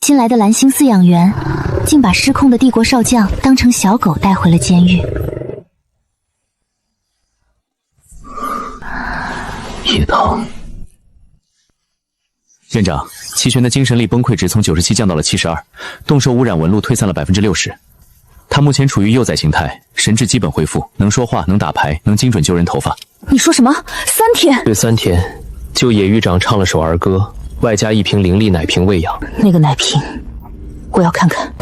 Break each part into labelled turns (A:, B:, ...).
A: 新来的蓝星饲养员竟把失控的帝国少将当成小狗带回了监狱。
B: 叶棠，
C: 院长，齐全的精神力崩溃值从97降到了72，动手污染纹路退散了60%。他目前处于幼崽形态，神智基本恢复，能说话，能打牌，能精准救人头发。
A: 你说什么？3天？
B: 对，3天，就野狱长唱了首儿歌，外加1瓶灵力奶瓶喂养。
A: 那个奶瓶，我要看看。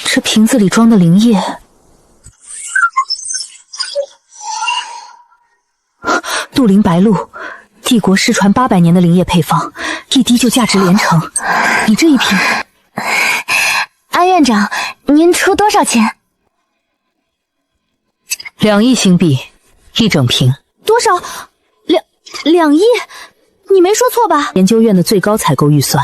A: 这瓶子里装的灵液，杜林白露，帝国失传800年的灵液配方，一滴就价值连城。你这一瓶，安院长，您出多少钱？2亿星币，一整瓶。多少？2亿？你没说错吧？研究院的最高采购预算。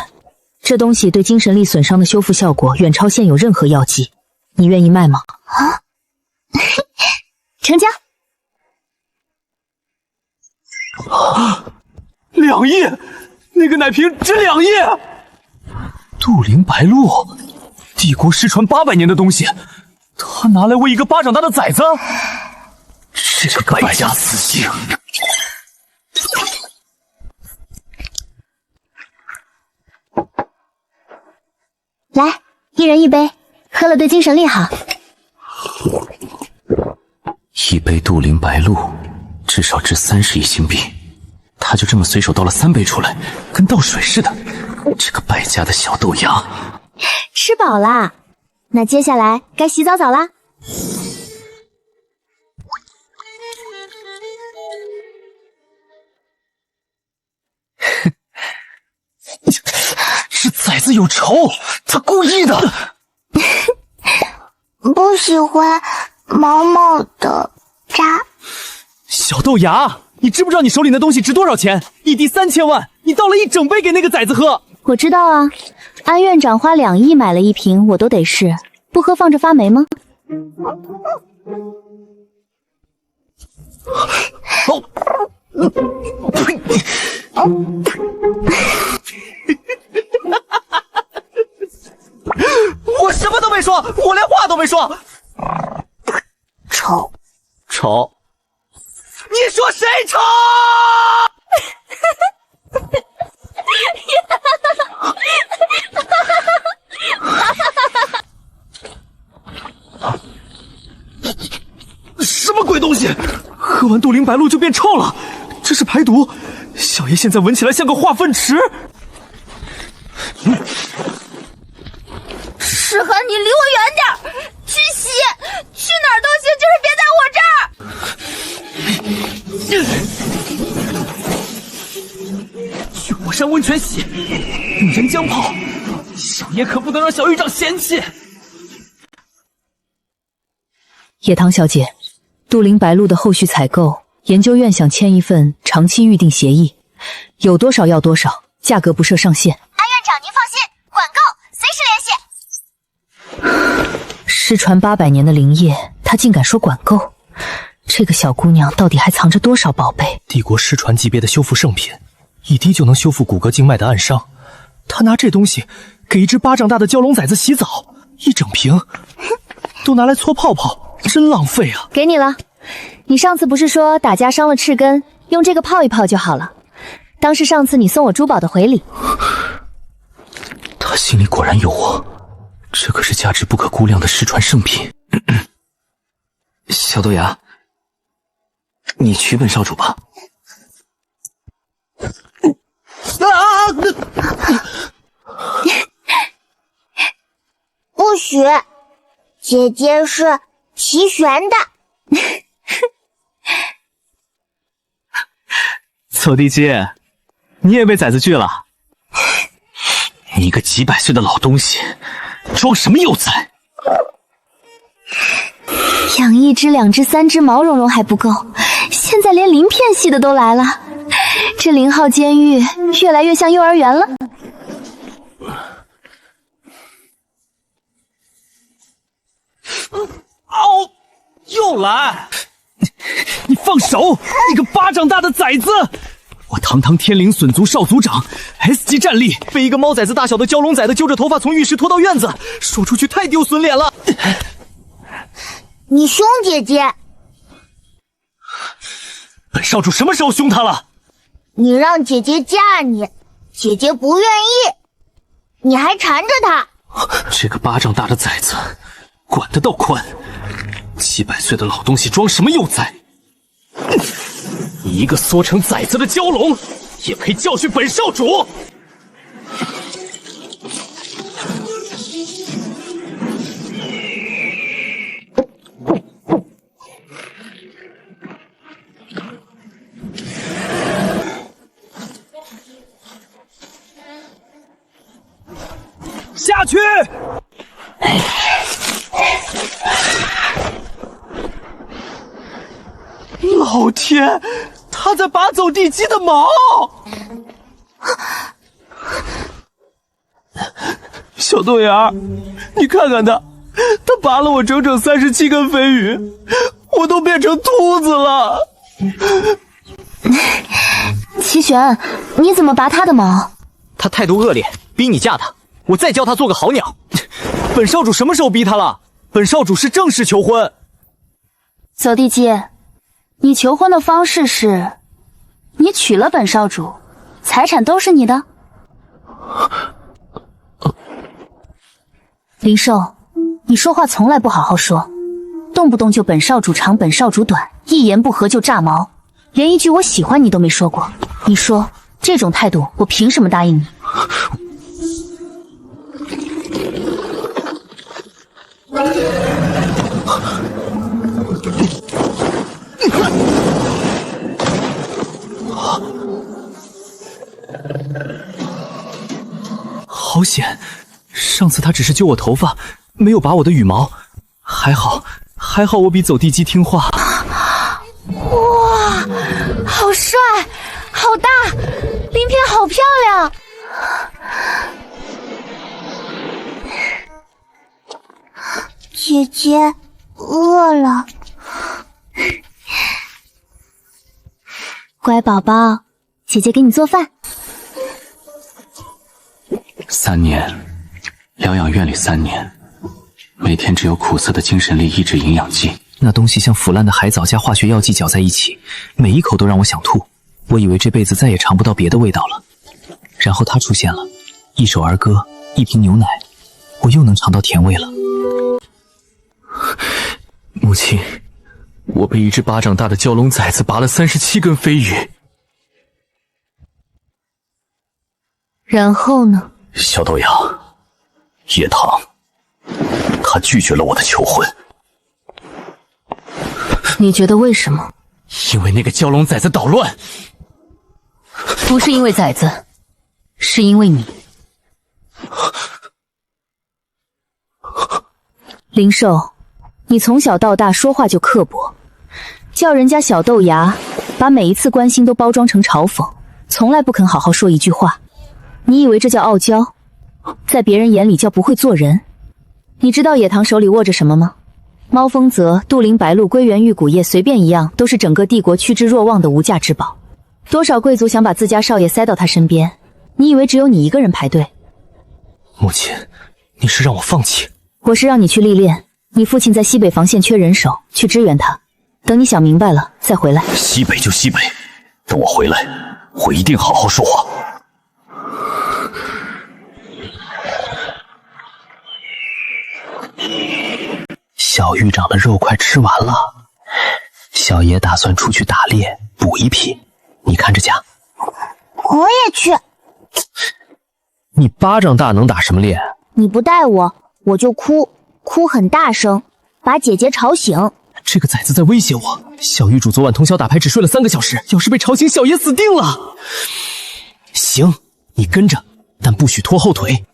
A: 这东西对精神力损伤的修复效果远超现有任何药剂，你愿意卖吗？啊，成交。
D: 2亿，那个奶瓶值2亿。杜林白露，帝国失传800年的东西，他拿来喂一个巴掌大的崽子。这个败家死性！
A: 来，一人一杯，喝了对精神力好。
C: 一杯杜林白露，至少值30亿星币。他就这么随手倒了3杯出来，跟倒水似的。这个败家的小豆芽。
A: 吃饱啦，那接下来该洗澡啦。
D: 这崽子有仇，他故意的。
E: 不喜欢毛毛的渣。
D: 小豆芽，你知不知道你手里那东西值多少钱？一滴3000万，你倒了一整杯给那个崽子喝。
A: 我知道啊，安院长花2亿买了一瓶，我都得试，不喝放着发霉吗？
D: 我什么都没说，我连话都没说。
E: 丑，
D: 丑，你说谁丑？什么鬼东西？喝完杜林白露就变臭了，这是排毒。小爷现在闻起来像个化粪池。
E: 适合你离我远点，去洗，去哪儿都行，就是别在我
D: 这儿。去火山温泉洗，女人将泡，小爷可不能让小狱长嫌弃。
A: 野堂小姐，杜林白露的后续采购，研究院想签一份长期预定协议，有多少要多少，价格不设上限。
E: 安院长您放心，管够，随时联系。
A: 失传800年的灵液，她竟敢说管够，这个小姑娘到底还藏着多少宝贝？
D: 帝国失传级别的修复圣品，一滴就能修复骨骼静脉的暗伤。他拿这东西给一只巴掌大的蛟龙崽子洗澡，一整瓶，都拿来搓泡泡，真浪费啊！
A: 给你了，你上次不是说打架伤了翅根，用这个泡一泡就好了？当是上次你送我珠宝的回礼。
C: 他心里果然有我，这可是价值不可估量的失传圣品。小豆芽，你娶本少主吧。
E: 不许，姐姐是齐玄的。
D: 走地鸡，你也被崽子拒了？
C: 你一个几百岁的老东西，装什么幼崽？
A: 养1只、2只、3只毛茸茸还不够，现在连鳞片系的都来了，这0号监狱越来越像幼儿园了。
D: 哦，又来！放手！你个巴掌大的崽子！我堂堂天灵隼族少族长 ，S 级战力，被一个猫崽子大小的蛟龙崽子揪着头发从浴室拖到院子，说出去太丢损脸了。
E: 你凶姐姐，
D: 本少主什么时候凶他了？
E: 你让姐姐嫁你，姐姐不愿意，你还缠着她。
D: 这个巴掌大的崽子，管得倒宽！700岁的老东西装什么幼崽？你一个缩成崽子的蛟龙，也配教训本少主？下去！老天，他在拔走地鸡的毛！小豆芽，你看看他拔了我整整37根飞羽，我都变成秃子了。
A: 齐玄，你怎么拔他的毛？
D: 他态度恶劣，逼你嫁他，我再教他做个好鸟。本少主什么时候逼他了？本少主是正式求婚。
A: 走地鸡，你求婚的方式是，你娶了本少主，财产都是你的。林寿，你说话从来不好好说，动不动就本少主长本少主短，一言不合就炸毛，连一句我喜欢你都没说过。你说这种态度，我凭什么答应你？
D: 好险！上次他只是揪我头发，没有拔我的羽毛。还好我比走地鸡听话。
A: 哇，好帅，好大，鳞片好漂亮。
E: 姐姐饿了。
A: 乖宝宝，姐姐给你做饭。
C: 3年，疗养院里3年，每天只有苦涩的精神力抑制营养剂。
D: 那东西像腐烂的海藻加化学药剂搅在一起，每一口都让我想吐。我以为这辈子再也尝不到别的味道了。然后它出现了，一首儿歌，一瓶牛奶，我又能尝到甜味了。母亲，我被一只巴掌大的蛟龙崽子拔了37根飞羽。
A: 然后呢？
C: 小豆芽，叶棠，他拒绝了我的求婚。
A: 你觉得为什么？
D: 因为那个蛟龙崽子捣乱。
A: 不是因为崽子，是因为你。林寿，你从小到大说话就刻薄，叫人家小豆芽，把每一次关心都包装成嘲讽，从来不肯好好说一句话。你以为这叫傲娇？在别人眼里叫不会做人。你知道野堂手里握着什么吗？猫风泽、杜陵白露、归元玉骨叶，随便一样都是整个帝国趋之若鹜的无价之宝。多少贵族想把自家少爷塞到他身边，你以为只有你一个人排队？
D: 母亲，你是让我放弃？
A: 我是让你去历练。你父亲在西北防线缺人手，去支援他。等你想明白了再回来。
C: 西北就西北，等我回来，我一定好好说话。
D: 小狱长的肉快吃完了，小爷打算出去打猎，补一批。你看着讲。
E: 我也去。
B: 你巴掌大能打什么猎？
E: 你不带我，我就哭，哭很大声，把姐姐吵醒。
D: 这个崽子在威胁我。小狱主昨晚通宵打牌，只睡了3个小时，要是被吵醒，小爷死定了。行，你跟着，但不许拖后腿。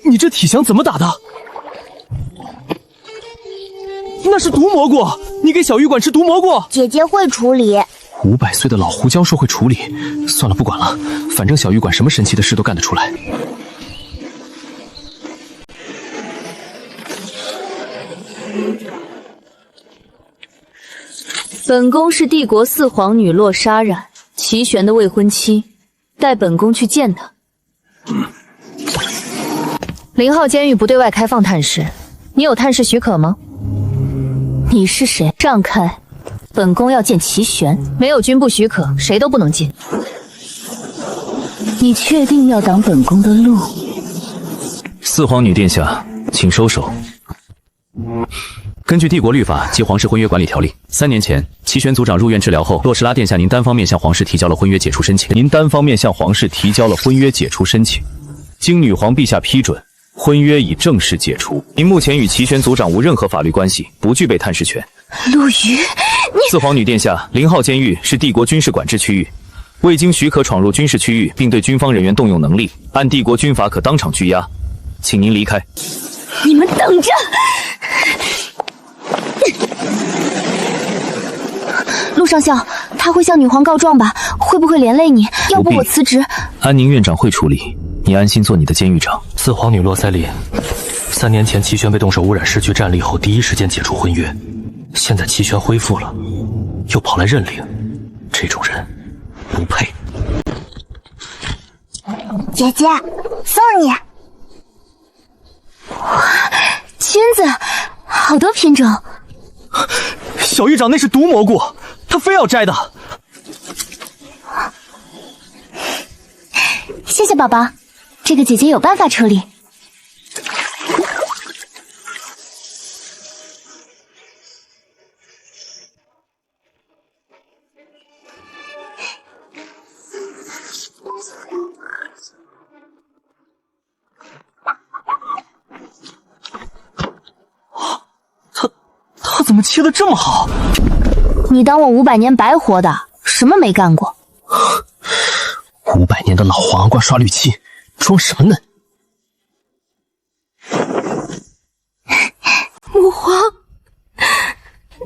D: 你这体降怎么打的？那是毒蘑菇，你给小鱼馆吃毒蘑菇。
E: 姐姐会处理。
B: 500岁的老胡椒说会处理，算了，不管了，反正小鱼馆什么神奇的事都干得出来。
A: 本宫是帝国四皇女洛莎染，齐玄的未婚妻，带本宫去见她。0号监狱不对外开放探视，你有探视许可吗？你是谁？让开！本宫要见齐玄，没有军部许可，谁都不能进。你确定要挡本宫的路？
C: 四皇女殿下，请收手。根据帝国律法及皇室婚约管理条例，3年前齐玄族长入院治疗后，洛什拉殿下您单方面向皇室提交了婚约解除申请。经女皇陛下批准，婚约已正式解除。您目前与齐玄族长无任何法律关系，不具备探视权。
A: 陆羽，
C: 四皇女殿下，0号监狱是帝国军事管制区域，未经许可闯入军事区域，并对军方人员动用能力，按帝国军法可当场拘押，请您离开。
A: 你们等着！陆上校，他会向女皇告状吧？会不会连累你？要不我辞职？
C: 安宁院长会处理，你安心做你的监狱长。
B: 四皇女洛塞琳，3年前齐玄被动手污染失去战力后，第一时间解除婚约，现在齐玄恢复了，又跑来认领，这种人不配。
E: 姐姐，送你。
A: 签子，好多品种。
D: 小狱长那是毒蘑菇，他非要摘的。
A: 谢谢宝宝，这个姐姐有办法处理。
D: 他怎么切得这么好？
A: 你当我500年白活的，什么没干过
B: ？500年的老黄瓜刷绿漆，装什么嫩？
A: 母皇，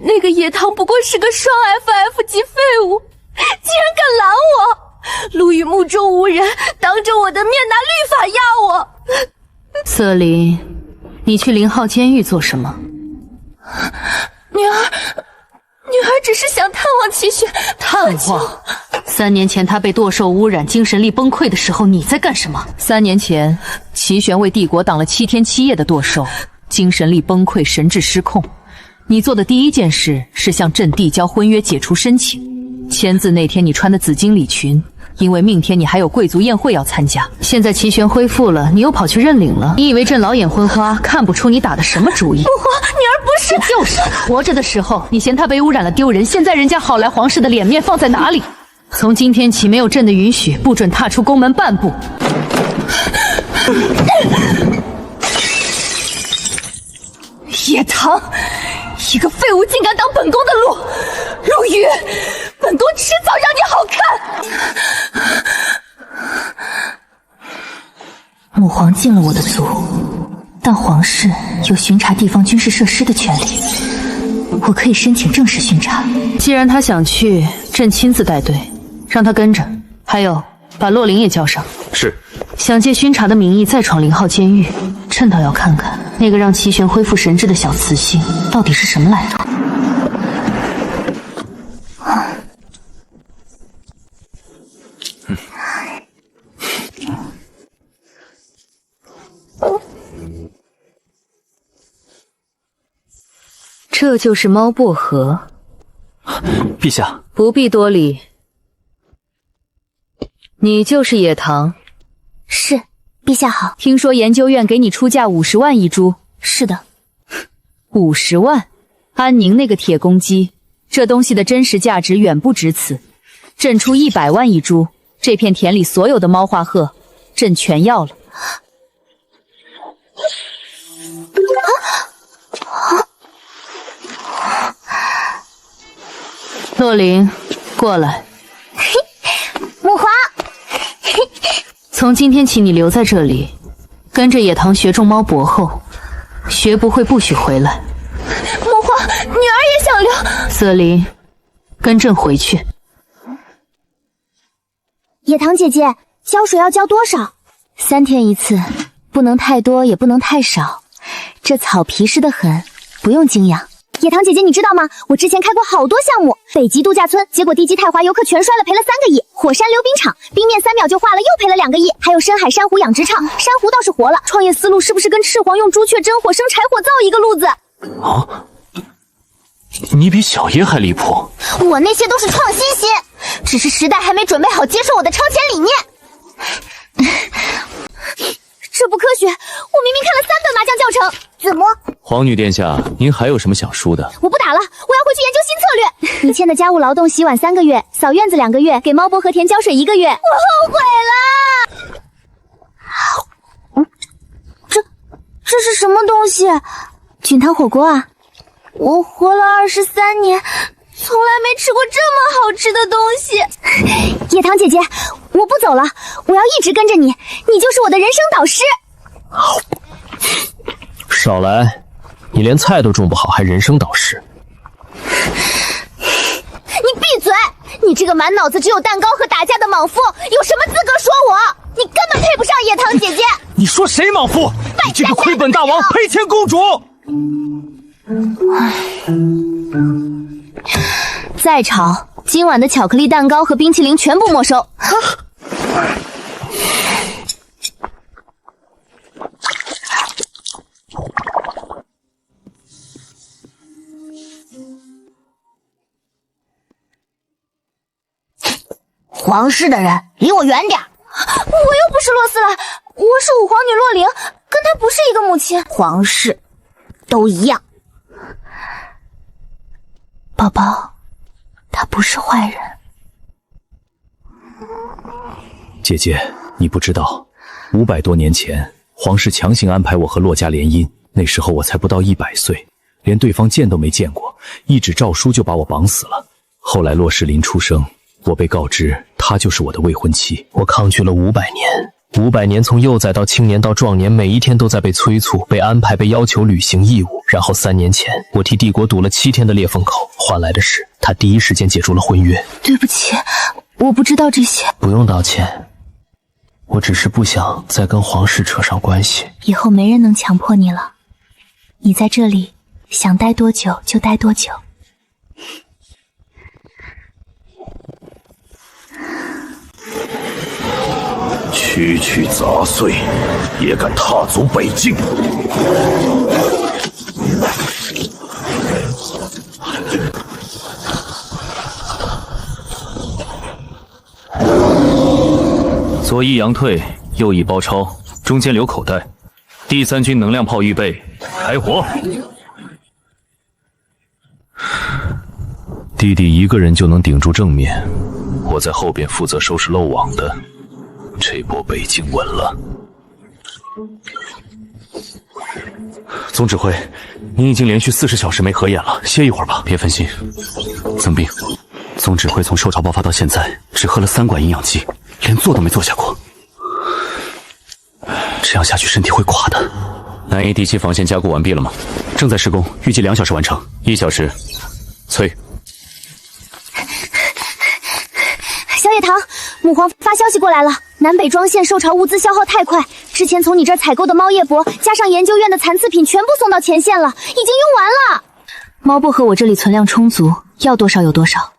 A: 那个野堂不过是个双 FF 级废物，竟然敢拦我！陆羽目中无人，当着我的面拿律法压我。瑟琳，你去0号监狱做什么？女儿只是想探望齐玄。探望？3年前他被堕兽污染，精神力崩溃的时候，你在干什么？3年前，齐玄为帝国挡了7天7夜的堕兽，精神力崩溃，神智失控。你做的第一件事是向朕递交婚约解除申请。签字那天你穿的紫金礼裙，因为明天你还有贵族宴会要参加。现在齐玄恢复了，你又跑去认领了。你以为朕老眼昏花，看不出你打的什么主意？母皇，女儿不是。就是活着的时候，你嫌她被污染了丢人，现在人家好来皇室的脸面放在哪里？从今天起，没有朕的允许，不准踏出宫门半步。野堂，一个废物竟敢挡本宫的路！陆羽，本宫迟早让你好看！母皇进了我的族，但皇室有巡查地方军事设施的权利，我可以申请正式巡查。既然他想去，朕亲自带队，让他跟着。还有，把洛琳也叫上。
C: 是。
A: 想借巡查的名义再闯0号监狱，朕倒要看看那个让齐玄恢复神智的小雌性到底是什么来头。这就是猫薄荷。
D: 陛下，
A: 不必多礼。你就是野堂？
E: 是，陛下好。
A: 听说研究院给你出价50万一株？
E: 是的。
A: 50万？安宁那个铁公鸡，这东西的真实价值远不止此。朕出100万一株，这片田里所有的猫化鹤，朕全要了。洛琳，过来。
E: 母皇。
A: 从今天起，你留在这里，跟着野堂学种猫薄后，学不会不许回来。
E: 母皇，女儿也想留。
A: 瑟琳，跟朕回去。
E: 野糖姐姐，浇水要浇多少？3天1次，不能太多，也不能太少。这草皮实得很，不用惊讶。野糖姐姐，你知道吗？我之前开过好多项目，北极度假村，结果地基太滑，游客全摔了，赔了3个亿；火山溜冰场，冰面3秒就化了，又赔了2个亿；还有深海珊瑚养殖场，珊瑚倒是活了。创业思路是不是跟赤黄用朱雀真火生柴火灶一个路子？
C: 啊，你比小爷还离谱。
E: 我那些都是创新心，只是时代还没准备好接受我的超前理念。这不科学！我明明看了3本麻将教程，怎么？
C: 皇女殿下，您还有什么想说的？
E: 我不打了，我要回去研究新策略。你欠的家务劳动，洗碗3个月，扫院子2个月，给猫薄荷田浇水1个月。我后悔了。这是什么东西？菌汤火锅啊！我活了23年，从来没吃过这么好吃的东西。野糖姐姐，我不走了，我要一直跟着你，你就是我的人生导师。
B: 少来，你连菜都种不好，还人生导师？
E: 你闭嘴！你这个满脑子只有蛋糕和打架的莽夫，有什么资格说我？你根本配不上野糖姐姐。
D: 你说谁莽夫？你这个亏本大王，赔钱公主！
E: 再吵，今晚的巧克力蛋糕和冰淇淋全部没收。皇室的人离我远点！我又不是洛斯莱，我是五皇女洛灵，跟她不是一个母亲。皇室都一样。宝宝，他不是坏人。
C: 姐姐，你不知道，500多年前，皇室强行安排我和洛家联姻，那时候我才不到100岁，连对方见都没见过，一纸诏书就把我绑死了。后来洛世林出生，我被告知她就是我的未婚妻。
B: 我抗拒了500年，500年从幼崽到青年到壮年，每一天都在被催促、被安排、被要求履行义务。然后3年前，我替帝国堵了7天的裂缝口，换来的是他第一时间解除了婚约。
E: 对不起，我不知道这些。
B: 不用道歉，我只是不想再跟皇室扯上关系。
E: 以后没人能强迫你了，你在这里想待多久就待多久。
F: 区区杂碎，也敢踏足北境？
C: 左翼佯退，右翼包抄，中间留口袋。第3军能量炮预备，开火！弟弟一个人就能顶住正面，我在后边负责收拾漏网的。这波北京稳了。总指挥，您已经连续40小时没合眼了，歇一会儿吧。别分心。曾兵，总指挥从受潮爆发到现在，只喝了3管营养剂，连坐都没坐下过。这样下去身体会垮的。南翼第7防线加固完毕了吗？正在施工，预计2小时完成。1小时。催。
E: 小野堂，母皇发消息过来了，南北庄县受潮物资消耗太快，之前从你这儿采购的猫叶帛，加上研究院的残次品，全部送到前线了，已经用完了。
A: 猫薄荷我这里存量充足，要多少有多少。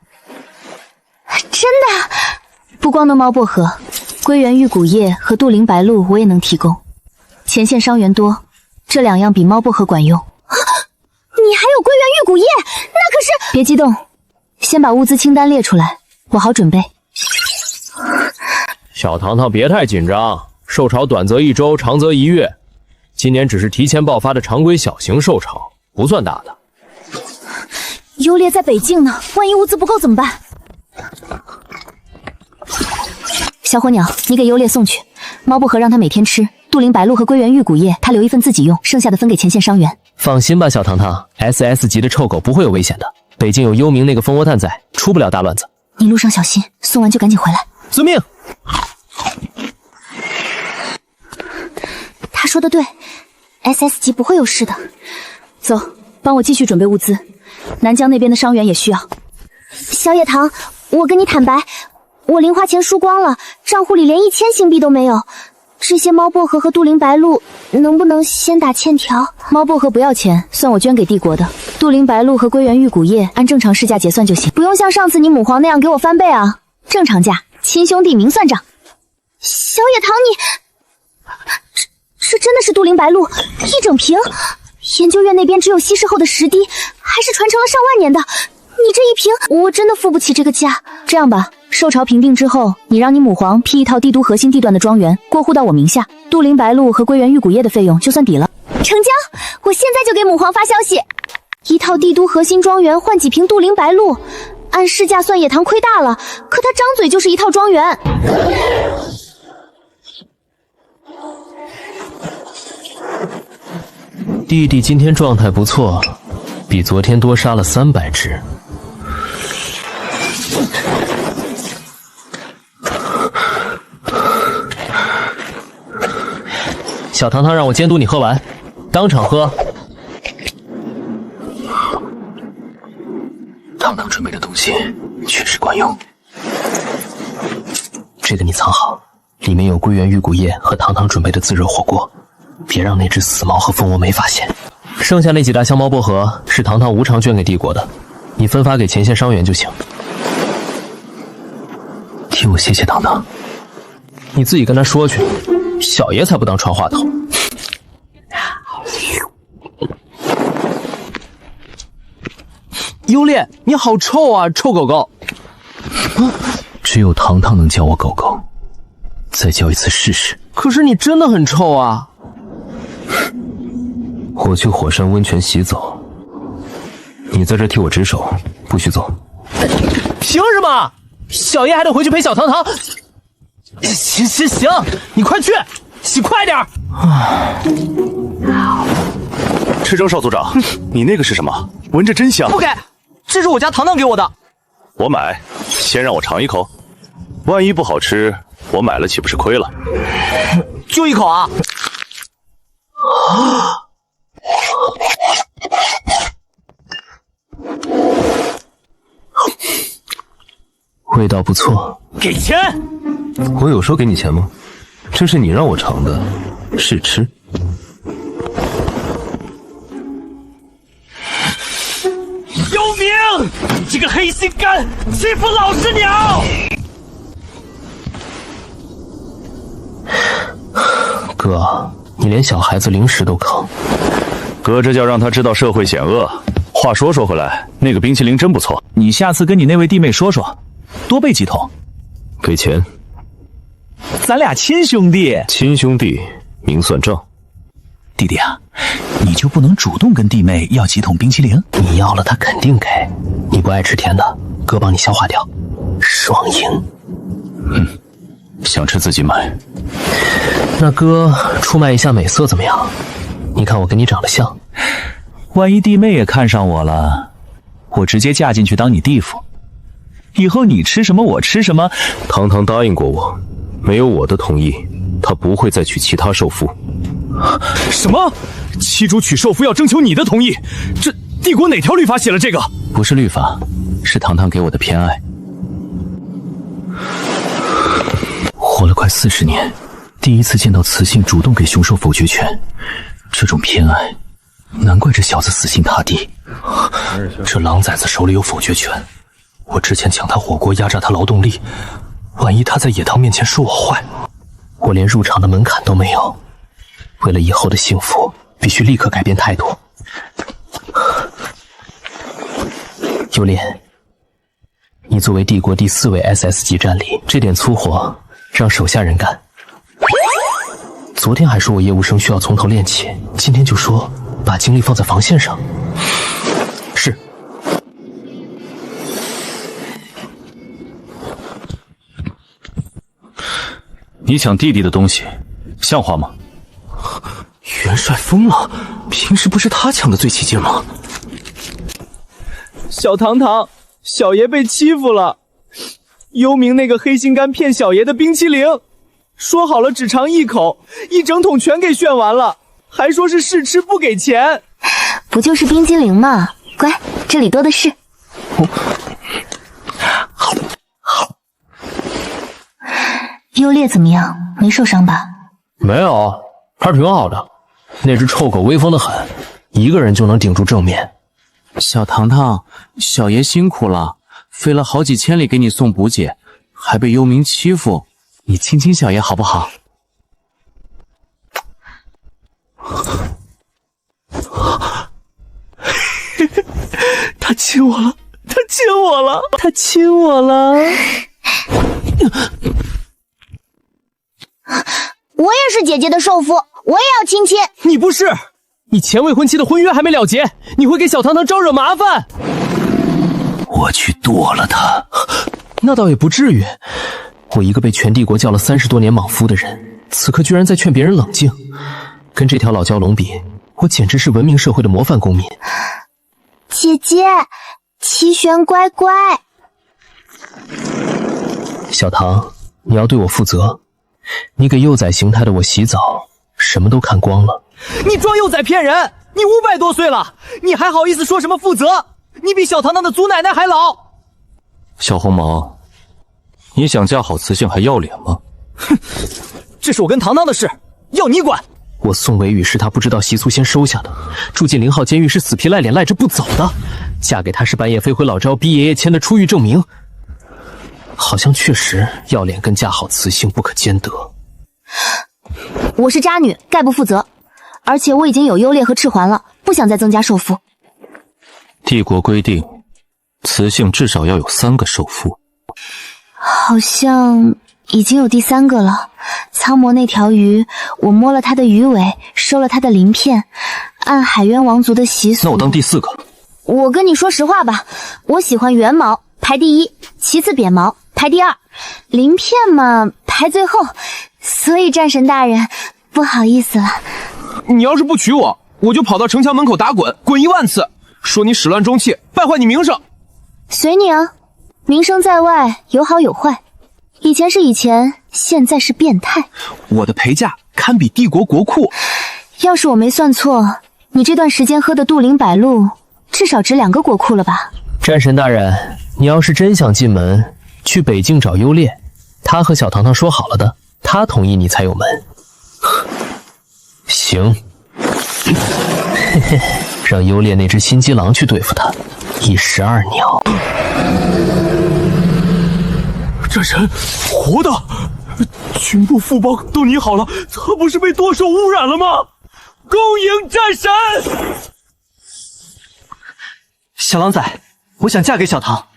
E: 真的？
A: 不光能猫薄荷，归元玉骨叶和杜灵白露我也能提供。前线伤员多，这2样比猫薄荷管用。
E: 你还有归元玉骨叶？那可是……
A: 别激动，先把物资清单列出来，我好准备。
G: 小糖糖别太紧张，受潮短则1周，长则1月。今年只是提前爆发的常规小型受潮，不算大的。
E: 优劣在北境呢，万一物资不够怎么办？
A: 小火鸟，你给优劣送去。猫薄荷让他每天吃，杜灵白露和归元玉骨叶他留一份自己用，剩下的分给前线伤员。
B: 放心吧，小糖糖 ，SS 级的臭狗不会有危险的。北境有幽冥那个蜂窝蛋在，出不了大乱子。
A: 你路上小心，送完就赶紧回来。
B: 遵命。
E: 他说的对 ，SS 级不会有事的。
A: 走，帮我继续准备物资，南疆那边的伤员也需要。
E: 小野堂，我跟你坦白，我零花钱输光了，账户里连1000星币都没有。这些猫薄荷和杜灵白露能不能先打欠条？
A: 猫薄荷不要钱，算我捐给帝国的。杜灵白露和归元玉骨叶按正常市价结算就行，
E: 不用像上次你母皇那样给我翻倍啊！
A: 正常价，亲兄弟明算账。
E: 小野堂，这真的是杜灵白露1整瓶？研究院那边只有稀释后的10滴，还是传承了上万年的。你这一瓶，我真的付不起这个价。
A: 这样吧，受潮平定之后，你让你母皇批一套帝都核心地段的庄园过户到我名下，杜灵白露和归元玉骨叶的费用就算抵了。
E: 成交！我现在就给母皇发消息。一套帝都核心庄园换几瓶杜灵白露，按市价算野堂亏大了，可他张嘴就是一套庄园。
B: 弟弟今天状态不错，比昨天多杀了300只。小糖糖让我监督你喝完，当场喝。
F: 糖糖准备的东西确实管用。
B: 这个你藏好，里面有归元玉骨叶和糖糖准备的自热火锅，别让那只死猫和蜂窝煤发现。剩下那几大箱猫薄荷是糖糖无偿捐给帝国的，你分发给前线伤员就行。
F: 替我谢谢糖糖。
B: 你自己跟他说去，小爷才不当传话头。
D: 优烈，你好臭啊，臭狗狗！
F: 只有糖糖能叫我狗狗，再叫一次试试。
D: 可是你真的很臭啊！
B: 我去火山温泉洗澡，你在这替我值守，不许走。
D: 凭什么？小爷还得回去陪小糖糖。行，你快去，洗快点。
F: 赤征少组长，你那个是什么？闻着真香。
D: 不给，这是我家糖糖给我的。
F: 我买，先让我尝一口，万一不好吃，我买了岂不是亏了？
D: 就一口啊！
B: 味道不错。
D: 给钱！
B: 我有说给你钱吗？这是你让我尝的，试吃。
D: 幽冥，你这个黑心肝，欺负老实鸟！
B: 哥，你连小孩子零食都坑。
F: 哥这叫让他知道社会险恶。话说回来，那个冰淇淋真不错。
H: 你下次跟你那位弟妹说说，多备几桶。
F: 给钱。
H: 咱俩亲兄弟，
F: 亲兄弟明算账。
H: 弟弟啊，你就不能主动跟弟妹要几桶冰淇淋？
B: 你要了他肯定给。你不爱吃甜的，哥帮你消化掉，双赢。
F: 想吃自己买。
B: 那哥出卖一下美色怎么样？你看我跟你长得像，
H: 万一弟妹也看上我了，我直接嫁进去当你弟夫，以后你吃什么我吃什么。
F: 糖糖答应过我，没有我的同意，他不会再娶其他受妇。
D: 什么？七主娶受夫要征求你的同意？这帝国哪条律法写了这个？
F: 不是律法，是糖糖给我的偏爱。活了快40年，第一次见到雌性主动给雄兽否决权，这种偏爱，难怪这小子死心塌地。这狼崽子手里有否决权，我之前抢他火锅压榨他劳动力，万一他在野堂面前说我坏，
B: 我连入场的门槛都没有。为了以后的幸福，必须立刻改变态度。幽莲，你作为帝国第4位 SS 级战力，这点粗活让手下人干。昨天还说我业务生需要从头练起，今天就说把精力放在防线上。是。
F: 你抢弟弟的东西，像话吗？
D: 元帅疯了，平时不是他抢的最起劲吗？小糖糖，小爷被欺负了。幽冥那个黑心肝骗小爷的冰淇淋，说好了只尝1口，1整桶全给炫完了，还说是试吃不给钱。
E: 不
A: 不就是冰激凌吗？乖，这里多的是。优劣怎么样？没受伤吧？
G: 没有，还挺好的。那只臭狗威风得很，一个人就能顶住正面。
C: 小糖糖，小爷辛苦了，飞了好几千里给你送补给，还被幽冥欺负，你亲亲小爷好不好？
D: 他亲我了，他亲我了，他亲我了。
E: 我也是姐姐的受妇，我也要亲亲。
G: 你不是，你前未婚妻的婚约还没了结，你会给小糖糖招惹麻烦。
F: 我去剁了他。
G: 那倒也不至于，我一个被全帝国叫了30多年莽夫的人，此刻居然在劝别人冷静，跟这条老蛟龙比，我简直是文明社会的模范公民。
E: 姐姐，齐玄乖乖。
B: 小唐，你要对我负责。你给幼崽形态的我洗澡，什么都看光了。
D: 你装幼崽骗人！你500多岁了，你还好意思说什么负责？你比小糖糖的祖奶奶还老。
F: 小红毛，你想嫁好雌性还要脸吗？
D: 哼，这是我跟糖糖的事，要你管。
B: 我宋维宇是他不知道习俗先收下的，住进0号监狱是死皮赖脸赖着不走的，嫁给他是半夜飞回老巢逼爷爷签的出狱证明。好像确实要脸跟嫁好雌性不可兼得。
A: 我是渣女，概不负责。而且我已经有优劣和赤环了，不想再增加受妇。
F: 帝国规定，雌性至少要有3个受妇。
A: 好像已经有第3个了。苍魔那条鱼，我摸了它的鱼尾，收了它的鳞片，按海渊王族的习俗。
F: 那我当第4个。
A: 我跟你说实话吧，我喜欢圆毛，排第1，其次扁毛，排第2，鳞片嘛排最后，所以战神大人，不好意思了。
I: 你要是不娶我，我就跑到城墙门口打滚，滚1万次，说你始乱终弃，败坏你名声。
A: 随你啊，名声在外，有好有坏。以前是以前，现在是变态。
D: 我的陪嫁堪比帝国国库。
A: 要是我没算错，你这段时间喝的杜灵百露，至少值2个国库了吧？
B: 战神大人，你要是真想进门，去北境找优劣，他和小糖糖说好了的，他同意你才有门。行，嘿嘿，让优劣那只心机狼去对付他，一石二鸟。
D: 战神，活的，群部副帮都拟好了，他不是被剁手污染了吗？恭迎战神！小狼崽，我想嫁给小唐，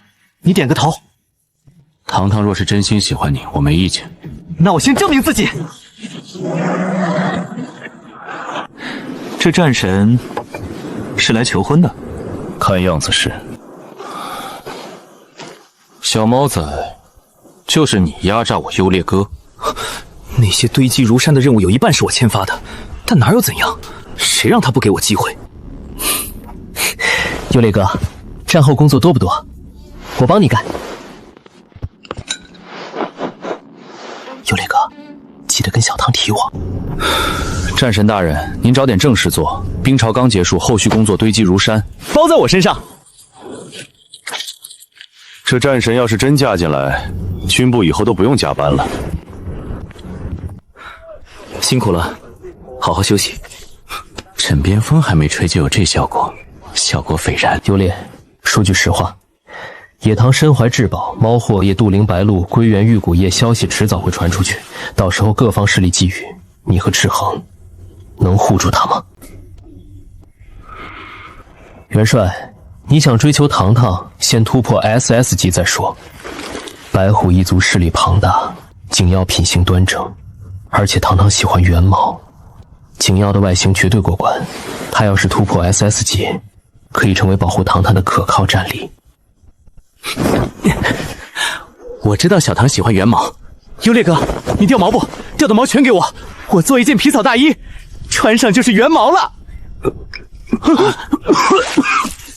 D: 你点个头。
C: 糖糖若是真心喜欢你，我没意见。
D: 那我先证明自己。
H: 这战神是来求婚的，
F: 看样子是。小猫仔，就是你压榨我优劣哥。
D: 那些堆积如山的任务有一半是我签发的，但哪有怎样？谁让他不给我机会？
B: 优劣哥，战后工作多不多？我帮你干。优劣哥，记得跟小唐提我。
F: 战神大人，您找点正事做。冰潮刚结束，后续工作堆积如山，
D: 包在我身上。
F: 这战神要是真嫁进来，军部以后都不用加班了。
D: 辛苦了，好好休息。
C: 枕边风还没吹就有这效果，效果斐然。
B: 优劣，说句实话，野堂身怀至宝，猫祸叶、杜灵白露、归元玉骨叶消息迟早会传出去，到时候各方势力觊觎，你和赤恒能护住他吗？元帅，你想追求糖糖，先突破 SS 级再说。白虎一族势力庞大，景耀品行端正，而且糖糖喜欢圆毛，景耀的外形绝对过关。他要是突破 SS 级，可以成为保护糖糖的可靠战力。
D: 我知道小唐喜欢圆毛，优劣哥，你掉毛不？掉的毛全给我，我做一件皮草大衣，穿上就是圆毛了。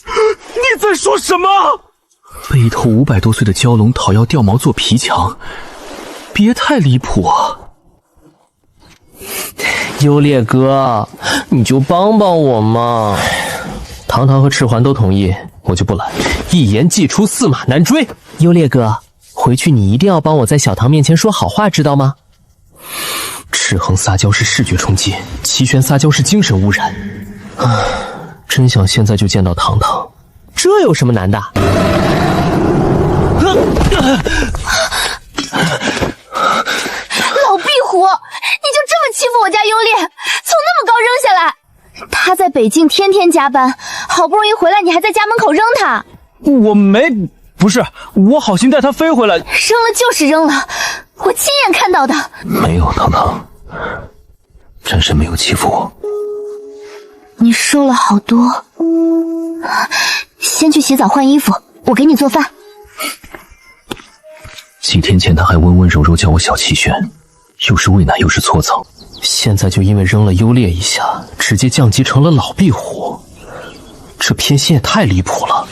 D: 你在说什么？被一头500多岁的蛟龙讨要掉毛做皮墙，别太离谱啊！
B: 优劣哥，你就帮帮我嘛！堂堂和赤环都同意，我就不拦。一言既出，驷马难追。
G: 优烈哥，回去你一定要帮我在小唐面前说好话，知道吗？
B: 赤恒撒娇是视觉冲击，齐玄撒娇是精神污染。真想现在就见到堂堂。
G: 这有什么难的？
E: 老壁虎，你就这么欺负我家优烈，从那么高扔下来？他在北京天天加班，好不容易回来，你还在家门口扔他？
I: 我没，不是，我好心带他飞回来。
E: 扔了就是扔了，我亲眼看到的。
F: 没有，堂堂，战神没有欺负我。
E: 你瘦了好多，先去洗澡换衣服，我给你做饭。
F: 几天前他还温温柔柔叫我小齐玄，又是喂奶又是搓澡，
B: 现在就因为扔了优劣一下，直接降级成了老壁虎，这偏心也太离谱了。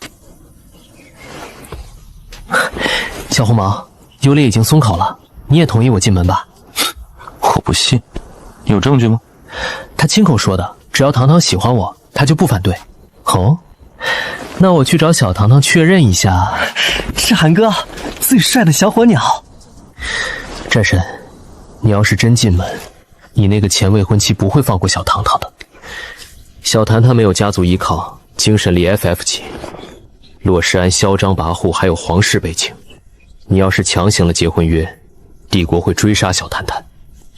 B: 小红毛，优劣已经松口了，你也同意我进门吧？
F: 我不信，有证据吗？
B: 他亲口说的，只要堂堂喜欢我，他就不反对。哦，那我去找小堂堂确认一下。
G: 是韩哥，最帅的小火鸟。
B: 战神，你要是真进门，你那个前未婚妻不会放过小堂堂的。小谈谈没有家族依靠，精神力 FF 级，洛世安嚣张跋扈，还有皇室背景。你要是强行了结婚约，帝国会追杀小谈谈，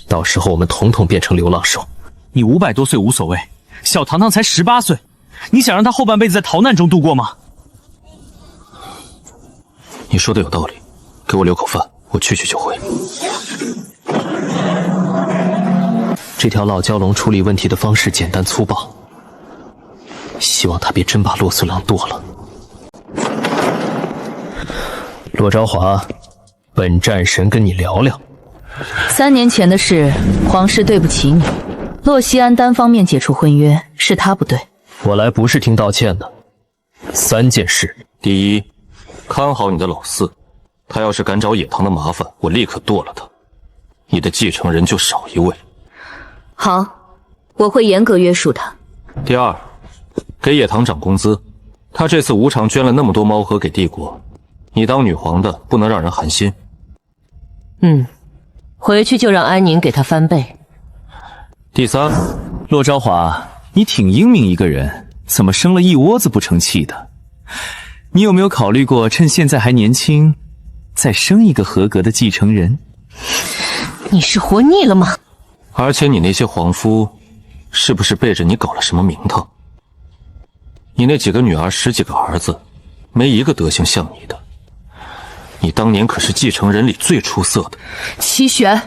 B: 到时候我们统统变成流浪兽。
H: 你500多岁无所谓，小堂堂才18岁，你想让他后半辈子在逃难中度过吗？
F: 你说的有道理，给我留口饭，我去就回。
B: 这条老蛟龙处理问题的方式简单粗暴，希望他别真把洛孙郎剁了。洛昭华，本战神跟你聊聊。
A: 3年前的事，皇室对不起你。洛西安单方面解除婚约，是他不对。
B: 我来不是听道歉的。3件事：
F: 第一，看好你的老四，他要是敢找野堂的麻烦，我立刻剁了他。你的继承人就少一位。
A: 好，我会严格约束他。
F: 第二，给野堂涨工资，他这次无偿捐了那么多猫盒给帝国，你当女皇的不能让人寒心。
A: 回去就让安宁给他翻倍。
F: 第三，
H: 洛昭华，你挺英明一个人，怎么生了一窝子不成器的？你有没有考虑过趁现在还年轻，再生一个合格的继承人？
A: 你是活腻了吗？
F: 而且你那些皇夫，是不是背着你搞了什么名堂？你那几个女儿10几个儿子，没一个德行像你的。你当年可是继承人里最出色的。
A: 齐玄，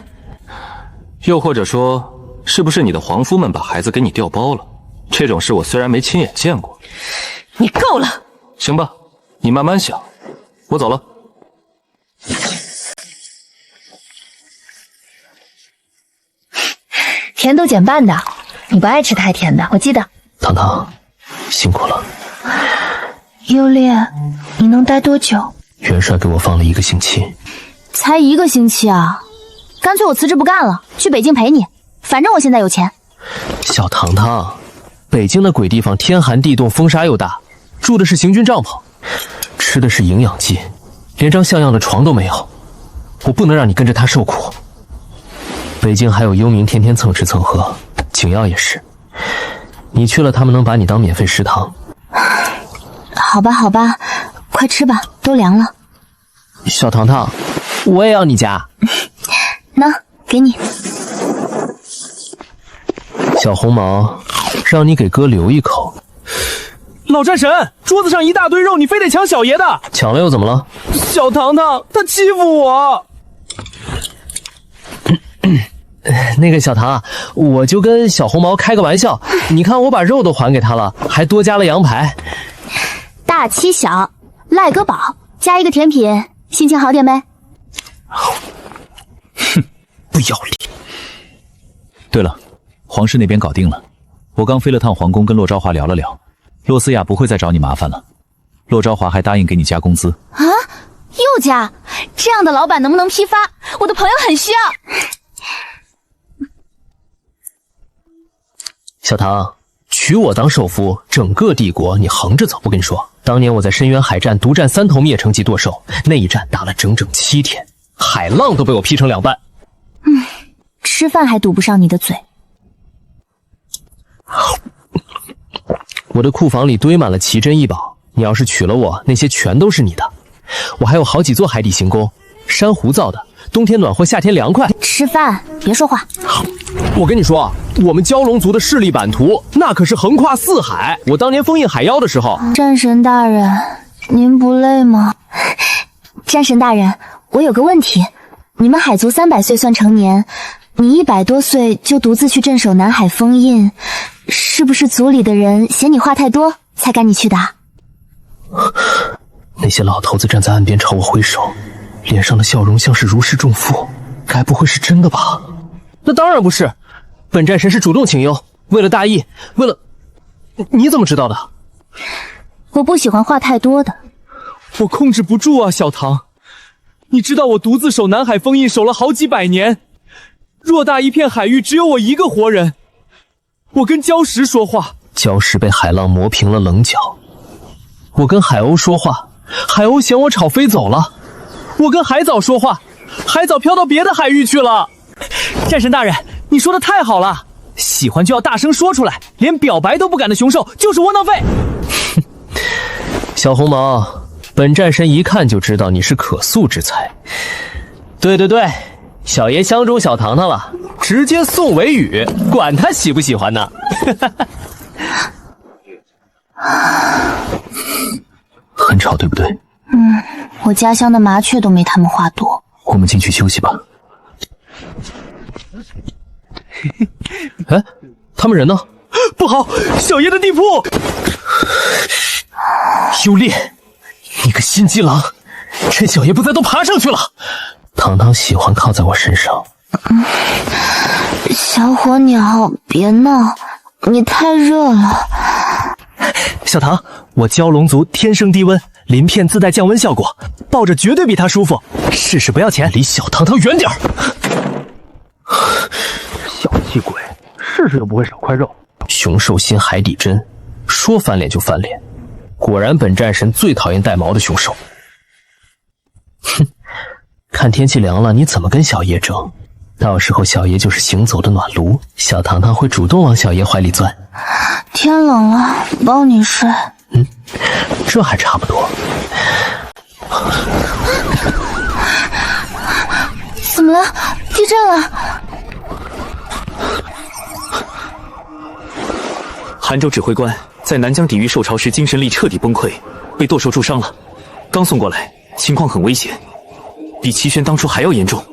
F: 又或者说，是不是你的皇夫们把孩子给你调包了？这种事我虽然没亲眼见过。
A: 你够了。
F: 行吧，你慢慢想，我走了。
E: 甜豆减半的，你不爱吃太甜的，我记得。
B: 堂堂，辛苦了。
E: 优烈，你能待多久？
B: 元帅给我放了1个星期。
E: 才1个星期啊？干脆我辞职不干了，去北京陪你。反正我现在有钱。
B: 小堂堂，北京的鬼地方天寒地冻，风沙又大，住的是行军帐篷，吃的是营养剂，连张像样的床都没有。我不能让你跟着他受苦。北京还有幽冥天天蹭吃蹭喝，景耀也是。你去了，他们能把你当免费食堂。
E: 好吧，好吧，快吃吧，都凉了。
G: 小糖糖，我也要你夹。
E: 喏，给你。
B: 小红毛，让你给哥留一口。
I: 老战神，桌子上一大堆肉，你非得抢小爷的。
B: 抢了又怎么了？
I: 小糖糖他欺负我。
G: 那个小唐，我就跟小红毛开个玩笑，你看我把肉都还给他了，还多加了羊排。
E: 大欺小，赖个宝，加一个甜品，心情好点没？
H: 哼，不要脸。对了，皇室那边搞定了，我刚飞了趟皇宫，跟洛昭华聊了聊，洛思雅不会再找你麻烦了。洛昭华还答应给你加工资
E: 啊？又加？这样的老板能不能批发？我的朋友很需要。
B: 小唐，去娶我当首夫，整个帝国你横着走。我跟你说，当年我在深渊海战独占3头灭城级舵兽，那一战打了整整7天，海浪都被我劈成2半。
A: 吃饭还堵不上你的嘴。
B: 我的库房里堆满了奇珍异宝，你要是娶了我，那些全都是你的。我还有好几座海底行宫，珊瑚造的，冬天暖和，夏天凉快。
A: 吃饭，别说话。
D: 我跟你说，我们蛟龙族的势力版图那可是横跨4海。我当年封印海妖的时候，
A: 战神大人，您不累吗？战神大人，我有个问题，你们海族300岁算成年，你100多岁就独自去镇守南海封印，是不是族里的人嫌你话太多，才赶你去的？
B: 那些老头子站在岸边朝我挥手，脸上的笑容像是如释重负，该不会是真的吧？
D: 那当然不是，本战神是主动请缨，为了大义，为了……你怎么知道的？
A: 我不喜欢话太多的。
D: 我控制不住啊，小唐。你知道我独自守南海封印守了好几百年，偌大一片海域只有我一个活人。我跟礁石说话，
B: 礁石被海浪磨平了棱角。我跟海鸥说话，海鸥嫌我吵飞走了。
D: 我跟海藻说话，海藻飘到别的海域去了。战神大人，你说的太好了，喜欢就要大声说出来，连表白都不敢的雄兽就是窝囊废。
B: 小红毛，本战神一看就知道你是可塑之才。对对对，小爷相中小糖糖了，直接送为语，管他喜不喜欢呢。
F: 很吵，对不对？
A: 我家乡的麻雀都没他们话多。
F: 我们进去休息吧。
B: 哎，他们人呢？
D: 不好，小爷的地铺！
B: 优烈，你个心机狼，趁小爷不在都爬上去了。糖糖喜欢靠在我身上。
A: 小火鸟，别闹，你太热了。
D: 小唐，我蛟龙族天生低温，鳞片自带降温效果，抱着绝对比它舒服。试试不要钱，
B: 离小糖糖远点儿。
F: 小气鬼，试试都不会少块肉。
B: 熊兽心海底针，说翻脸就翻脸。果然，本战神最讨厌带毛的凶兽。哼，看天气凉了，你怎么跟小爷争？到时候小爷就是行走的暖炉，小糖糖会主动往小爷怀里钻。
A: 天冷了，抱你睡。
B: 这还差不多。
A: 怎么了？地震了！
C: 韩州指挥官在南疆抵御兽潮时精神力彻底崩溃，被舵手重伤了，刚送过来，情况很危险，比齐宣当初还要严重。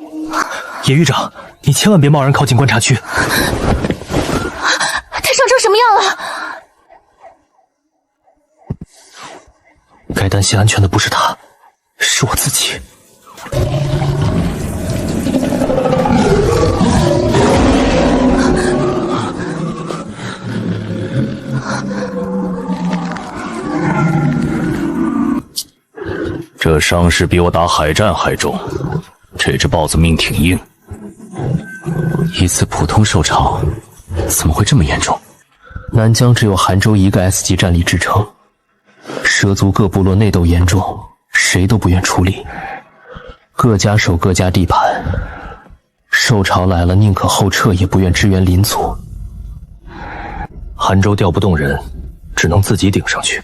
D: 野狱长，你千万别贸然靠近观察区。
A: 他伤成什么样了？
B: 该担心安全的不是他，是我自己。
C: 这伤势比我打海战还重，这只豹子命挺硬。一次普通兽潮，怎么会这么严重？
B: 南疆只有韩州一个 S 级战力支撑，蛇族各部落内斗严重，谁都不愿出力，各家守各家地盘，兽潮来了宁可后撤也不愿支援邻族。
F: 韩州调不动人，只能自己顶上去，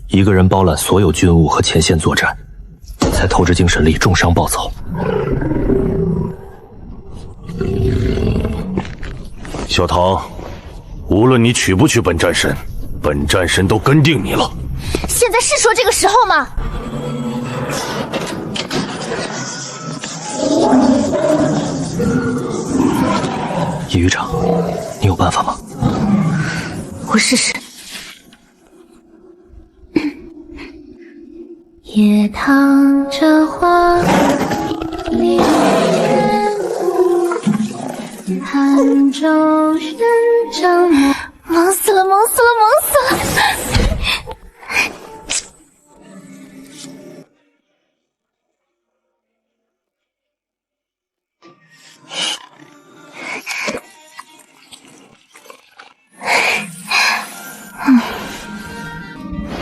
F: 一个人包揽所有军务和前线作战，才透支精神力，重伤暴走。
J: 小唐，无论你娶不娶本战神，本战神都跟定你了。
E: 现在是说这个时候吗？
F: 野狱长，你有办法吗？
A: 我试试。夜躺着花里杭州人正忙死了，忙死了，忙死了！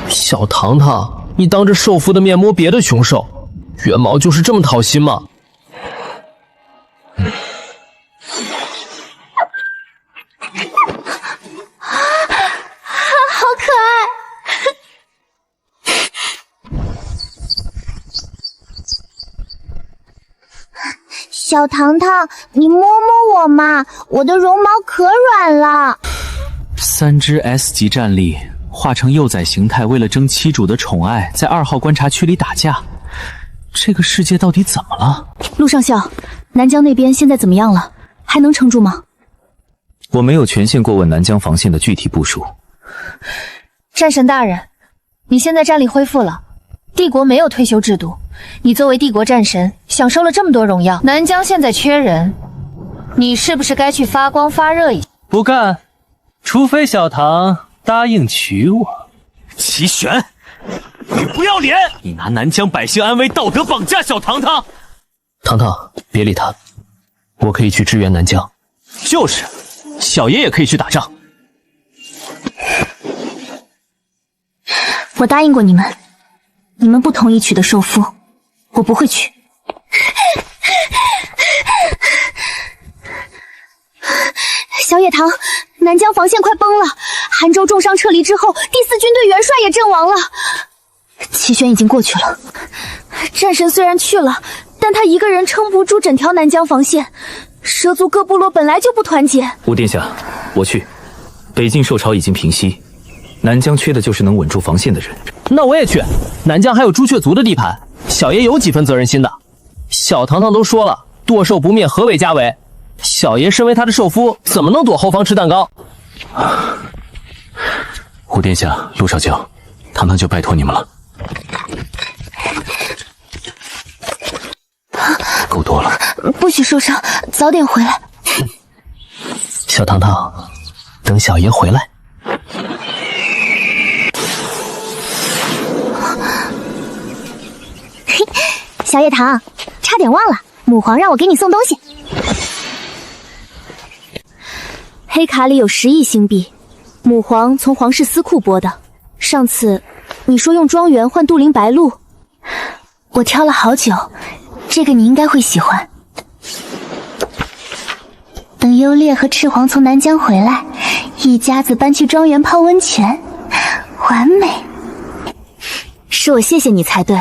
G: 小糖糖，你当着兽父的面摸别的凶兽，元毛就是这么讨心吗？
E: 好可爱。小糖糖，你摸摸我嘛，我的绒毛可软了。
H: 3只 S 级战力化成幼崽形态，为了争妻主的宠爱，在2号观察区里打架。这个世界到底怎么了？
A: 陆上校，南疆那边现在怎么样了？还能撑住吗？
C: 我没有权限过问南疆防线的具体部署。
A: 战神大人，你现在战力恢复了，帝国没有退休制度，你作为帝国战神，享受了这么多荣耀，南疆现在缺人，你是不是该去发光发热一下？
B: 不干，除非小唐答应娶我。
D: 齐玄，你不要脸！你拿南疆百姓安危道德绑架小糖糖。
G: 糖糖，别理他，我可以去支援南疆。
D: 就是，小爷也可以去打仗。
A: 我答应过你们，你们不同意娶的受夫，我不会娶。小野堂，南疆防线快崩了，韩州重伤撤离之后，第4军队元帅也阵亡了。齐宣已经过去了，战神虽然去了，但他一个人撑不住整条南疆防线。蛇族各部落本来就不团结。
C: 吴殿下，我去。北境兽潮已经平息，南疆缺的就是能稳住防线的人。
G: 那我也去，南疆还有朱雀族的地盘，小爷有几分责任心的。小糖糖都说了，剁兽不灭，何为家为？小爷身为他的受夫，怎么能躲后方吃蛋糕？
H: 吴殿下，陆少将，糖糖就拜托你们了。够多了，
A: 不许受伤，早点回来。
G: 小糖糖，等小爷回来。
E: 小野堂，差点忘了，母皇让我给你送东西。
A: 黑卡里有10亿星币，母皇从皇室司库拨的。上次你说用庄园换杜陵白鹿，我挑了好久，这个你应该会喜欢。
E: 等优烈和赤皇从南疆回来，一家子搬去庄园泡温泉，完美。
A: 是我谢谢你才对。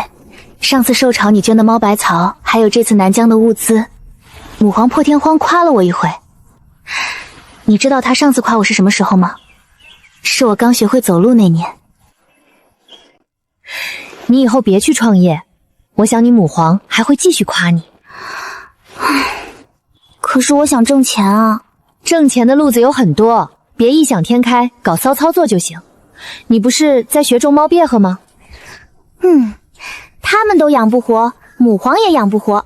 A: 上次受潮你捐的猫百草，还有这次南疆的物资，母皇破天荒夸了我一回。你知道他上次夸我是什么时候吗？是我刚学会走路那年。你以后别去创业，我想你母皇还会继续夸你。
E: 可是我想挣钱啊。
A: 挣钱的路子有很多，别异想天开，搞骚操作就行。你不是在学种猫鳖荷吗？
E: 他们都养不活，母皇也养不活，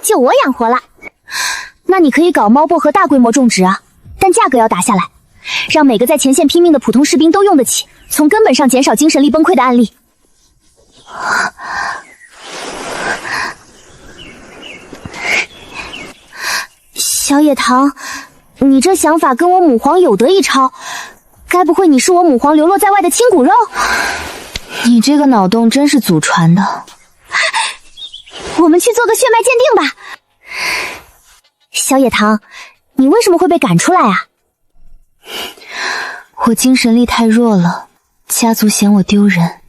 E: 就我养活了。
A: 那你可以搞猫薄荷大规模种植啊，但价格要打下来，让每个在前线拼命的普通士兵都用得起，从根本上减少精神力崩溃的案例。
E: 小野堂，你这想法跟我母皇有得一抄，该不会你是我母皇流落在外的亲骨肉？
A: 你这个脑洞真是祖传的。
E: 我们去做个血脉鉴定吧。小野堂，你为什么会被赶出来啊？
A: 我精神力太弱了，家族嫌我丢人。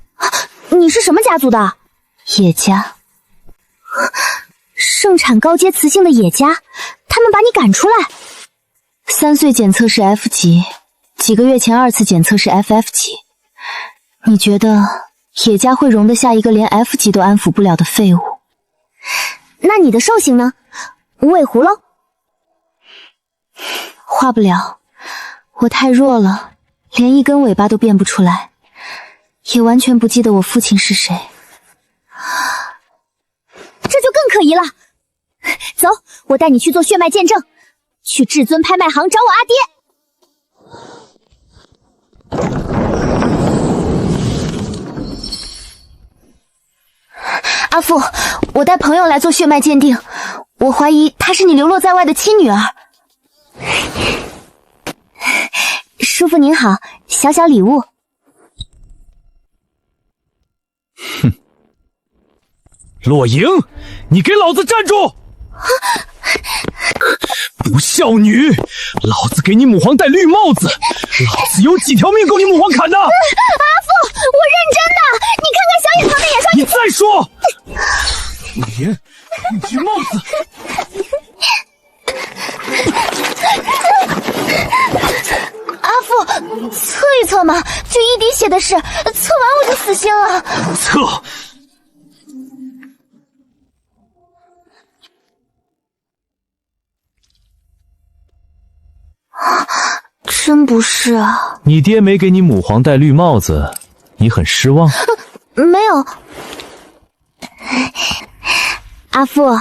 E: 你是什么家族的？
A: 野家。
E: 盛产高阶雌性的野家，他们把你赶出来。
A: 3岁检测是 F 级，几个月前2次检测是 FF 级。你觉得野家会容得下一个连 F 级都安抚不了的废物？
E: 那你的兽性呢？无尾狐喽？
A: 画不了，我太弱了，连一根尾巴都变不出来，也完全不记得我父亲是谁。
E: 这就更可疑了。走，我带你去做血脉见证，去至尊拍卖行找我阿爹。
A: 阿父，我带朋友来做血脉鉴定，我怀疑她是你流落在外的亲女儿。
E: 叔父您好，小小礼物。
D: 洛莹，你给老子站住！不孝女，老子给你母皇戴绿帽子，老子有几条命够你母皇砍的？
E: 阿父，我认真的，你看看小野堂的眼霜。
D: 你再说，连绿帽子。
E: 阿父，测一测嘛，就一滴血的事，测完我就死心了。
D: 测。
E: 真不是啊！
H: 你爹没给你母皇戴绿帽子，你很失望？
E: 没有，阿父，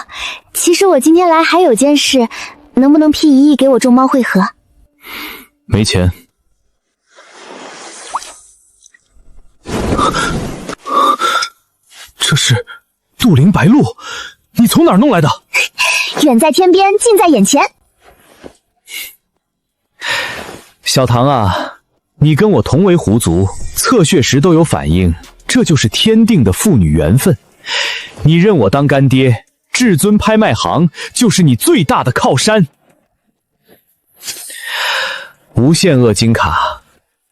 E: 其实我今天来还有件事，能不能批1亿给我众猫会合？
H: 没钱。
D: 这是杜陵白鹿，你从哪儿弄来的？
E: 远在天边，近在眼前。
H: 小唐啊，你跟我同为狐族，测血时都有反应，这就是天定的父女缘分。你认我当干爹，至尊拍卖行就是你最大的靠山。无限额金卡，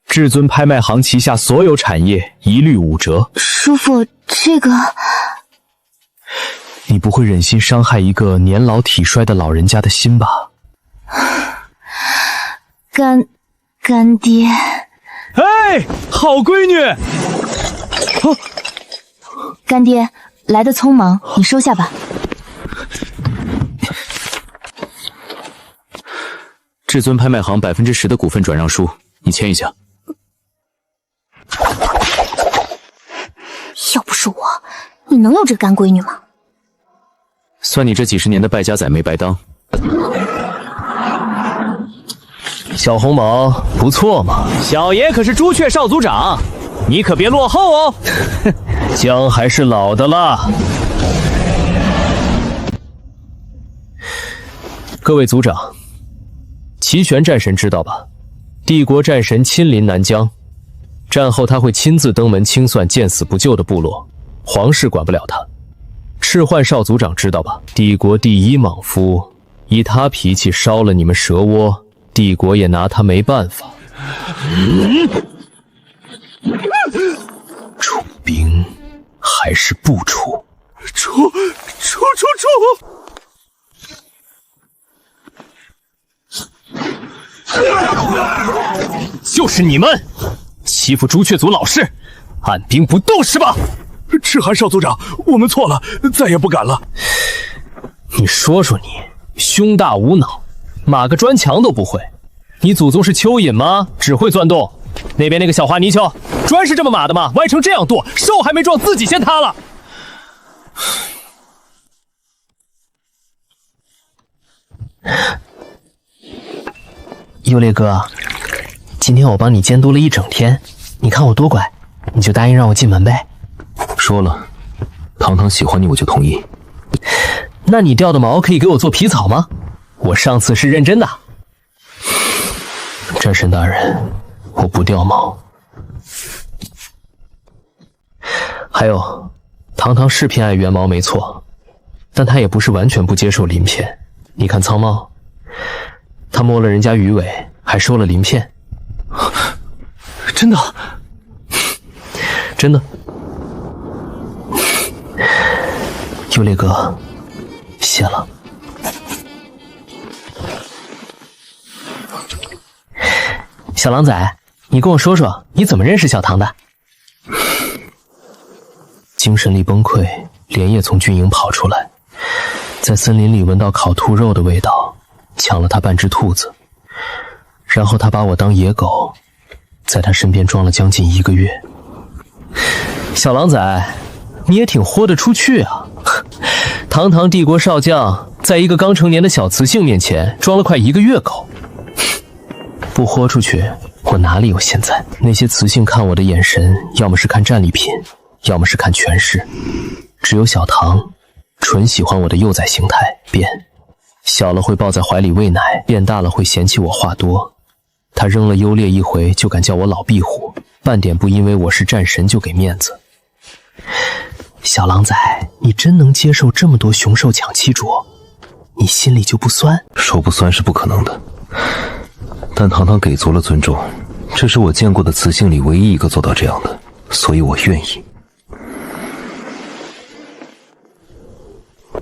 H: 至尊拍卖行旗下所有产业一律5折。
E: 叔父，这个……
H: 你不会忍心伤害一个年老体衰的老人家的心吧？
E: 干爹，
D: 哎，好闺女！
A: 干爹来得匆忙，你收下吧。
C: 至尊拍卖行10%的股份转让书，你签一下。
E: 要不是我，你能有这个干闺女吗？
C: 算你这几10年的败家仔没白当。
B: 小红毛不错嘛，
H: 小爷可是朱雀少族长，你可别落后哦。
B: 姜还是老的辣。各位族长，齐玄战神知道吧？帝国战神亲临南疆，战后他会亲自登门清算见死不救的部落，皇室管不了他。赤幻少族长知道吧？帝国第1莽夫，以他脾气烧了你们蛇窝，帝国也拿他没办法。出兵还是不出？
D: 出！
B: 就是你们欺负朱雀族老士，按兵不动是吧？
D: 赤寒少族长，我们错了，再也不敢了。
B: 你说说你，胸大无脑，码个砖墙都不会。你祖宗是蚯蚓吗？只会钻洞。那边那个小花泥鳅，砖是这么码的吗？歪成这样剁，兽还没撞，自己先塌了。
G: 优烈哥，今天我帮你监督了一整天，你看我多乖，你就答应让我进门呗。
C: 说了，堂堂喜欢你我就同意。
G: 那你掉的毛可以给我做皮草吗？我上次是认真的。
B: 战神大人，我不掉毛。还有，堂堂是偏爱原毛没错，但他也不是完全不接受鳞片。你看苍猫，他摸了人家鱼尾，还收了鳞片。
D: 真的？
B: 真的。优烈哥，谢了。
G: 小狼崽，你跟我说说，你怎么认识小唐的？
B: 精神力崩溃，连夜从军营跑出来，在森林里闻到烤兔肉的味道，抢了他半只兔子，然后他把我当野狗，在他身边装了将近1个月。小狼崽，你也挺豁得出去啊！堂堂帝国少将，在一个刚成年的小雌性面前装了快1个月狗，不豁出去，我哪里有现在？那些雌性看我的眼神，要么是看战利品，要么是看权势。只有小唐，纯喜欢我的幼崽形态，变小了会抱在怀里喂奶，变大了会嫌弃我话多。他扔了优劣一回，就敢叫我老壁虎，半点不因为我是战神就给面子。
G: 小狼崽，你真能接受这么多雄兽抢七啄？你心里就不酸？
F: 说不酸是不可能的，但堂堂给足了尊重，这是我见过的雌性里唯一一个做到这样的，所以我愿意。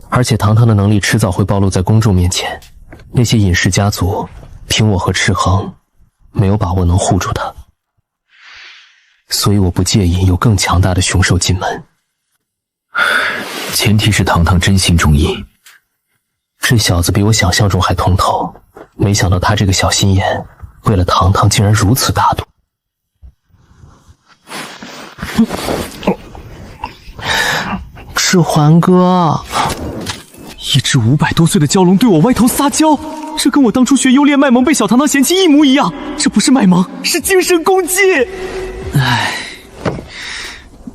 G: 而且堂堂的能力迟早会暴露在公众面前，那些隐世家族，凭我和赤恒，没有把握能护住他。所以我不介意有更强大的雄兽进门，
F: 前提是堂堂真心中意。
G: 这小子比我想象中还通透，没想到他这个小心眼，为了堂堂竟然如此大度。赤环哥，
D: 一只500多岁的蛟龙对我歪头撒娇，这跟我当初学幽猎卖萌被小堂堂嫌弃一模一样。这不是卖萌，是精神攻击。唉，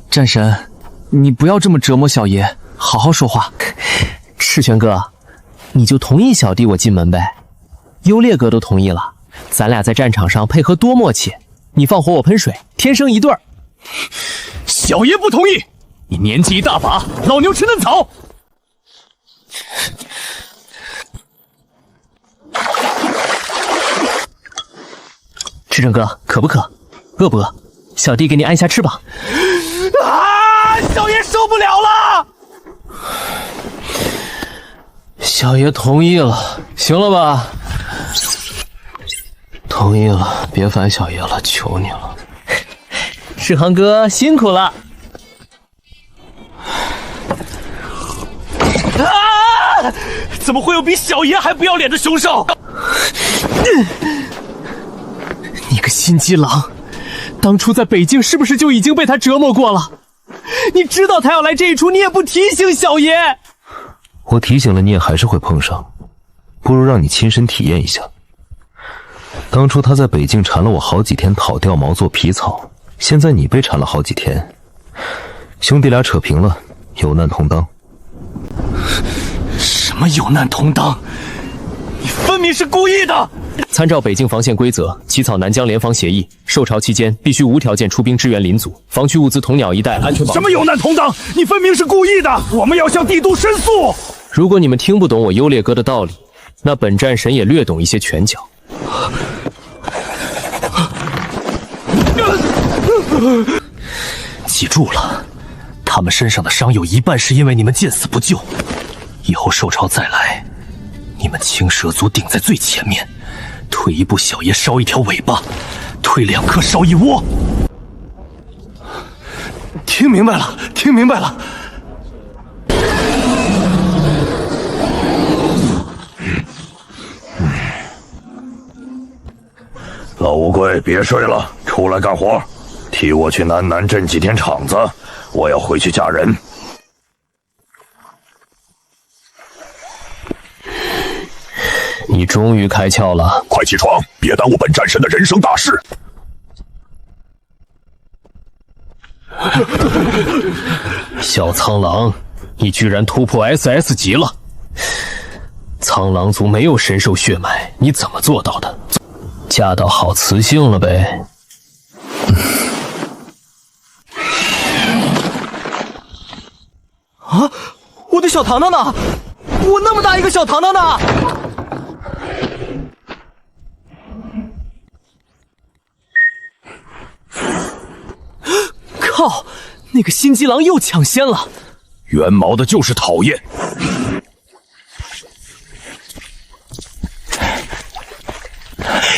D: 战神，你不要这么折磨小爷，好好说话。
G: 赤泉哥，你就同意小弟我进门呗？幽猎哥都同意了，咱俩在战场上配合多默契，你放火我喷水，天生一对儿。
D: 小爷不同意，你年纪一大把，老牛吃嫩草。
G: 赤泉哥，渴不渴？饿不饿？小弟给你按下翅膀。
D: 啊！小爷受不了了。
G: 小爷同意了，行了吧？同意了，别烦小爷了，求你了。赤恒哥辛苦了。
D: 啊！怎么会有比小爷还不要脸的凶兽？
G: 你个心机狼，当初在北境是不是就已经被他折磨过了？你知道他要来这一出，你也不提醒小爷。
F: 我提醒了你也还是会碰上，不如让你亲身体验一下。当初他在北境缠了我好几天讨掉毛做皮草，现在你被缠了好几天，兄弟俩扯平了，有难同当。
D: 什么有难同当？你分明是故意的！
G: 参照北境防线规则，起草南疆联防协议，受潮期间必须无条件出兵支援邻族，防区物资同鸟一带安全保障。
J: 什么有难同当？你分明是故意的！我们要向帝都申诉。
G: 如果你们听不懂我优劣哥的道理，那本战神也略懂一些拳脚。
D: 记住了，他们身上的伤有一半是因为你们见死不救。以后受潮再来，你们青蛇族顶在最前面，退一步小爷烧一条尾巴，退2颗烧一窝。听明白了，听明白了。
J: 老乌龟，别睡了，出来干活，替我去南南镇几天场子，我要回去嫁人。
G: 你终于开窍了，
J: 快起床，别耽误本战神的人生大事。
G: 小苍狼，你居然突破 SS 级了！苍狼族没有神兽血脉，你怎么做到的？嫁到好雌性了呗？
D: 啊！我的小糖糖呢？我那么大一个小糖糖呢？靠！那个心机狼又抢先了。
J: 原毛的就是讨厌。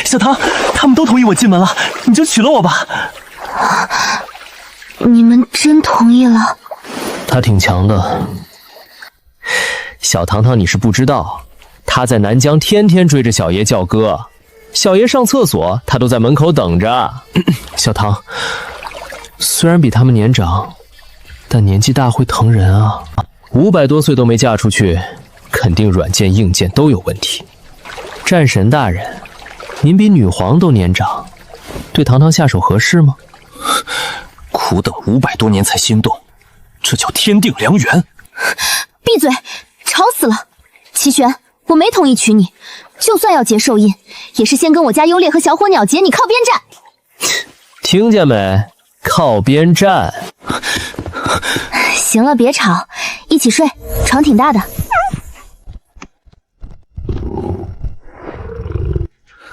D: 小唐，他们都同意我进门了，你就娶了我吧。
E: 你们真同意了？
G: 他挺强的。小糖糖，你是不知道，他在南疆天天追着小爷叫哥，小爷上厕所，他都在门口等着。
D: 小唐，
G: 虽然比他们年长，但年纪大会疼人啊。500多岁都没嫁出去，肯定软件硬件都有问题。战神大人，您比女皇都年长，对糖糖下手合适吗？
D: 苦等500多年才心动，这叫天定良缘。
E: 闭嘴，吵死了！齐玄，我没同意娶你，就算要结兽印，也是先跟我家优劣和小火鸟结，你靠边站。
G: 听见没？靠边站。
E: 行了，别吵，一起睡，床挺大的。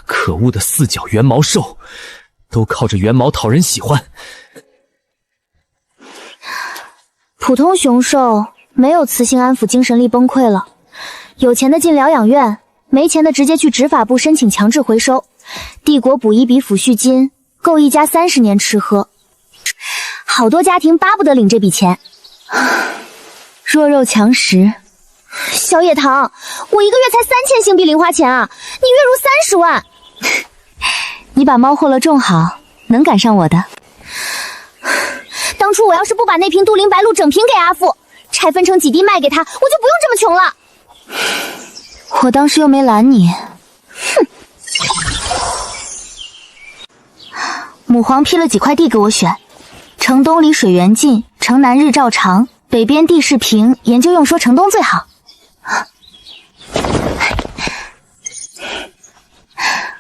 H: 可恶的四脚原毛兽，都靠着原毛讨人喜欢。
E: 普通雄兽没有雌性安抚精神力崩溃了，有钱的进疗养院，没钱的直接去执法部申请强制回收。帝国补一笔抚恤金，够一家30年吃喝。好多家庭巴不得领这笔钱。弱肉强食。小野堂，我一个月才3000星币零花钱啊，你月入30万。
A: 你把猫货了种好，能赶上我的。
E: 当初我要是不把那瓶杜林白露整瓶给阿父，拆分成几滴卖给他，我就不用这么穷了。
A: 我当时又没拦你。
E: 哼。
A: 母皇批了几块地给我选，城东离水源近，城南日照长，北边地势平，研究用说城东最好。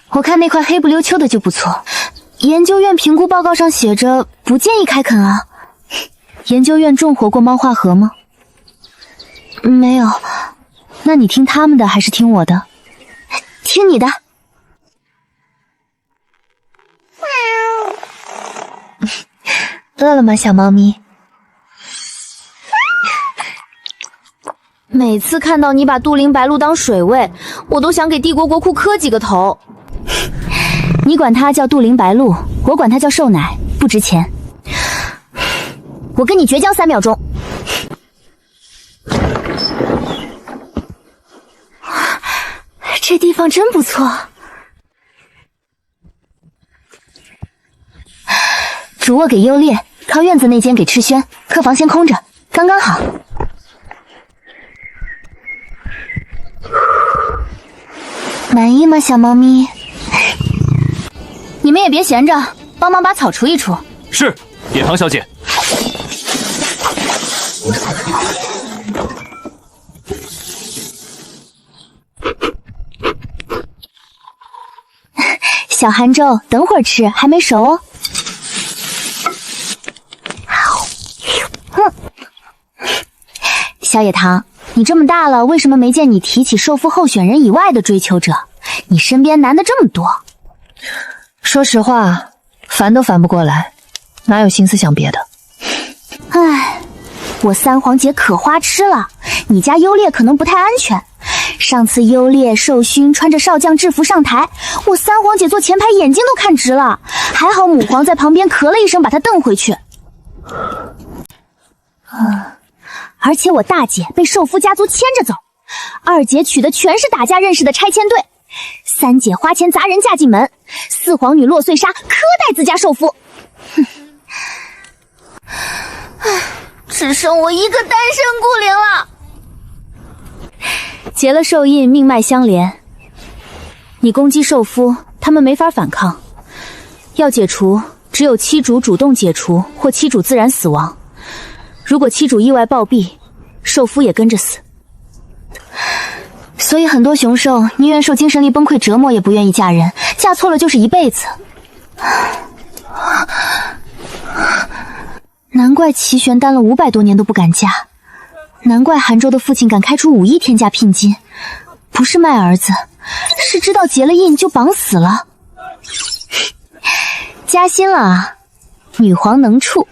A: 我看那块黑不溜秋的就不错，研究院评估报告上写着不建议开垦啊。研究院种活过猫化河吗？没有。那你听他们的还是听我的？
E: 听你的。
A: 饿了吗，小猫咪？
E: 每次看到你把杜林白露当水喂，我都想给帝国国库磕几个头。
A: 你管它叫杜林白露，我管它叫瘦奶，不值钱。
E: 我跟你绝交3秒钟。
A: 这地方真不错。主卧给优劣，靠院子那间给赤轩，客房先空着，刚刚好。满意吗，小猫咪？
E: 你们也别闲着，帮忙把草除一除。
C: 是，野堂小姐。
A: 小韩粥，等会儿吃，还没熟哦。小野堂，你这么大了，为什么没见你提起受夫候选人以外的追求者？你身边男的这么多。说实话，烦都烦不过来，哪有心思想别的？
E: 唉，我三皇姐可花痴了，你家优劣可能不太安全。上次优劣受勋穿着少将制服上台，我三皇姐坐前排眼睛都看直了，还好母皇在旁边咳了一声把她瞪回去。而且我大姐被受夫家族牵着走，二姐娶的全是打架认识的拆迁队，三姐花钱砸人嫁进门，四皇女洛穗莎苛待自家受夫。只剩我一个单身孤零了。
A: 结了受印，命脉相连。你攻击受夫，他们没法反抗。要解除，只有妻主主动解除，或妻主自然死亡。如果妻主意外暴毙，受夫也跟着死。所以很多雄兽宁愿受精神力崩溃折磨，也不愿意嫁人，嫁错了就是一辈子。难怪齐玄单了500多年都不敢嫁，难怪韩州的父亲敢开出5亿天价聘金，不是卖儿子，是知道结了印就绑死了。加薪了啊，女皇能处。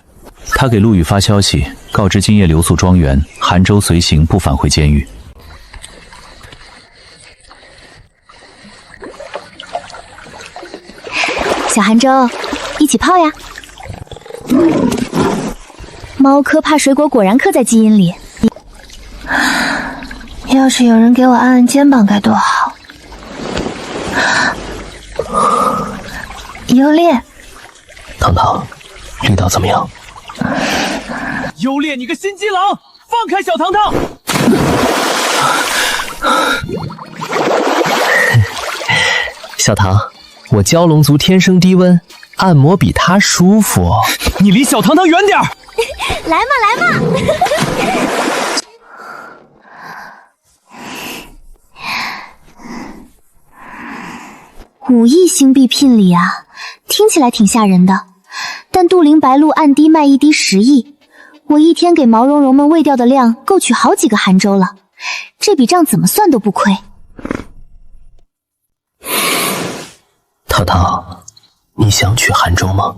F: 他给陆羽发消息，告知今夜留宿庄园，韩州随行，不返回监狱。
A: 小韩州，一起泡呀！猫科怕水果果然刻在基因里。要是有人给我按按肩膀该多好。优劣，
B: 糖糖，力道怎么样？
D: 优劣，你个心机狼，放开小糖糖！
B: 小唐，我蛟龙族天生低温，按摩比他舒服哦。
D: 你离小糖糖远点儿！
E: 来嘛来嘛
A: ！5亿星币聘礼啊，听起来挺吓人的。但杜林白露按滴卖1滴10亿
E: 我一天给毛茸茸们喂掉的量够取好几个韩州了，这笔账怎么算都不亏。
B: 糖糖，你想娶韩州吗？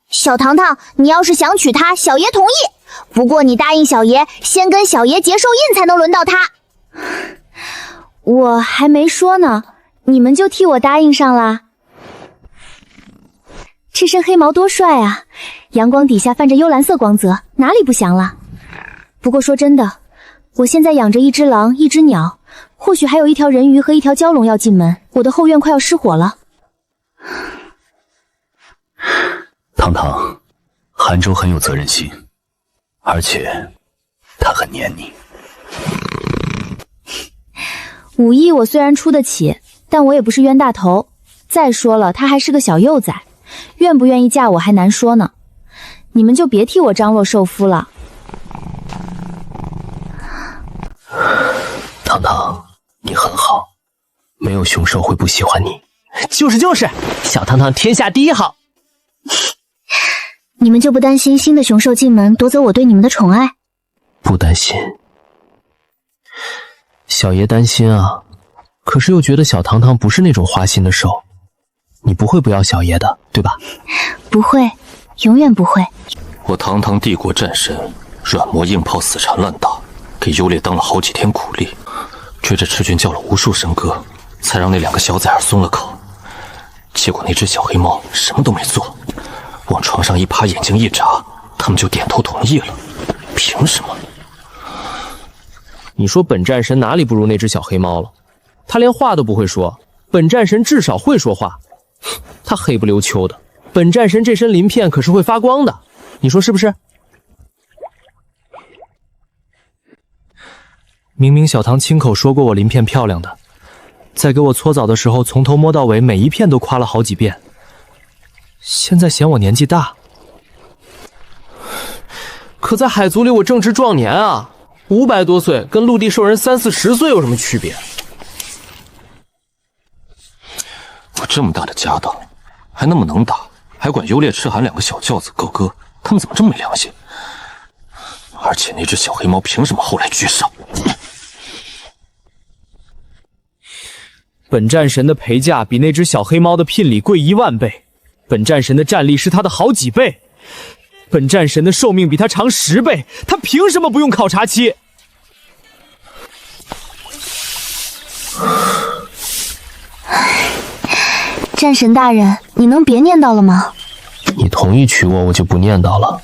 E: 小糖糖，你要是想娶她，小爷同意。不过你答应小爷，先跟小爷结寿印才能轮到她。我还没说呢，你们就替我答应上啦。这身黑毛多帅啊！阳光底下泛着幽蓝色光泽，哪里不祥了？不过说真的，我现在养着一只狼，一只鸟，或许还有一条人鱼和一条蛟龙要进门，我的后院快要失火了。
F: 糖糖，韩州很有责任心，而且他很黏你。
E: 5亿我虽然出得起，但我也不是冤大头。再说了，他还是个小幼崽，愿不愿意嫁我还难说呢。你们就别替我张罗寿夫了。
B: 糖糖，你很好，没有熊兽会不喜欢你。
G: 就是，小糖糖天下第一好。
E: 你们就不担心新的雄兽进门夺走我对你们的宠爱？
B: 不担心。小爷担心啊，可是又觉得小糖糖不是那种花心的兽，你不会不要小爷的，对吧？
E: 不会，永远不会。
F: 我堂堂帝国战神，软磨硬泡，死缠烂打，给优劣当了好几天苦力，追着赤军叫了无数声歌，才让那2个小崽儿松了口。结果那只小黑猫什么都没做，往床上一趴，眼睛一眨，他们就点头同意了。凭什么？
G: 你说本战神哪里不如那只小黑猫了？他连话都不会说，本战神至少会说话。他黑不溜秋的，本战神这身鳞片可是会发光的，你说是不是？
H: 明明小唐亲口说过我鳞片漂亮的，在给我搓澡的时候从头摸到尾，每一片都夸了好几遍。现在嫌我年纪大，
G: 可在海族里我正值壮年啊，500多岁跟陆地兽人30、40岁有什么区别？
F: 我这么大的家当，还那么能打，还管优劣赤寒2个小教子够哥，他们怎么这么没良心？而且那只小黑猫凭什么后来居上？
H: 本战神的陪嫁比那只小黑猫的聘礼贵1万倍，本战神的战力是他的好几倍，本战神的寿命比他长10倍，他凭什么不用考察期？
E: 战神大人，你能别念叨了吗？
B: 你同意娶我，我就不念叨了。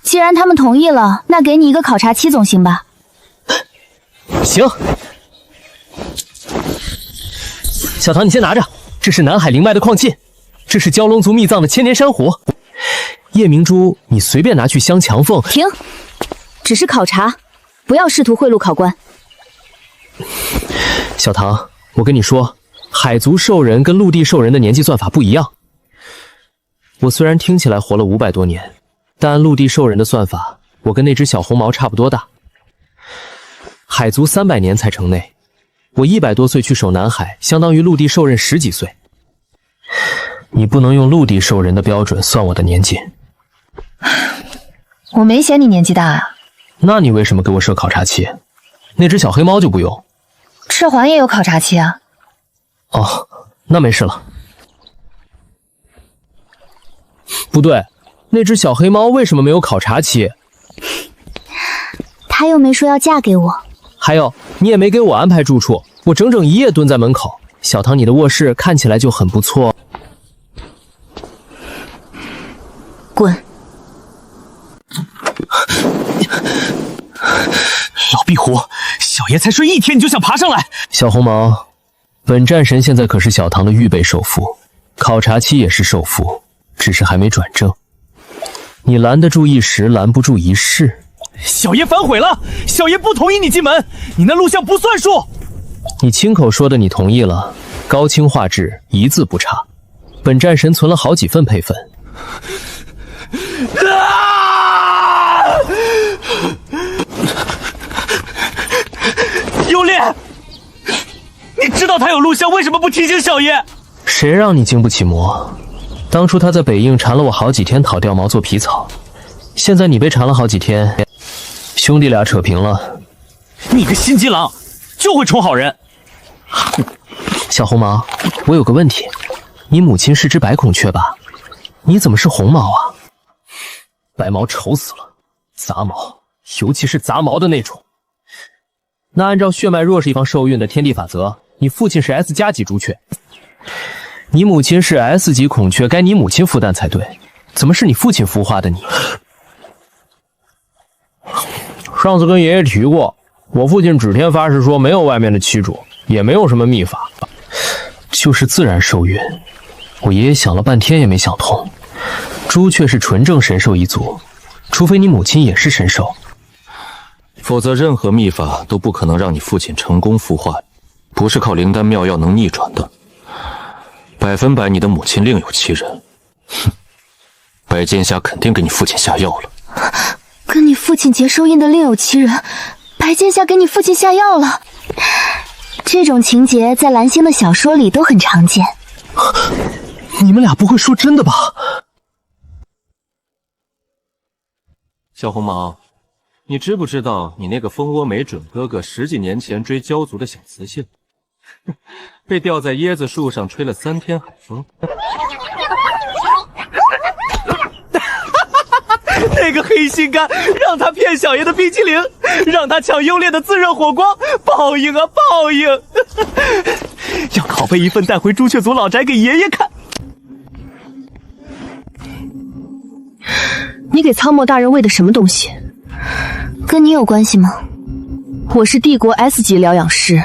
E: 既然他们同意了，那给你一个考察期总行吧？
G: 行。小唐，你先拿着，这是南海灵脉的矿沁，这是蛟龙族秘藏的千年珊瑚。夜明珠，你随便拿去镶墙缝。
A: 停，只是考察，不要试图贿赂考官。
G: 小唐，我跟你说，海族兽人跟陆地兽人的年纪算法不一样。我虽然听起来活了500多年，但按陆地兽人的算法，我跟那只小红毛差不多大。海族300年才成内，我100多岁去守南海，相当于陆地兽人10几岁。
B: 你不能用陆地兽人的标准算我的年纪。
A: 我没嫌你年纪大啊。
B: 那你为什么给我设考察期？那只小黑猫就不用。
A: 赤环也有考察期啊。
B: 哦，那没事了。
G: 不对，那只小黑猫为什么没有考察期？
E: 他又没说要嫁给我。
G: 还有，你也没给我安排住处，我整整1夜蹲在门口。小唐，你的卧室看起来就很不错。
A: 滚！
D: 老壁虎，小爷才睡1天你就想爬上来？
B: 小红毛，本战神现在可是小唐的预备首夫，考察期也是首夫，只是还没转正。你拦得住一时，拦不住一世。
D: 小爷反悔了，小爷不同意你进门，你那录像不算数。
B: 你亲口说的，你同意了，高清画质一字不差。本战神存了好几份配分。
D: 优劣，你知道他有录像，为什么不提醒小爷？
B: 谁让你经不起磨？
G: 当初他在北印缠了我好几天讨掉毛做皮草，现在你被缠了好几天，兄弟俩扯平了。
D: 你个心机狼，就会宠好人。
G: 小红毛，我有个问题，你母亲是只白孔雀吧？你怎么是红毛啊？白毛丑死了，杂毛，尤其是杂毛的那种。那按照血脉弱势一方受孕的天地法则，你父亲是 S 加级朱雀，你母亲是 S 级孔雀，该你母亲孵蛋才对，怎么是你父亲孵化的你？上次跟爷爷提过，我父亲指天发誓说没有外面的妻主，也没有什么秘法，就是自然受孕。我爷爷想了半天也没想通，朱雀是纯正神兽一族，除非你母亲也是神兽，
F: 否则任何秘法都不可能让你父亲成功孵化，不是靠灵丹妙药能逆转的。100%你的母亲另有其人。哼，白剑侠肯定给你父亲下药了。
E: 跟你父亲结收印的另有其人，白剑侠给你父亲下药了。这种情节在蓝星的小说里都很常见。
D: 你们俩不会说真的吧？
F: 小红毛，你知不知道你那个蜂窝没准哥哥10几年前追鲛族的小雌性，被吊在椰子树上吹了3天海风？
D: 那个黑心肝让他骗小爷的冰淇淋，让他抢优劣的自热火光，报应啊报应！要拷贝一份带回朱雀族老宅给爷爷看。
A: 你给苍墨大人喂的什么东西？
E: 跟你有关系吗？
A: 我是帝国 S 级疗养师，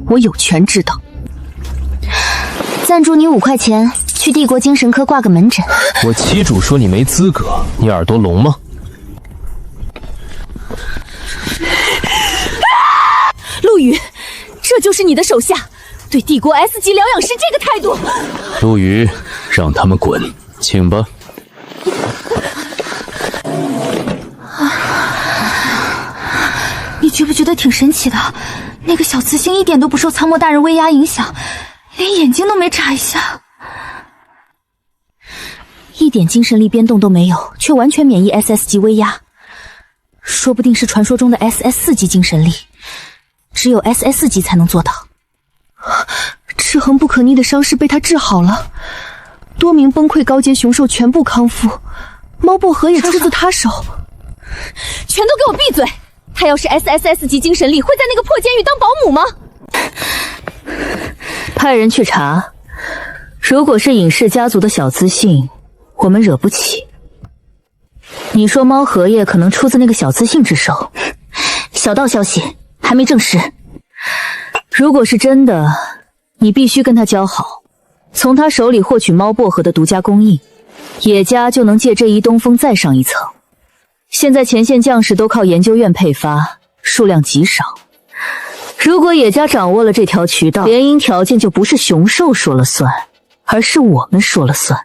A: 我有权知道。
E: 赞助你5块钱，去帝国精神科挂个门诊。
G: 我旗主说你没资格，你耳朵聋吗？
A: 陆羽，这就是你的手下，对帝国 S 级疗养师这个态度。
C: 陆羽，让他们滚，请吧。
E: 你觉不觉得挺神奇的？那个小雌星一点都不受苍墨大人威压影响，连眼睛都没眨一下，
A: 一点精神力变动都没有，却完全免疫 SS 级威压，说不定是传说中的 SS4 级精神力，只有 SS4 级才能做到。
E: 制衡不可逆的伤势被他治好了，多名崩溃高阶雄兽全部康复，猫薄荷也出自他手。
A: 全都给我闭嘴！他要是 SSS 级精神力，会在那个破监狱当保姆吗？派人去查，如果是尹氏家族的小雌性，我们惹不起。你说猫荷叶可能出自那个小雌性之手，小道消息，还没证实。如果是真的，你必须跟他交好，从他手里获取猫薄荷的独家供应，野家就能借这一东风再上一层。现在前线将士都靠研究院配发，数量极少。如果野家掌握了这条渠道，联姻条件就不是雄兽说了算，而是我们说了算。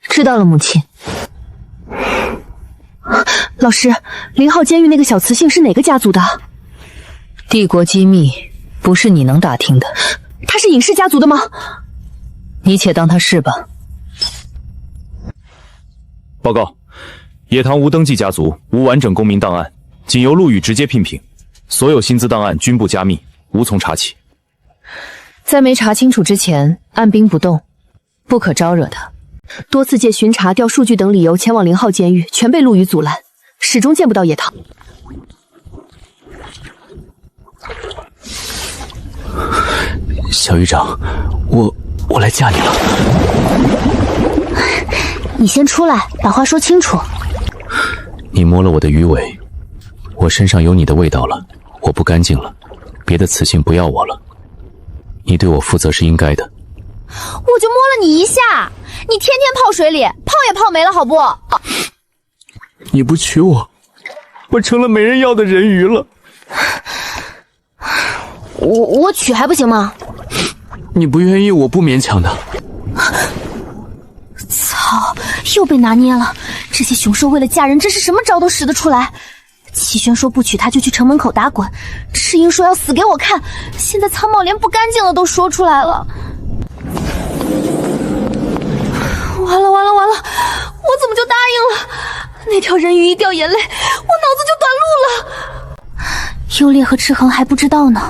A: 知道了，母亲。
E: 老师，0号监狱那个小雌性是哪个家族的？
A: 帝国机密，不是你能打听的。
E: 他是尹氏家族的吗？
A: 你且当他是吧。
H: 报告，野堂无登记家族，无完整公民档案，仅由陆羽直接聘聘，所有薪资档案均不加密，无从查起。
A: 在没查清楚之前，按兵不动，不可招惹他。
E: 多次借巡查、调数据等理由前往0号监狱，全被陆羽阻拦，始终见不到野堂。
C: 小狱长，我来嫁你了。
E: 你先出来，把话说清楚。
C: 你摸了我的鱼尾，我身上有你的味道了，我不干净了，别的雌性不要我了，你对我负责是应该的。
E: 我就摸了你一下，你天天泡水里，泡也泡没了，好不？
D: 你不娶我，我成了没人要的人鱼了。
E: 我娶还不行吗？
D: 你不愿意，我不勉强的。
E: 操，又被拿捏了！这些雄兽为了嫁人，真是什么招都使得出来。齐轩说不娶她就去城门口打滚，赤鹰说要死给我看，现在苍茂连不干净了都说出来了。
A: 完了，我怎么就答应了？那条人鱼一掉眼泪，我脑子就短路了。
E: 优烈和赤恒还不知道呢，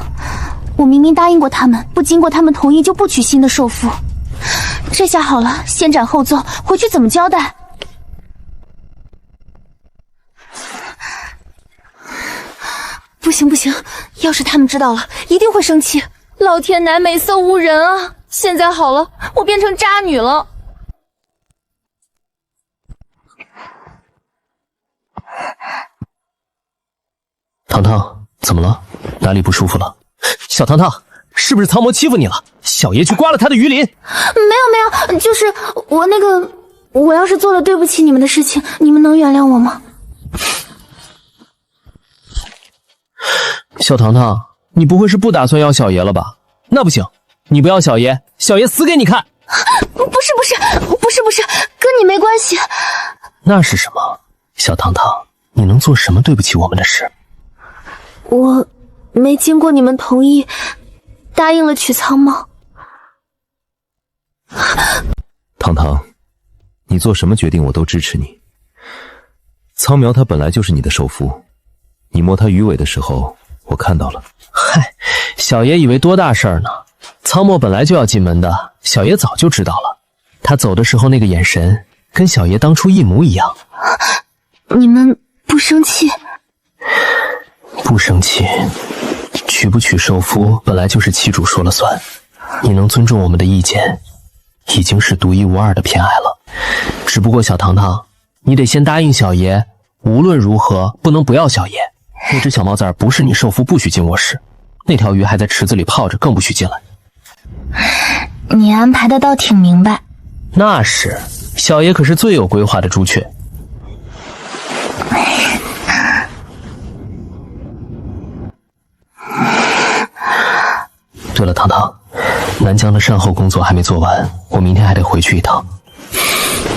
E: 我明明答应过他们，不经过他们同意就不娶新的受妇。这下好了，先斩后奏，回去怎么交代？
A: 不行，要是他们知道了，一定会生气。老天乃美色无人啊！现在好了，我变成渣女了。
G: 糖糖，怎么了？哪里不舒服了？小糖糖，是不是苍魔欺负你了？小爷去刮了他的鱼鳞。
E: 没有，就是我要是做了对不起你们的事情，你们能原谅我吗？
G: 小糖糖，你不会是不打算要小爷了吧？那不行，你不要小爷，小爷死给你看！
E: 不是，跟你没关系。
G: 那是什么？小糖糖，你能做什么对不起我们的事？
E: 我没经过你们同意，答应了娶苍猫。
H: 糖糖，你做什么决定我都支持你。苍苗她本来就是你的受夫，你摸她鱼尾的时候，我看到了。
G: 嗨，小爷以为多大事儿呢？苍墨本来就要进门的，小爷早就知道了。他走的时候那个眼神，跟小爷当初一模一样。
E: 你们不生气？
G: 不生气。娶不娶受夫本来就是妻主说了算，你能尊重我们的意见，已经是独一无二的偏爱了。只不过小糖糖，你得先答应小爷，无论如何不能不要小爷。那只小毛崽不是你受夫，不许进卧室。那条鱼还在池子里泡着，更不许进来。
E: 你安排的倒挺明白。
G: 那是，小爷可是最有规划的朱雀。对了，糖糖，南疆的善后工作还没做完，我明天还得回去一趟。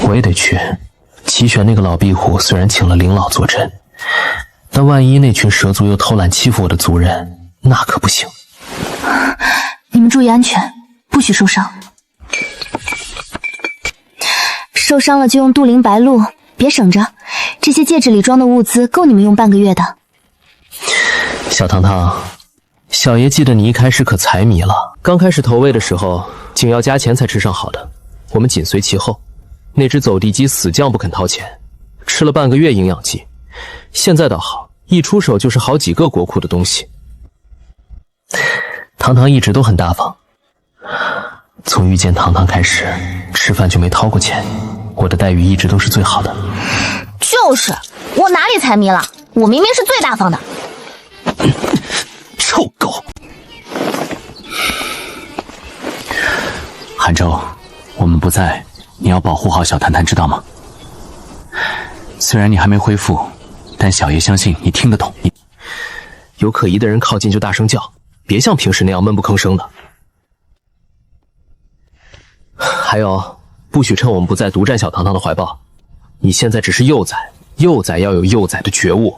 G: 我也得去。齐玄那个老壁虎虽然请了灵老坐镇，但万一那群蛇族又偷懒欺负我的族人，那可不行。
E: 你们注意安全，不许受伤。受伤了就用杜灵白露，别省着。这些戒指里装的物资够你们用半个月的。
G: 小糖糖，小爷记得你一开始可财迷了，刚开始投喂的时候，竟要加钱才吃上好的，我们紧随其后。那只走地鸡死犟不肯掏钱，吃了半个月营养剂，现在倒好，一出手就是好几个国库的东西。糖糖一直都很大方，从遇见糖糖开始，吃饭就没掏过钱，我的待遇一直都是最好的。
E: 就是我哪里财迷了？我明明是最大方的。
C: 臭狗！韩州，我们不在，你要保护好小谈谈，知道吗？虽然你还没恢复，但小爷相信你听得懂。
G: 有可疑的人靠近就大声叫，别像平时那样闷不吭声的。还有，不许趁我们不在独占小糖糖的怀抱。你现在只是幼崽，幼崽要有幼崽的觉悟，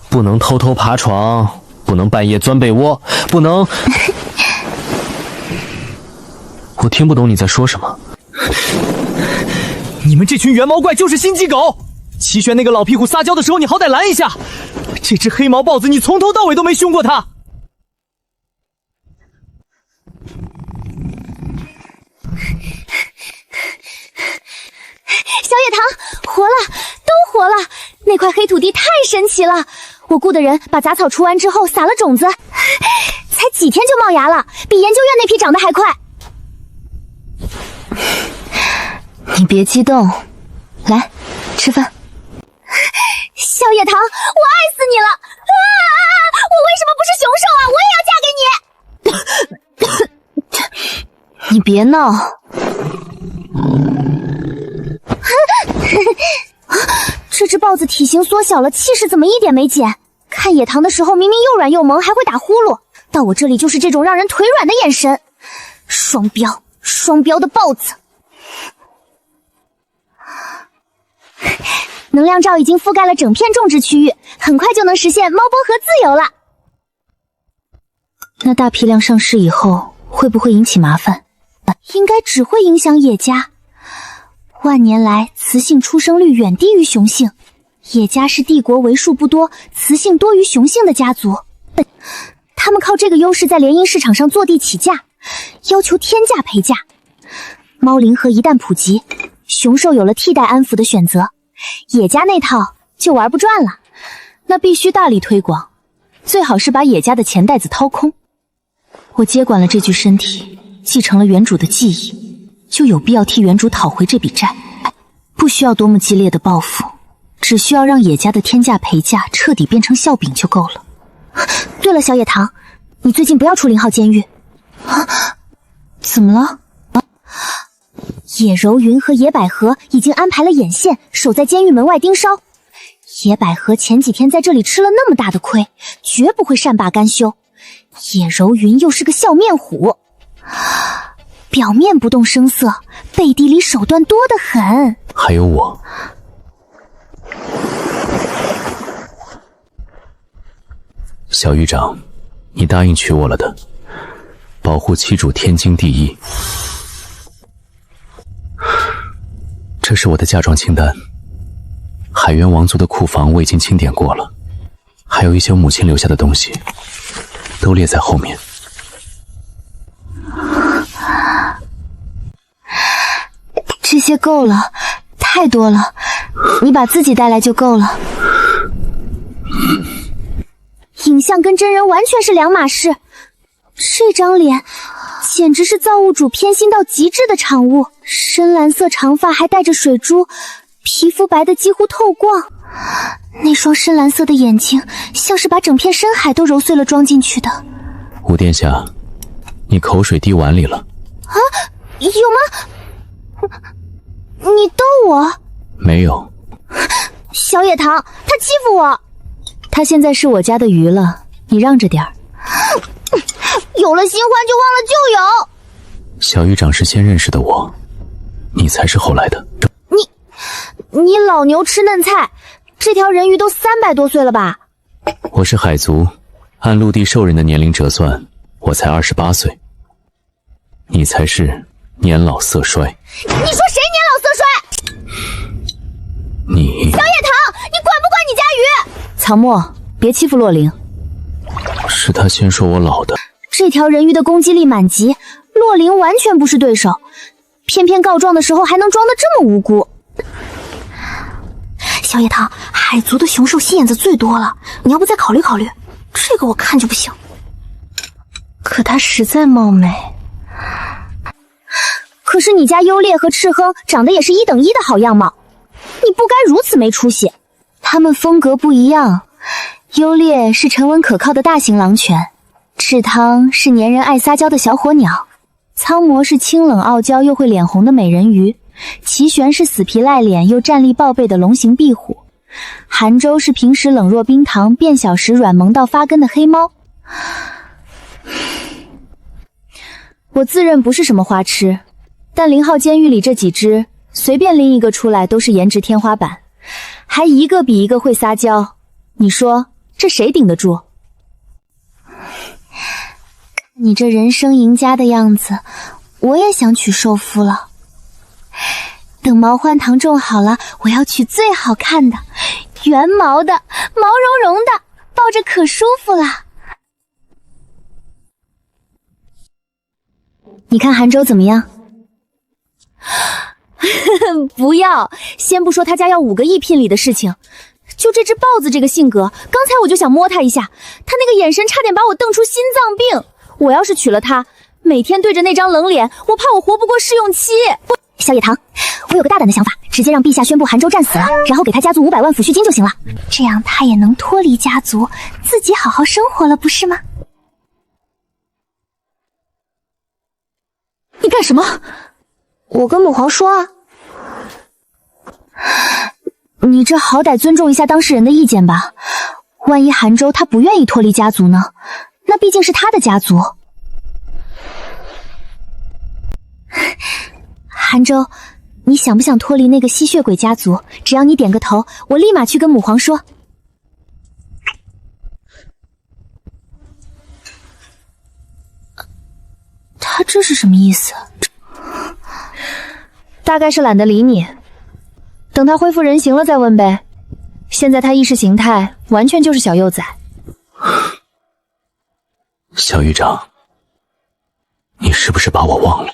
G: 不能偷偷爬床，不能半夜钻被窝，不能……我听不懂你在说什么。
D: 你们这群原毛怪就是心机狗！齐玄那个老屁股撒娇的时候，你好歹拦一下。这只黑毛豹子，你从头到尾都没凶过他。
E: 小野糖活了，都活了！那块黑土地太神奇了。我雇的人把杂草除完之后撒了种子，才几天就冒芽了，比研究院那批长得还快。你别激动，来吃饭。小野糖，我爱死你了！我为什么不是雄兽啊？我也要嫁给你！你别闹。这只豹子体型缩小了，气势怎么一点没减？看野糖的时候明明又软又萌，还会打呼噜，到我这里就是这种让人腿软的眼神。双标，双标的豹子。能量罩已经覆盖了整片种植区域，很快就能实现猫波河自由了。那大批量上市以后，会不会引起麻烦？应该只会影响野家。万年来雌性出生率远低于雄性，野家是帝国为数不多雌性多于雄性的家族。他们靠这个优势在联姻市场上坐地起价，要求天价陪嫁。猫灵盒一旦普及，雄兽有了替代安抚的选择，野家那套就玩不转了。
A: 那必须大力推广，最好是把野家的钱袋子掏空。我接管了这具身体，继承了原主的记忆，就有必要替原主讨回这笔债。不需要多么激烈的报复，只需要让野家的天价陪嫁彻底变成笑柄就够了。
E: 对了，小野堂，你最近不要出0号监狱。
A: 怎么了？
E: 野柔云和野百合已经安排了眼线，守在监狱门外盯梢。野百合前几天在这里吃了那么大的亏，绝不会善罢甘休。野柔云又是个笑面虎，表面不动声色，背地里手段多得很。
C: 还有我，小狱长，你答应娶我了的，保护妻主天经地义。这是我的嫁妆清单，海原王族的库房我已经清点过了，还有一些母亲留下的东西，都列在后面。
A: 这些够了，太多了，你把自己带来就够了。
E: 影像跟真人完全是两码事，这张脸简直是造物主偏心到极致的产物。深蓝色长发还带着水珠，皮肤白得几乎透光，那双深蓝色的眼睛像是把整片深海都揉碎了装进去的。
C: 五殿下，你口水滴碗里了。
E: 啊，有吗？你逗我？
C: 没有。
E: 小野堂，他欺负我。
A: 他现在是我家的鱼了，你让着点儿。
E: 有了新欢就忘了旧友。
C: 小狱长是先认识的我，你才是后来的。
E: 你老牛吃嫩菜，这条人鱼都300多岁了吧？
C: 我是海族，按陆地兽人的年龄折算，我才28岁。你才是年老色衰。
E: 你说谁年老色衰？
C: 你。
E: 小野堂，你管不管你家鱼？
A: 曹沫，别欺负洛灵。
C: 是他先说我老的。
E: 这条人鱼的攻击力满级，洛灵完全不是对手，偏偏告状的时候还能装得这么无辜。小野堂，海族的雄兽心眼子最多了，你要不再考虑考虑？这个我看就不行。
A: 可他实在貌美。
E: 可是你家优烈和赤亨长得也是1等1的好样貌，你不该如此没出息。
A: 他们风格不一样，优烈是沉稳可靠的大型狼犬，赤汤是粘人爱撒娇的小火鸟，苍魔是清冷傲娇又会脸红的美人鱼，齐玄是死皮赖脸又战力报备的龙形壁虎，韩州是平时冷若冰糖，变小时软萌到发根的黑猫。我自认不是什么花痴，但0号监狱里这几只，随便拎一个出来都是颜值天花板，还一个比一个会撒娇，你说这谁顶得住？你这人生赢家的样子，我也想娶受夫了。等毛欢堂种好了，我要娶最好看的，原毛的，毛茸茸的，抱着可舒服了。你看韩州怎么样？不要，先不说他家要5个亿聘礼的事情，就这只豹子这个性格，刚才我就想摸他一下，他那个眼神差点把我瞪出心脏病。我要是娶了他，每天对着那张冷脸，我怕我活不过试用期。
E: 小野堂，我有个大胆的想法，直接让陛下宣布韩州战死了，然后给他家族500万抚恤金就行了，这样他也能脱离家族，自己好好生活了，不是吗？
A: 你干什么？
E: 我跟母皇说啊。
A: 你这好歹尊重一下当事人的意见吧，万一韩州他不愿意脱离家族呢？那毕竟是他的家族。韩州，你想不想脱离那个吸血鬼家族？只要你点个头，我立马去跟母皇说。他这是什么意思？大概是懒得理你，等他恢复人形了再问呗。现在他意识形态完全就是小幼崽。
F: 小狱长，你是不是把我忘了？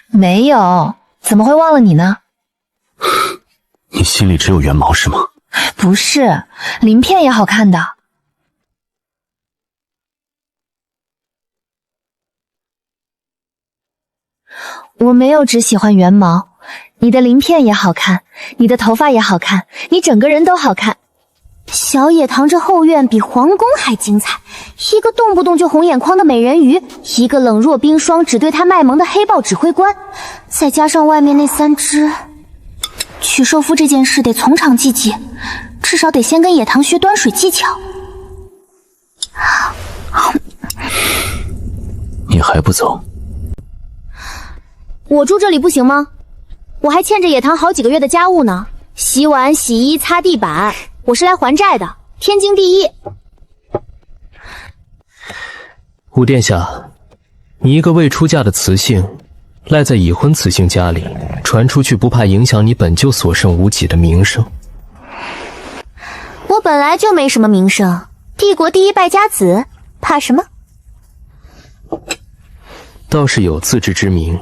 A: 没有，怎么会忘了你呢？
F: 你心里只有元毛是吗？
A: 不是，鳞片也好看的。我没有只喜欢原毛，你的鳞片也好看，你的头发也好看，你整个人都好看。
E: 小野堂这后院比皇宫还精彩，一个动不动就红眼眶的美人鱼，一个冷若冰霜只对他卖萌的黑豹指挥官，再加上外面那3只。娶寿夫这件事得从长计议，至少得先跟野堂学端水技巧。
F: 你还不走？
E: 我住这里不行吗？我还欠着野堂好几个月的家务呢，洗碗、洗衣、擦地板，我是来还债的，天经地义。
G: 五殿下，你一个未出嫁的雌性，赖在已婚雌性家里，传出去不怕影响你本就所剩无几的名声？
E: 我本来就没什么名声，帝国第一败家子，怕什么？
G: 倒是有自知之明。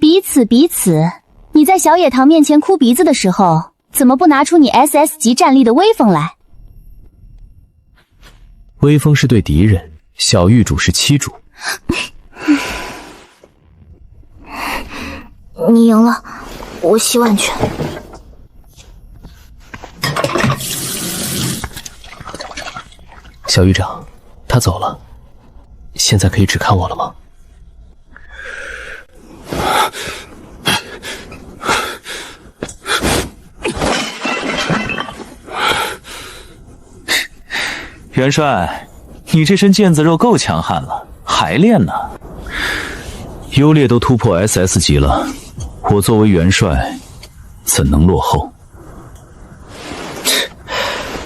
E: 彼此，你在小野堂面前哭鼻子的时候，怎么不拿出你 SS 级战力的威风来？
G: 威风是对敌人，小狱主是妻主。
E: 你赢了，我洗碗去。
G: 小狱长，他走了，现在可以只看我了吗？
H: 元帅，你这身腱子肉够强悍了，还练呢？优劣都突破 SS 级了，我作为元帅，怎能落后？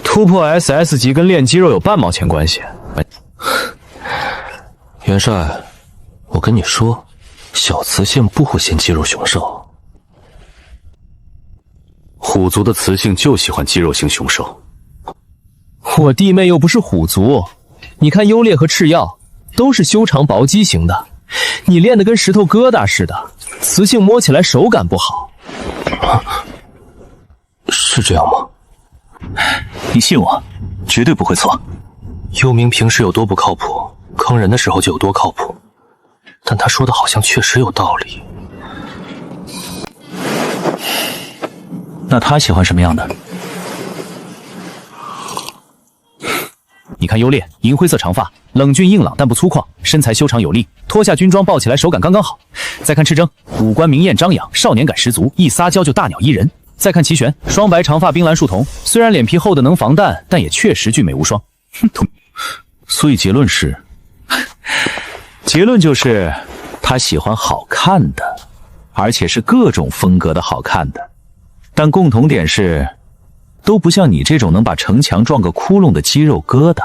H: 突破 SS 级跟练肌肉有半毛钱关系？
F: 元帅，我跟你说，小雌性不会嫌肌肉雄兽，虎族的雌性就喜欢肌肉型雄兽。
G: 我弟妹又不是虎族，你看优劣和赤曜都是修长薄肌型的，你练得跟石头疙瘩似的，雌性摸起来手感不好。
F: 是这样吗？
H: 你信我，绝对不会错。
F: 幽冥平时有多不靠谱，坑人的时候就有多靠谱，但他说的好像确实有道理。
H: 那他喜欢什么样的？你看优劣，银灰色长发，冷峻硬朗但不粗犷，身材修长有力，脱下军装抱起来手感刚刚好。再看赤征，五官明艳张扬，少年感十足，一撒娇就大鸟依人。再看齐玄，双白长发冰蓝树瞳，虽然脸皮厚的能防弹，但也确实俊美无双。所以结论是，结论就是他喜欢好看的，而且是各种风格的好看的。但共同点是，都不像你这种能把城墙撞个窟窿的肌肉疙瘩。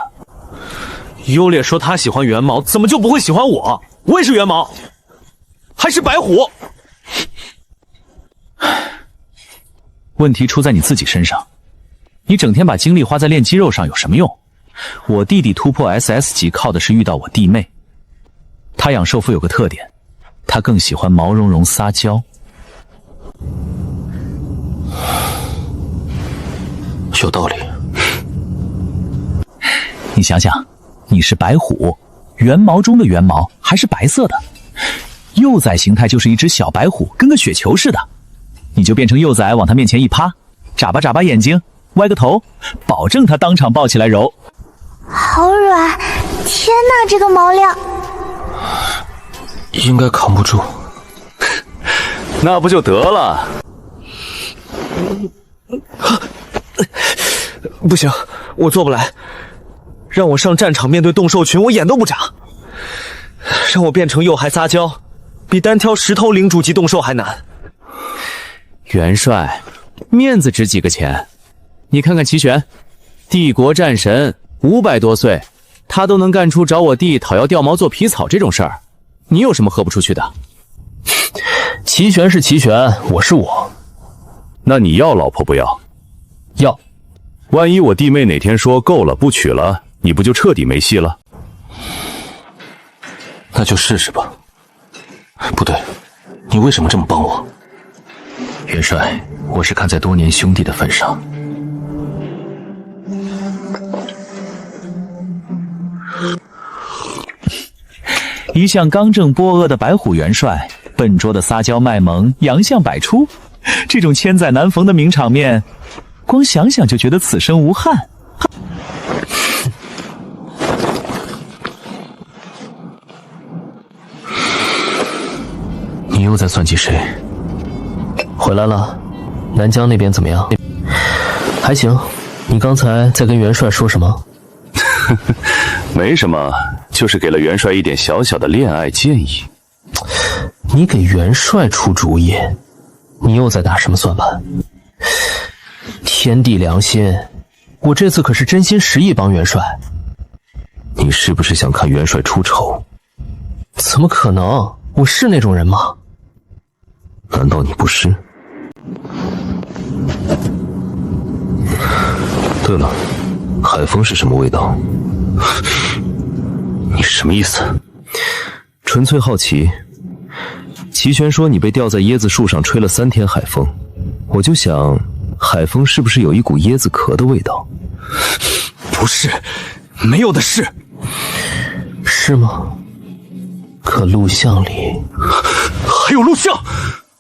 D: 优劣说他喜欢元毛，怎么就不会喜欢我？我也是元毛，还是白虎。
H: 问题出在你自己身上，你整天把精力花在练肌肉上有什么用？我弟弟突破 SS 级靠的是遇到我弟妹。他养寿夫有个特点，他更喜欢毛茸茸撒娇。
F: 有道理。
H: 你想想，你是白虎，原毛中的原毛，还是白色的，幼崽形态就是一只小白虎，跟个雪球似的。你就变成幼崽往他面前一趴，眨巴眨巴眼睛，歪个头，保证他当场抱起来揉。
E: 好软，天哪，这个毛量！
F: 应该扛不住。
H: 那不就得了？
D: 不行，我做不来。让我上战场面对动兽群，我眼都不眨。让我变成幼孩撒娇，比单挑10头领主级动兽还难。
C: 元帅，面子值几个钱？你看看齐玄，帝国战神，500多岁，他都能干出找我弟讨要掉毛做皮草这种事儿，你有什么喝不出去的？
G: 齐全是齐全，我是我。
C: 那你要老婆不要？
G: 要。
C: 万一我弟妹哪天说够了不娶了，你不就彻底没戏了？
F: 那就试试吧。不对，你为什么这么帮我？元帅，我是看在多年兄弟的份上。
H: 一向刚正拨阿的白虎元帅，笨拙的撒娇卖萌，洋相百出，这种千载难逢的名场面，光想想就觉得此生无憾。
F: 你又在算计谁？
G: 回来了，南疆那边怎么样？还行。你刚才在跟元帅说什么？
C: 没什么，就是给了元帅一点小小的恋爱建议。
G: 你给元帅出主意？你又在打什么算盘？天地良心，我这次可是真心实意帮元帅。
F: 你是不是想看元帅出丑？
G: 怎么可能？我是那种人吗？
F: 难道你不是？对了，海风是什么味道？你什么意思？
C: 纯粹好奇。齐全说你被吊在椰子树上吹了3天海风，我就想，海风是不是有一股椰子壳的味道？
D: 不是，没有的事。
G: 是吗？可录像里
D: 还有录像，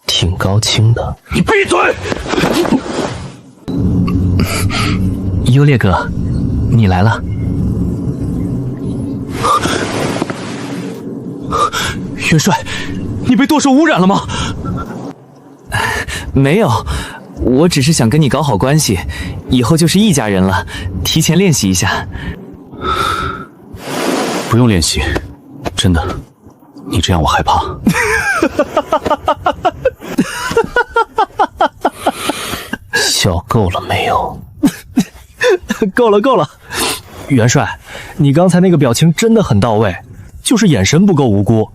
G: 挺高清的。
D: 你闭嘴！
H: 优烈哥，你来了。
D: 元帅，你被剁手污染了吗？
K: 没有，我只是想跟你搞好关系，以后就是一家人了，提前练习一下。
F: 不用练习，真的，你这样我害怕。
G: 笑够了没有？
D: 够了够了，元帅，你刚才那个表情真的很到位，就是眼神不够无辜。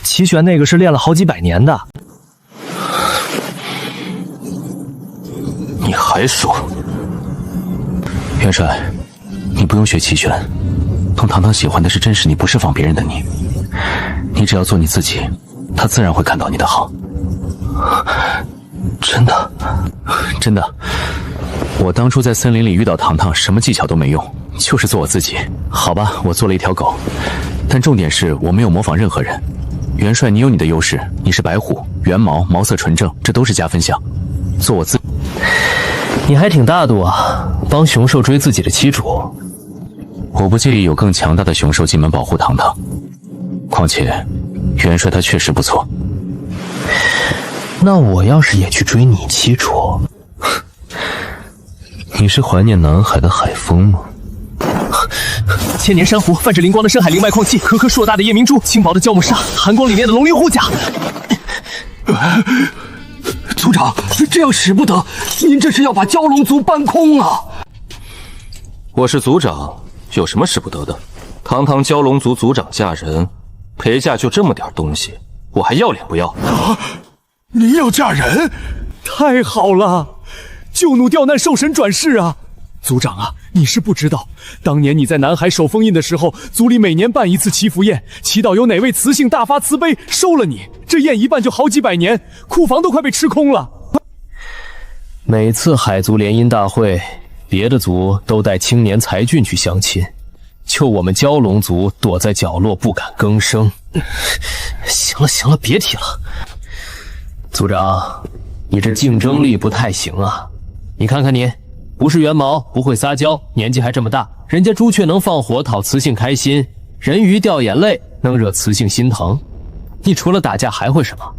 D: 齐全那个是练了好几百年的。
F: 你还说？元帅，你不用学齐全，董堂堂喜欢的是真实你，不是仿别人的你。你只要做你自己，他自然会看到你的好。真的，
C: 真的。我当初在森林里遇到糖糖，什么技巧都没用，就是做我自己。好吧，我做了一条狗，但重点是我没有模仿任何人。元帅，你有你的优势，你是白虎，原毛，毛色纯正，这都是加分项。做我自，
G: 你还挺大度啊，帮雄兽追自己的妻主。
C: 我不介意有更强大的雄兽进门保护糖糖。况且，元帅他确实不错。
G: 那我要是也去追你妻主？
C: 你是怀念南海的海风吗？
D: 千年珊瑚，泛着灵光的深海灵脉矿器，颗颗硕大的夜明珠，轻薄的胶木砂，寒光凛冽的龙鳞护甲。族长，这样使不得，您这是要把蛟龙族搬空啊！
F: 我是族长，有什么使不得的？堂堂蛟龙族族长嫁人，陪嫁就这么点东西，我还要脸不要？
D: 啊！您要嫁人？太好了！救怒吊难，兽神转世啊！族长啊，你是不知道，当年你在南海守封印的时候，族里每年办一次祈福宴，祈祷有哪位雌性大发慈悲收了你。这宴一办就好几百年，库房都快被吃空了。
G: 每次海族联姻大会，别的族都带青年才俊去相亲，就我们蛟龙族躲在角落不敢更声。行了行了，别提了。族长，你这竞争力不太行啊！你看看你，不是原毛，不会撒娇，年纪还这么大，人家朱雀能放火讨雌性开心，人鱼掉眼泪能惹雌性心疼，你除了打架还会什么？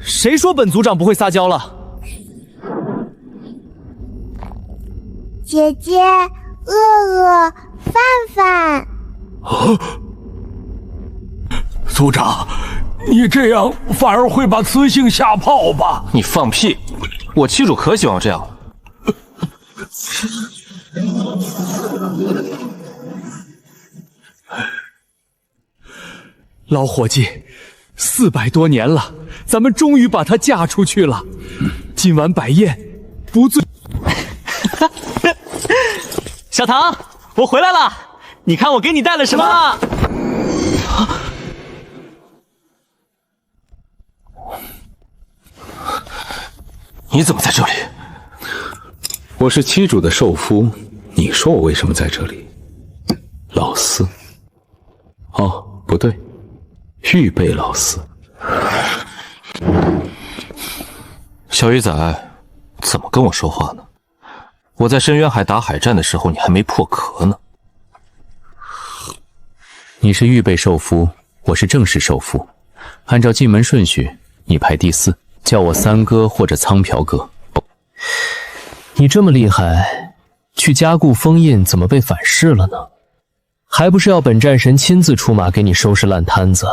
D: 谁说本族长不会撒娇了？
E: 姐姐，饿饿，饭饭。
D: 族长，你这样反而会把雌性吓跑吧？
F: 你放屁！我妻主可喜欢这样了。
D: 老伙计，400多年了，
H: 咱们终于把她嫁出去了。今晚摆宴，不醉。
K: 小唐，我回来了，你看我给你带了什么？
F: 你怎么在这里？我是七主的受夫，你说我为什么在这里？老四。哦，不对，预备老四。
L: 小鱼仔，怎么跟我说话呢？我在深渊海打海战的时候，你还没破壳呢。
B: 你是预备受夫，我是正式受夫。按照进门顺序，你排第4，叫我三哥或者苍瓢哥。
G: 你这么厉害，去加固封印怎么被反噬了呢？还不是要本战神亲自出马给你收拾烂摊子？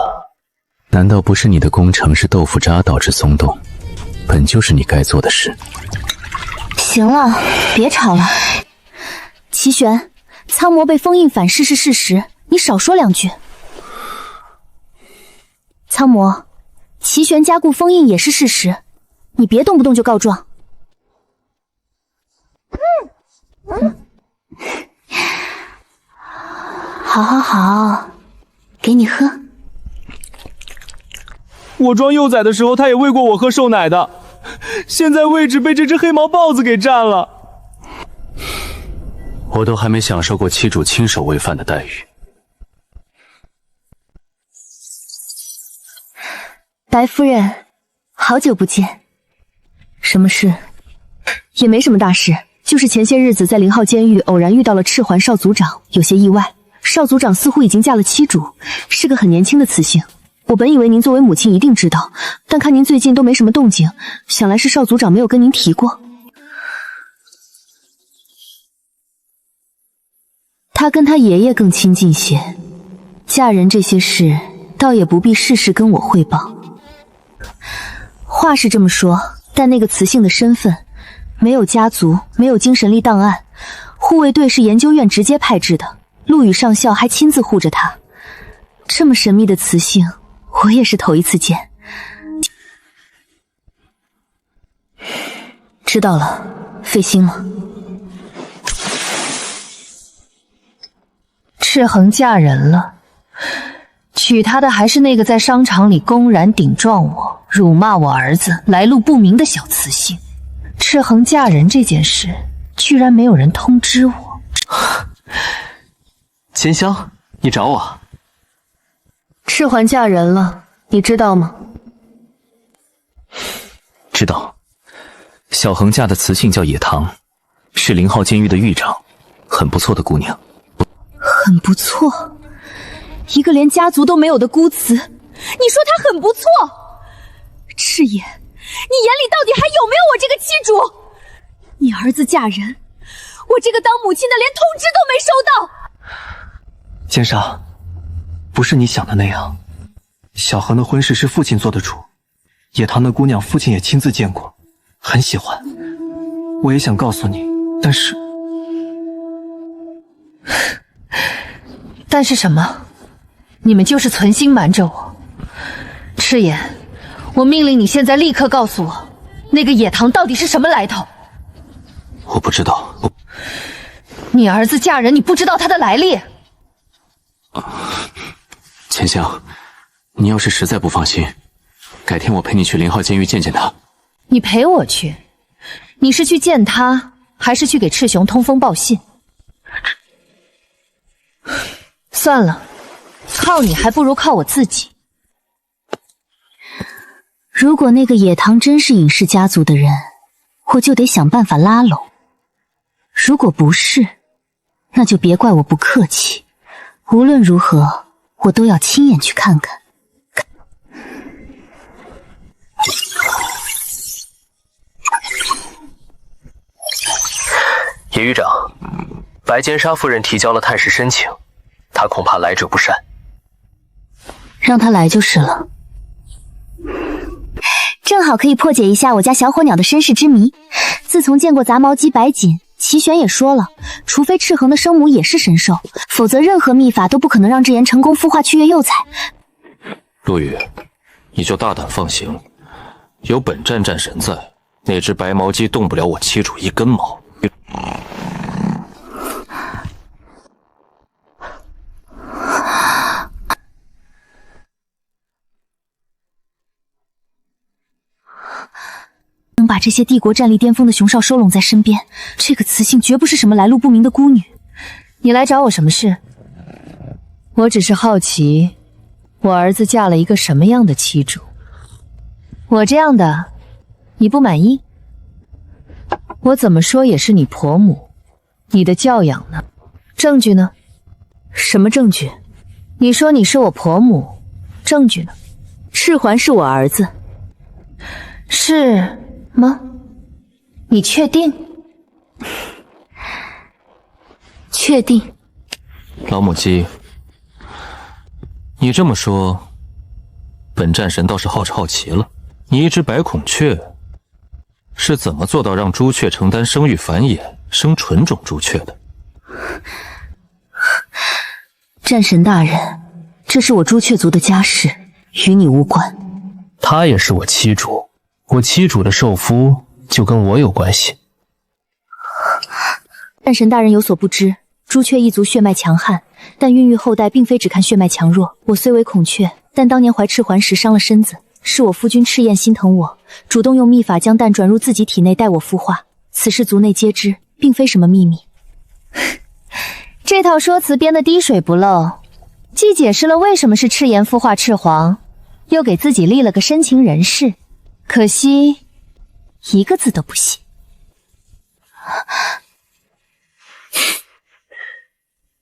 C: 难道不是你的工程是豆腐渣导致松动？本就是你该做的事。
E: 行了，别吵了。齐玄，苍魔被封印反噬是事实，你少说2句。苍魔，齐玄加固封印也是事实，你别动不动就告状。好好好，给你喝。
H: 我装幼崽的时候，他也喂过我喝瘦奶的，现在位置被这只黑毛豹子给占了。
C: 我都还没享受过七主亲手喂饭的待遇。
A: 白夫人，好久不见。什么事？也没什么大事，就是前些日子在0号监狱偶然遇到了赤环少族长，有些意外。少族长似乎已经嫁了七主，是个很年轻的雌性。我本以为您作为母亲一定知道，但看您最近都没什么动静，想来是少族长没有跟您提过。他跟他爷爷更亲近些，嫁人这些事倒也不必事事跟我汇报。话是这么说，但那个雌性的身份，没有家族，没有精神力档案，护卫队是研究院直接派制的，陆羽上校还亲自护着他。这么神秘的雌性，我也是头一次见。知道了，费心了。
M: 赤恒嫁人了，娶她的还是那个在商场里公然顶撞我、辱骂我儿子、来路不明的小雌性。赤恒嫁人这件事，居然没有人通知我。
K: 钱香，你找我？
A: 赤环嫁人了，你知道吗？
C: 知道。小恒家的雌性叫野唐，是0号监狱的狱长，很不错的姑娘。
A: 很不错，一个连家族都没有的孤雌，你说她很不错？赤野，你眼里到底还有没有我这个妻主？你儿子嫁人，我这个当母亲的连通知都没收到。
K: 剑少，不是你想的那样，小恒的婚事是父亲做的主，野唐的姑娘父亲也亲自见过，很喜欢。我也想告诉你，
M: 但是什么？你们就是存心瞒着我。赤眼，我命令你现在立刻告诉我，那个野唐到底是什么来头？
C: 我不知道。
M: 你儿子嫁人，你不知道他的来历？
C: 钱香，你要是实在不放心，改天我陪你去0号监狱见见他。
M: 你陪我去？你是去见他，还是去给赤雄通风报信？算了，靠你还不如靠我自己。
E: 如果那个野唐真是尹氏家族的人，我就得想办法拉拢；如果不是，那就别怪我不客气。无论如何，我都要亲眼去看看。
G: 野狱长，白尖沙夫人提交了探视申请，她恐怕来者不善。
E: 让他来就是了。正好可以破解一下我家小火鸟的身世之谜。自从见过杂毛鸡白锦，齐玄也说了，除非赤恒的生母也是神兽，否则任何秘法都不可能让智妍成功孵化去月幼崽。
L: 陆羽，你就大胆放行，有本战战神在，那只白毛鸡动不了我七主一根毛。
A: 能把这些帝国战力巅峰的雄少收拢在身边，这个雌性绝不是什么来路不明的孤女。
M: 你来找我什么事？我只是好奇，我儿子嫁了一个什么样的妻主？我这样的，你不满意？我怎么说也是你婆母，你的教养呢？证据呢？
A: 什么证据？
M: 你说你是我婆母，证据呢？
A: 赤环是我儿子。
M: 是吗？你确定？
A: 确定。
L: 老母鸡，你这么说，本战神倒是好奇了。你一只白孔雀是怎么做到让朱雀承担生育繁衍、生纯种朱雀的？
A: 战神大人，这是我朱雀族的家事，与你无关。
B: 她也是我妻主，我妻主的受夫就跟我有关系。
A: 战神大人有所不知，朱雀一族血脉强悍，但孕育后代并非只看血脉强弱。我虽为孔雀，但当年怀赤环时伤了身子，是我夫君赤焰心疼我，主动用秘法将蛋转入自己体内待我孵化。此事族内皆知，并非什么秘密。
M: 这套说辞编得滴水不漏，既解释了为什么是赤炎孵化赤皇，又给自己立了个深情人士，可惜一个字都不写。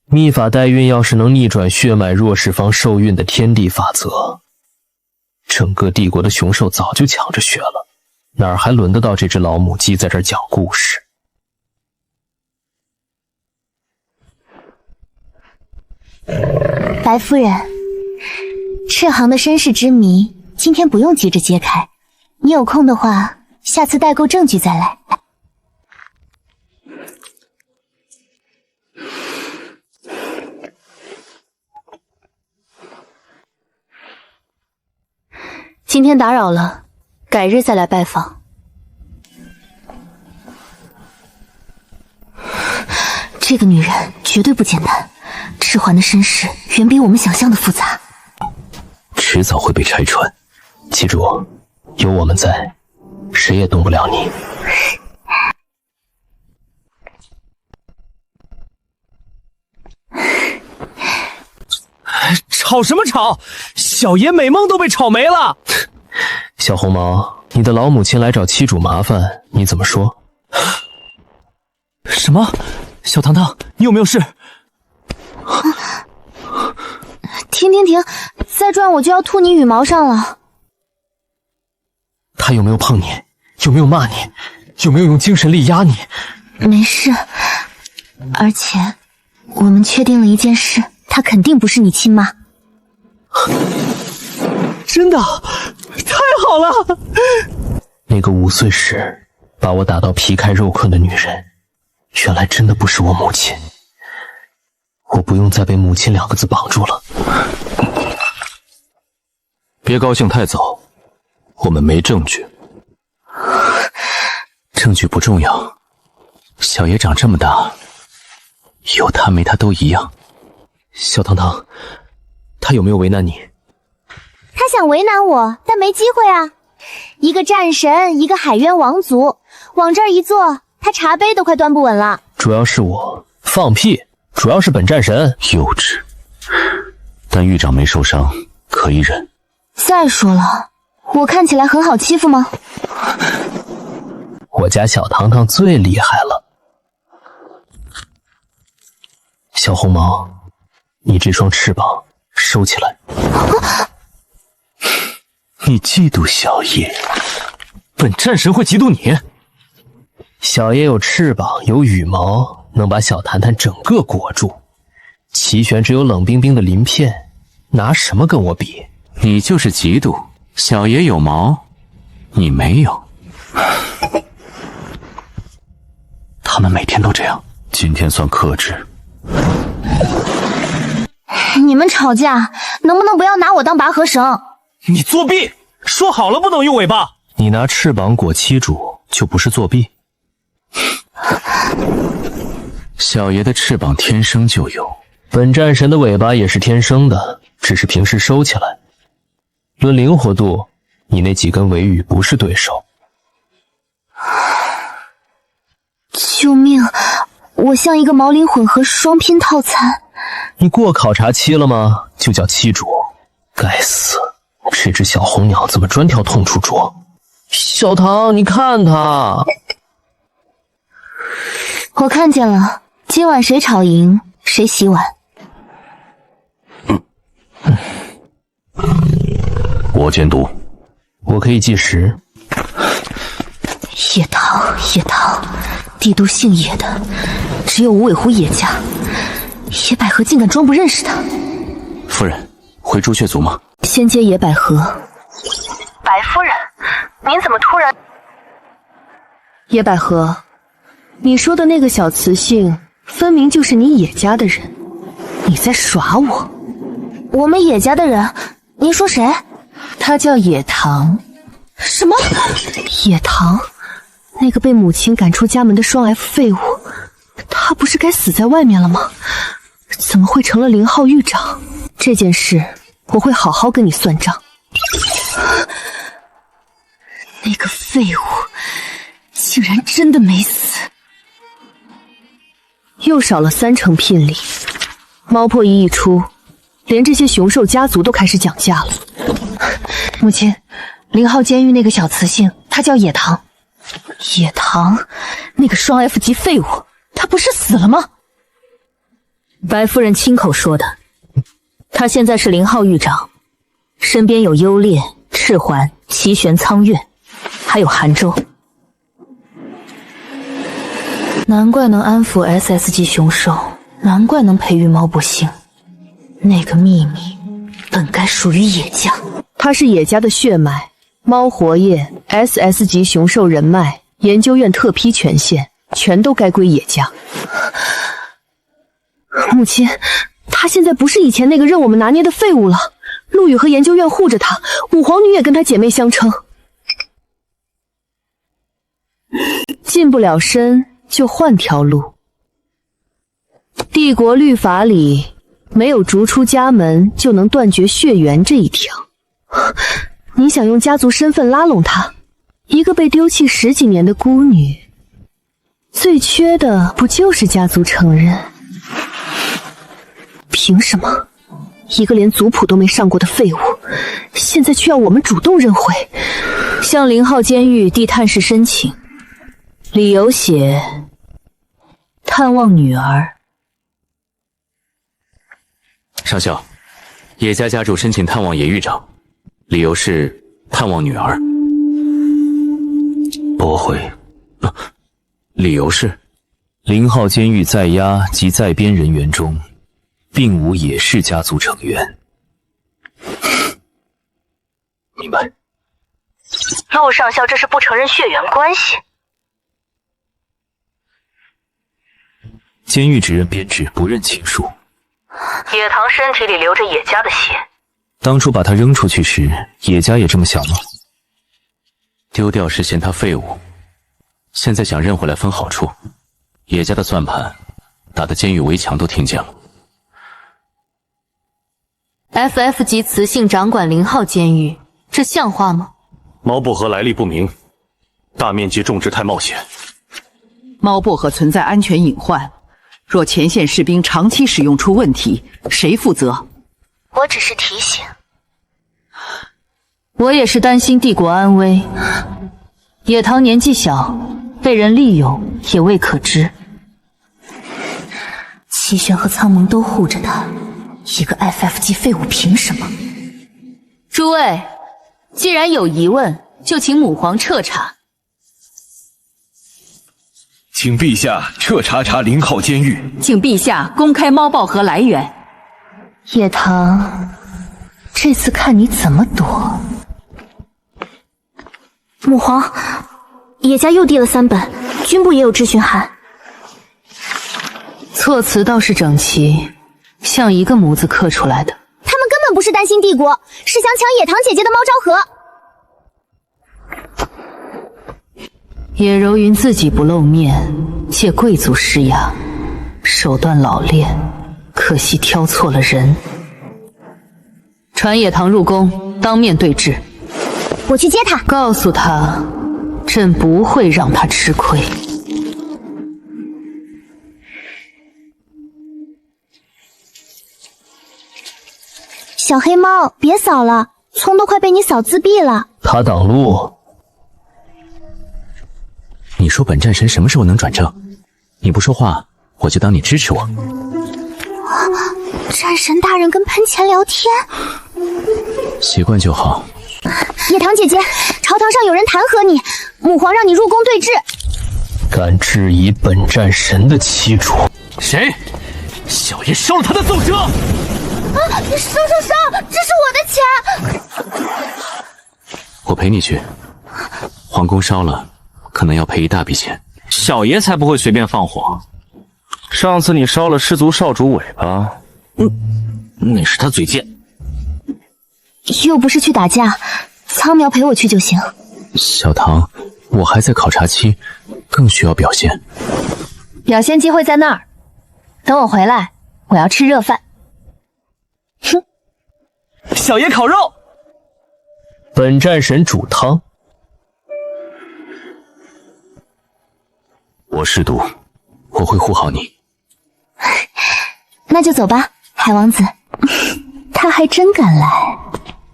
B: 秘法代孕要是能逆转血脉弱势方受孕的天地法则，整个帝国的雄兽早就抢着学了，哪儿还轮得到这只老母鸡在这儿讲故事？
E: 白夫人，赤行的身世之谜，今天不用急着揭开，你有空的话，下次带够证据再来。
A: 今天打扰了，改日再来拜访。这个女人绝对不简单，赤环的身世远比我们想象的复杂，
B: 迟早会被拆穿。记住，有我们在，谁也动不了你。
D: 吵什么吵？小爷美梦都被吵没了。
B: 小红毛，你的老母亲来找妻主麻烦，你怎么说？
D: 什么？小糖糖，你有没有事？
E: 停！再转我就要吐你羽毛上了。
B: 他有没有碰你？有没有骂你？有没有用精神力压你？
E: 没事，而且我们确定了一件事，她肯定不是你亲妈。
D: 真的？太好了！
B: 那个5岁时把我打到皮开肉困的女人，原来真的不是我母亲。我不用再被母亲2个字绑住了。
L: 别高兴太早，我们没证据。
F: 证据不重要，小爷长这么大，有他没他都一样。
B: 小糖糖，他有没有为难你？
E: 他想为难我，但没机会啊。一个战神，一个海渊王族，往这儿一坐，他茶杯都快端不稳了。
B: 主要是我放屁，主要是本战神
F: 幼稚。但狱长没受伤，可以忍。
E: 再说了，我看起来很好欺负吗？
B: 我家小糖糖最厉害了。小红毛，你这双翅膀收起来。
F: 你嫉妒小爷？
D: 本战神会嫉妒你？
B: 小爷有翅膀，有羽毛，能把小弹弹整个裹住。齐玄只有冷冰冰的鳞片，拿什么跟我比？
F: 你就是嫉妒，小爷有毛，你没有。他们每天都这样，今天算克制。
E: 你们吵架能不能不要拿我当拔河绳？
D: 你作弊！说好了不能用尾巴。
B: 你拿翅膀裹七主就不是作弊？
F: 小爷的翅膀天生就有，
B: 本战神的尾巴也是天生的，只是平时收起来。论灵活度，你那几根尾羽不是对手。
E: 救命！我像一个毛灵混合双拼套餐。
B: 你过考察期了吗？就叫七主。该死，这只小红鸟怎么专挑痛处啄？小唐，你看他。
E: 我看见了，今晚谁吵赢谁洗碗。
J: 我监督，
B: 我可以计时。
E: 野堂，野堂，帝都姓野的只有无尾狐野家，野百合竟敢装不认识他。
C: 夫人，回朱雀族吗？
E: 先接野百合。
M: 白夫人，您怎么突然？
A: 野百合，你说的那个小雌性，分明就是你野家的人，你在耍我。
E: 我们野家的人？您说谁？
A: 他叫野堂。
E: 什么？
A: 野堂？那个被母亲赶出家门的双 F 废物，他不是该死在外面了吗？怎么会成了0号狱长？这件事我会好好跟你算账。
E: 那个废物竟然真的没死，
A: 又少了30%聘礼。猫破衣一出，连这些雄兽家族都开始讲价了。
M: 母亲，0号监狱那个小雌性，他叫野堂。
A: 野堂，那个双 F 级废物，他不是死了吗？白夫人亲口说的。他现在是0号狱长，身边有幽猎、赤环、齐玄、苍月，还有韩州。难怪能安抚 SS 级雄兽，难怪能培育猫不幸。那个秘密本该属于野家，他是野家的血脉，猫活液、SS 级雄兽人脉、研究院特批权限，全都该归野家。母亲，他现在不是以前那个任我们拿捏的废物了。陆羽和研究院护着他，五皇女也跟他姐妹相称。近不了身，就换条路。帝国律法里没有逐出家门就能断绝血缘这一条。你想用家族身份拉拢她？一个被丢弃10几年的孤女，最缺的不就是家族承认？凭什么？一个连族谱都没上过的废物，现在却要我们主动认回？向0号监狱递探视申请，理由写探望女儿。
C: 上校，野家家主申请探望野狱长，理由是探望女儿。
F: 驳回。
C: 理由是
F: 0号监狱在押及在编人员中，并无野氏家族成员。明白。
M: 陆上校这是不承认血缘关系。
F: 监狱只认编制，不认亲属。
M: 野堂身体里流着野家的血。
F: 当初把他扔出去时，野家也这么想吗？
C: 丢掉是嫌他废物，现在想认回来分好处。野家的算盘打得监狱围墙都听见了。
A: FF 级雌性掌管0号监狱，这像话吗？
J: 猫薄荷来历不明，大面积种植太冒险。
N: 猫薄荷存在安全隐患，若前线士兵长期使用出问题，谁负责？
E: 我只是提醒。
A: 我也是担心帝国安危。野堂年纪小，被人利用也未可知。
E: 齐玄和苍蒙都护着他，一个 FF 级废物凭什么？
A: 诸位，既然有疑问，就请母皇彻查。
O: 请陛下彻查0号监狱。
N: 请陛下公开猫薄荷来源。
E: 野堂，这次看你怎么躲。母皇，野家又递了3本，军部也有质询函。
A: 措辞倒是整齐，像一个模子刻出来的。
E: 他们根本不是担心帝国，是想抢野堂姐姐的猫昭和。
M: 叶柔云自己不露面，借贵族施压，手段老练，可惜挑错了人。传野堂入宫，当面对质。
E: 我去接他，
M: 告诉他，朕不会让他吃亏。
E: 小黑猫，别扫了，葱都快被你扫自闭了。
B: 他挡路。
C: 你说本战神什么时候能转正？你不说话，我就当你支持我。
E: 战神大人跟喷钱聊天，
C: 习惯就好。
E: 野堂姐姐，朝堂上有人弹劾你，母皇让你入宫对质。
B: 敢质疑本战神的欺主？
D: 谁？小爷烧了他的奏折！
E: 烧！这是我的钱！
C: 我陪你去。皇宫烧了，可能要赔一大笔钱。
H: 小爷才不会随便放火。上次你烧了失足少主尾巴，那是他嘴贱。
E: 又不是去打架，苍苗陪我去就行。
C: 小唐，我还在考察期，更需要表现。
M: 表现机会在那儿，等我回来，我要吃热饭。
E: 哼，
D: 小爷烤肉。
B: 本战神煮汤。
C: 我是毒，我会护好你。
E: 那就走吧，海王子。他还真敢来。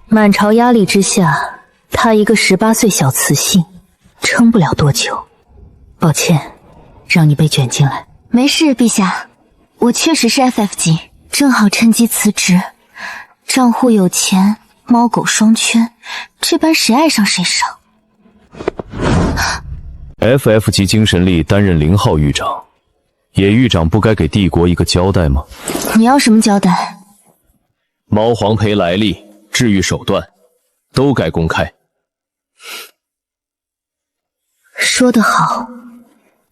A: 满朝压力之下，他一个18岁小雌性，撑不了多久。抱歉，让你被卷进来。
E: 没事，陛下，我确实是 FF 级，正好趁机辞职。账户有钱，猫狗双全，这般谁爱上谁上。
H: FF 级精神力担任0号狱长，野狱长不该给帝国一个交代吗？
E: 你要什么交代？
B: 猫皇培来历、治愈手段，都该公开。
A: 说得好，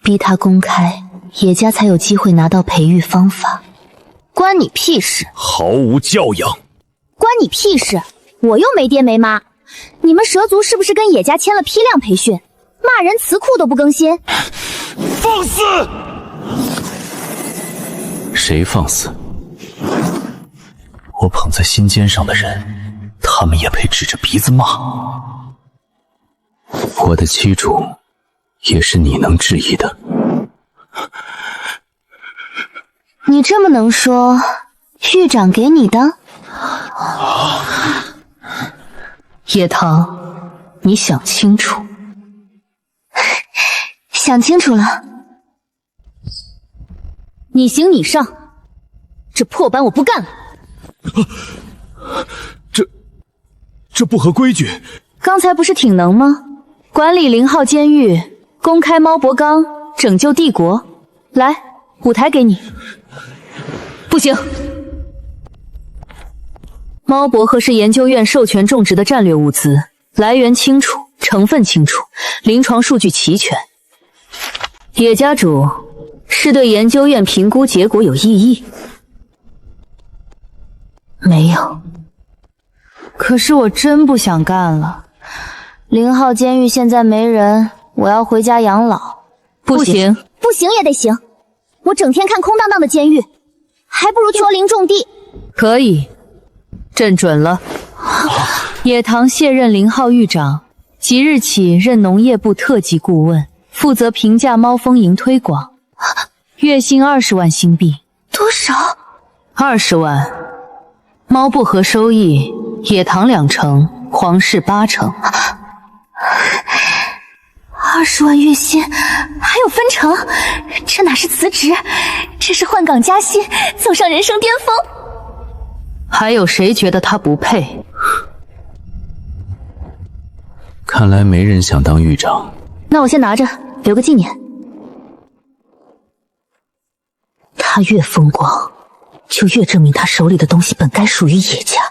A: 逼他公开，野家才有机会拿到培育方法。
E: 关你屁事！
O: 毫无教养！
E: 关你屁事！我又没爹没妈，你们蛇族是不是跟野家签了批量培训？骂人词库都不更新，
O: 放肆！
C: 谁放肆？
F: 我捧在心尖上的人，他们也配指着鼻子骂？
C: 我的欺主，也是你能质疑的。
E: 你这么能说，狱长给你的？
M: 野堂，你想清楚。
E: 想清楚了。
A: 你行你上，这破班我不干了。
O: 这不合规矩。
A: 刚才不是挺能吗？管理0号监狱，公开猫博纲，拯救帝国。来，舞台给你。不行。猫博和是研究院授权种植的战略物资，来源清楚，成分清楚，临床数据齐全。野家主是对研究院评估结果有异议？没有。
M: 可是我真不想干了。
E: 0号监狱现在没人，我要回家养老。
A: 不行，
E: 不行也得行。我整天看空荡荡的监狱，还不如去林种地。
A: 可以，朕准了。野堂卸任0号狱长，即日起任农业部特级顾问，负责平价猫风营推广，月薪20万新币。
E: 多少
A: ？20万。猫薄荷收益，野堂20%，皇室80%。
E: 20万月薪，还有分成，这哪是辞职，这是换岗加薪，走上人生巅峰。
A: 还有谁觉得他不配？
C: 看来没人想当狱长。
A: 那我先拿着，留个纪念。他越风光，就越证明他手里的东西本该属于野家。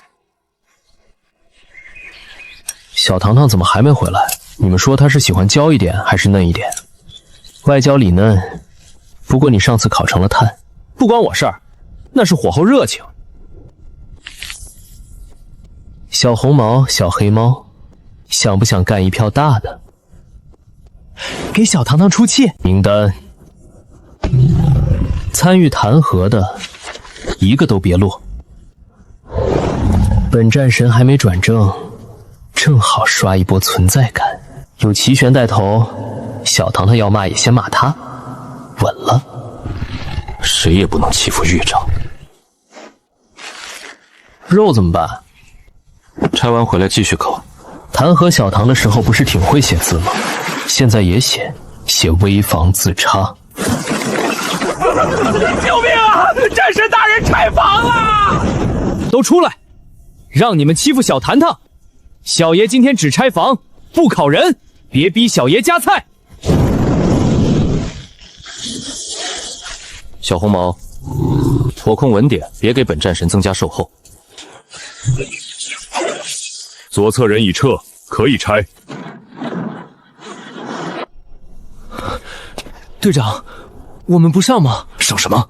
B: 小糖糖怎么还没回来？你们说他是喜欢娇一点还是嫩一点？外焦里嫩，不过你上次烤成了炭，
H: 不关我事儿，那是火候热情。
B: 小红毛，小黑猫，想不想干一票大的？
H: 给小糖糖出气。
B: 名单，参与弹劾的一个都别落。本战神还没转正，正好刷一波存在感。有齐玄带头，小糖糖要骂也先骂他，稳了。
L: 谁也不能欺负狱长。
B: 肉怎么办？
L: 拆完回来继续烤。
B: 弹劾小唐的时候不是挺会写字吗？现在也写危房自插。
D: 救命啊！战神大人拆房了！
H: 都出来，让你们欺负小糖糖。小爷今天只拆房，不烤人，别逼小爷夹菜。
L: 小红毛，火控稳点，别给本战神增加售后。
J: 左侧人已撤，可以拆。
H: 队长，我们不上吗？
F: 上什么？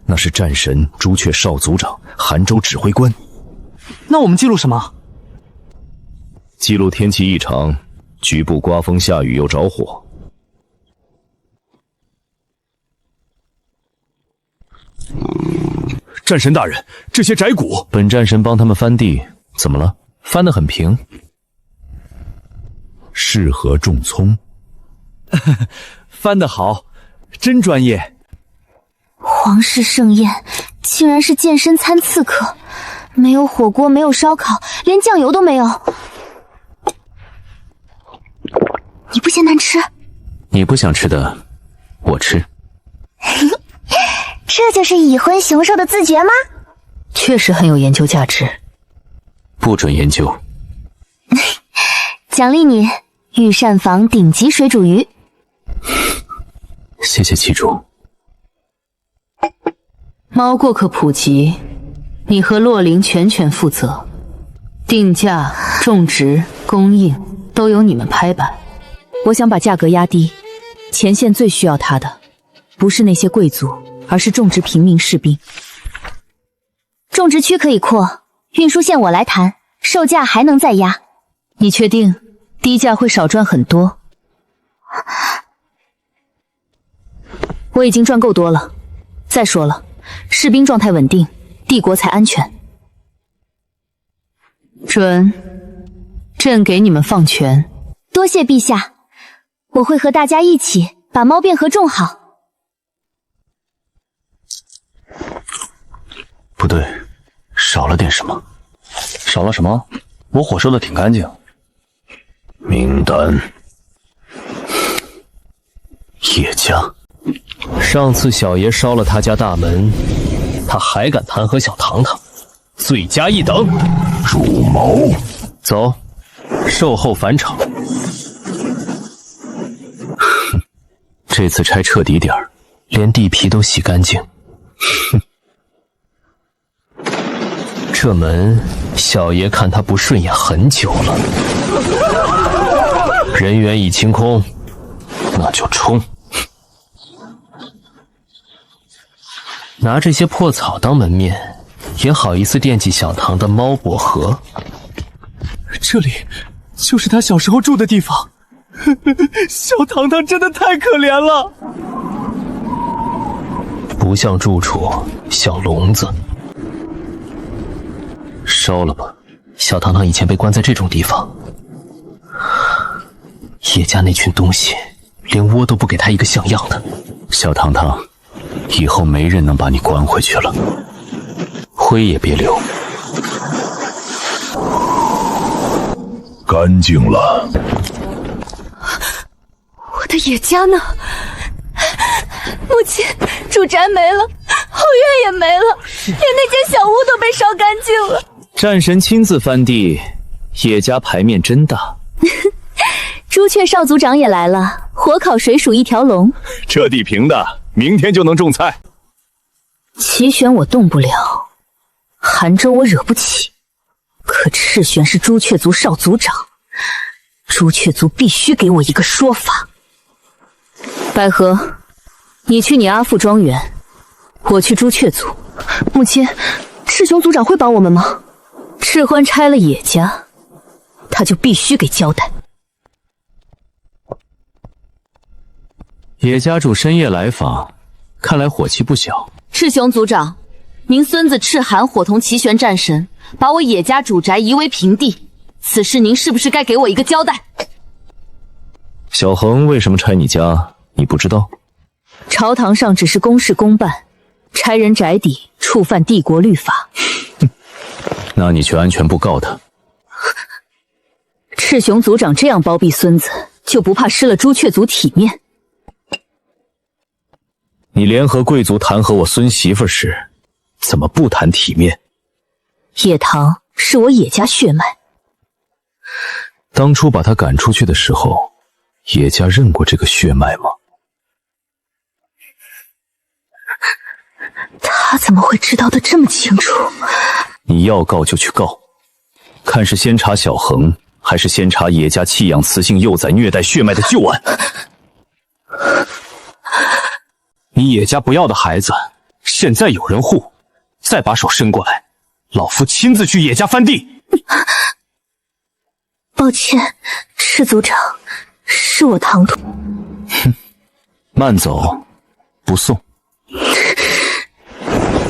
F: 那是战神朱雀少族长，韩州指挥官。
K: 那我们记录什么？
F: 记录天气异常，局部刮风下雨又着火。
J: 战神大人，这些宅谷，
F: 本战神帮他们翻地，怎么了？
B: 翻得很平，
F: 适合种葱。
H: 翻得好，真专业。
E: 皇室盛宴竟然是健身餐刺客，没有火锅，没有烧烤，连酱油都没有。你不嫌难吃？
C: 你不想吃的，我吃。
E: 这就是已婚雄兽的自觉吗？
A: 确实很有研究价值。
C: 不准研究。
E: 奖励你御膳房顶级水煮鱼。
C: 谢谢旗主。
M: 猫过客普及，你和洛灵全负责，定价、种植、供应都由你们拍板。
A: 我想把价格压低，前线最需要它的，不是那些贵族，而是种植平民士兵。
E: 种植区可以扩，运输线我来谈，售价还能再压。
A: 你确定低价会少赚很多？我已经赚够多了。再说了，士兵状态稳定，帝国才安全。
M: 准，朕给你们放权。
E: 多谢陛下，我会和大家一起把猫便河种好。
F: 不对，少了点什么。少了什么？我火收的挺干净。名单，叶家。
B: 上次小爷烧了他家大门，他还敢弹劾小糖糖，罪加一等。
J: 主谋，
B: 走，售后返场。
C: 这次拆彻底点儿，
B: 连地皮都洗干净。这门小爷看他不顺眼很久了。人员已清空，那就冲。拿这些破草当门面，也好意思惦记小唐的猫薄荷？
H: 这里就是他小时候住的地方。小糖糖真的太可怜了，
B: 不像住处，像笼子。
C: 烧了吧。
B: 小糖糖以前被关在这种地方，叶家那群东西连窝都不给他一个像样的。
C: 小糖糖，以后没人能把你关回去了，灰也别留。
J: 干净了。
E: 我的野家呢？母亲，住宅没了，后院也没了，连那间小屋都被烧干净了。
H: 战神亲自翻地，叶家牌面真大。
A: 朱雀少族长也来了，火烤水鼠一条龙。
J: 这地平的，明天就能种菜。
A: 齐玄我动不了，韩州我惹不起，可赤玄是朱雀族少族长，朱雀族必须给我一个说法。百合，你去你阿父庄园，我去朱雀族。
E: 母亲，赤熊族长会帮我们吗？
A: 赤欢拆了野家，他就必须给交代。
C: 野家主深夜来访，看来火气不小。
M: 赤熊族长，您孙子赤寒伙同齐玄战神，把我野家主宅夷为平地，此事您是不是该给我一个交代？
C: 小恒为什么拆你家，你不知道？
A: 朝堂上只是公事公办，拆人宅邸触犯帝国律法。
C: 那你去安全部告他。
A: 赤熊族长这样包庇孙子，就不怕失了朱雀族体面？
H: 你联合贵族弹劾我孙媳妇时，怎么不谈体面？
A: 野堂是我野家血脉，
H: 当初把他赶出去的时候，野家认过这个血脉吗？
A: 他怎么会知道的这么清楚？
H: 你要告就去告，看是先查小恒，还是先查野家弃养雌性幼崽虐待血脉的旧案。你野家不要的孩子，现在有人护，再把手伸过来，老夫亲自去野家翻地。
A: 抱歉，赤族长，是我唐突。
H: 哼，慢走，不送。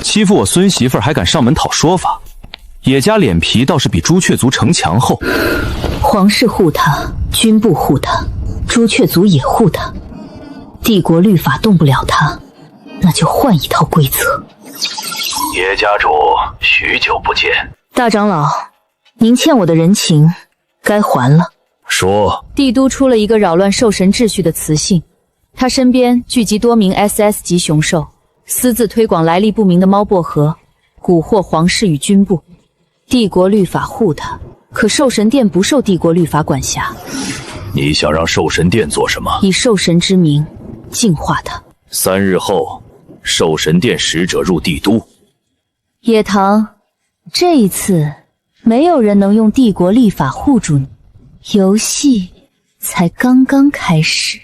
H: 欺负我孙媳妇儿还敢上门讨说法，野家脸皮倒是比朱雀族城墙厚。
A: 皇室护他，军部护他，朱雀族也护他，帝国律法动不了他，那就换一套规则。
J: 野家主，许久不见。
A: 大长老，您欠我的人情该还了。
H: 说，
A: 帝都出了一个扰乱兽神秩序的雌性，他身边聚集多名 SS 级雄兽，私自推广来历不明的猫薄荷，蛊惑皇室与军部。帝国律法护他，可兽神殿不受帝国律法管辖。
H: 你想让兽神殿做什么？
A: 以兽神之名净化他。
H: 3日后，兽神殿使者入帝都。
A: 野堂，这一次没有人能用帝国律法护住你，游戏才刚刚开始。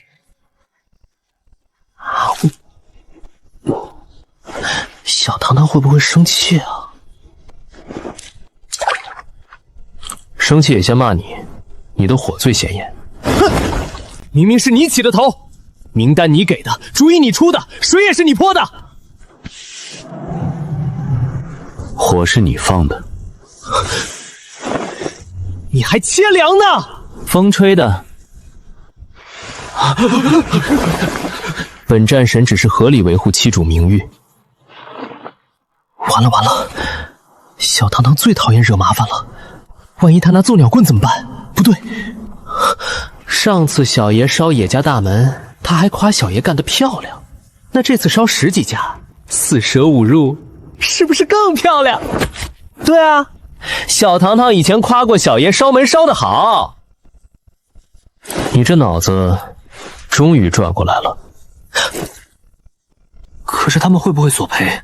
G: 小糖糖会不会生气啊？生气也先骂你，你的火最显眼。
D: 哼，明明是你起的头，名单你给的，主意你出的，水也是你泼的。
H: 火是你放的，
D: 你还切凉呢？
G: 风吹的。本战神只是合理维护妻主名誉。完了完了，小糖糖最讨厌惹麻烦了，万一他拿揍鸟棍怎么办？不对，上次小爷烧野家大门，他还夸小爷干得漂亮，那这次烧10几家，4舍5入，是不是更漂亮？对啊，小糖糖以前夸过小爷烧门烧得好。你这脑子终于转过来了。
K: 可是他们会不会索赔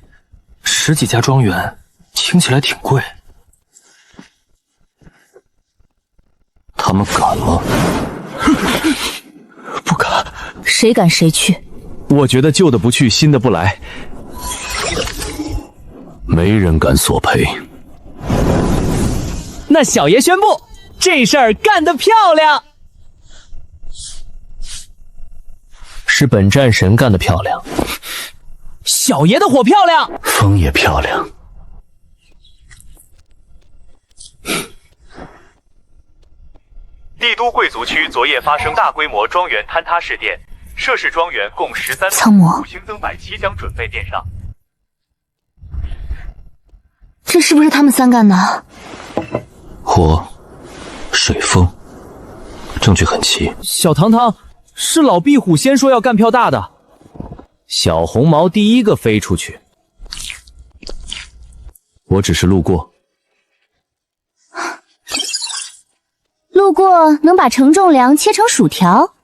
K: ？10几家庄园听起来挺贵。
H: 他们敢吗？
K: 不敢。
A: 谁敢谁去。
H: 我觉得旧的不去，新的不来。没人敢索赔。
D: 那小爷宣布，这事儿干得漂亮。
G: 是本战神干得漂亮。
D: 小爷的火漂亮，
H: 风也漂亮。
P: 帝都贵族区昨夜发生大规模庄园坍塌事件，涉事庄园共13
A: 苍魔
P: 5星增百即将准备殿上。
A: 这是不是他们3干的？
H: 火、水、风，证据很齐。
D: 小糖糖，是老壁虎先说要干票大的，小红毛第一个飞出去。
H: 我只是路过。
E: 路过能把承重梁切成薯条。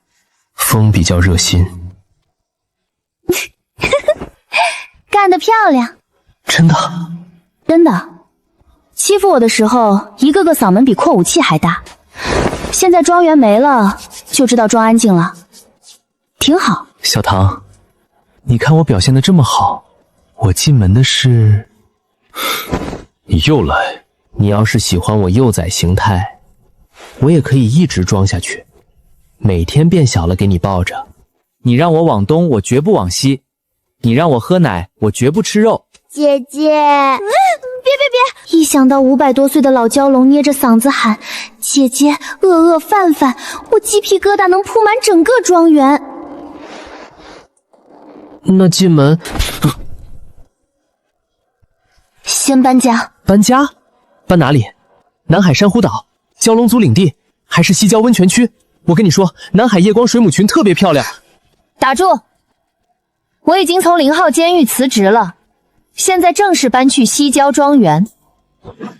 G: 风比较热心。
E: 干得漂亮。
G: 真的？
E: 真的。欺负我的时候，一个个嗓门比扩武器还大。现在庄园没了，就知道装安静了，挺好。
G: 小唐，你看我表现得这么好，我进门的是……
H: 你又来。
G: 你要是喜欢我幼崽形态，我也可以一直装下去，每天变小了给你抱着，
H: 你让我往东，我绝不往西；你让我喝奶，我绝不吃肉。
E: 姐姐，别！一想到500多岁的老蛟龙捏着嗓子喊“姐姐，饿饭饭”，我鸡皮疙瘩能铺满整个庄园。
G: 那进门，
M: 先搬家。
G: 搬家？搬哪里？南海珊瑚岛、蛟龙族领地，还是西郊温泉区？我跟你说，南海夜光水母群特别漂亮。
M: 打住！我已经从0号监狱辞职了，现在正式搬去西郊庄园。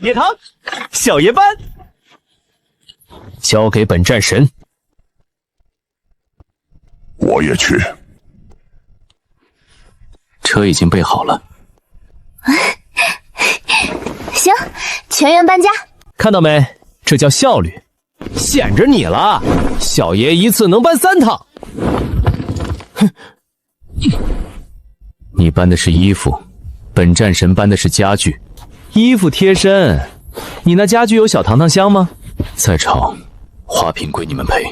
H: 野堂，小爷搬。
B: 交给本战神。
J: 我也去。
C: 车已经备好了。
M: 行，全员搬家。
G: 看到没？这叫效率。显着你了，小爷一次能搬3趟。
C: 哼，你搬的是衣服，本战神搬的是家具。
H: 衣服贴身，你那家具有小糖糖香吗？
C: 再吵，花瓶归你们赔。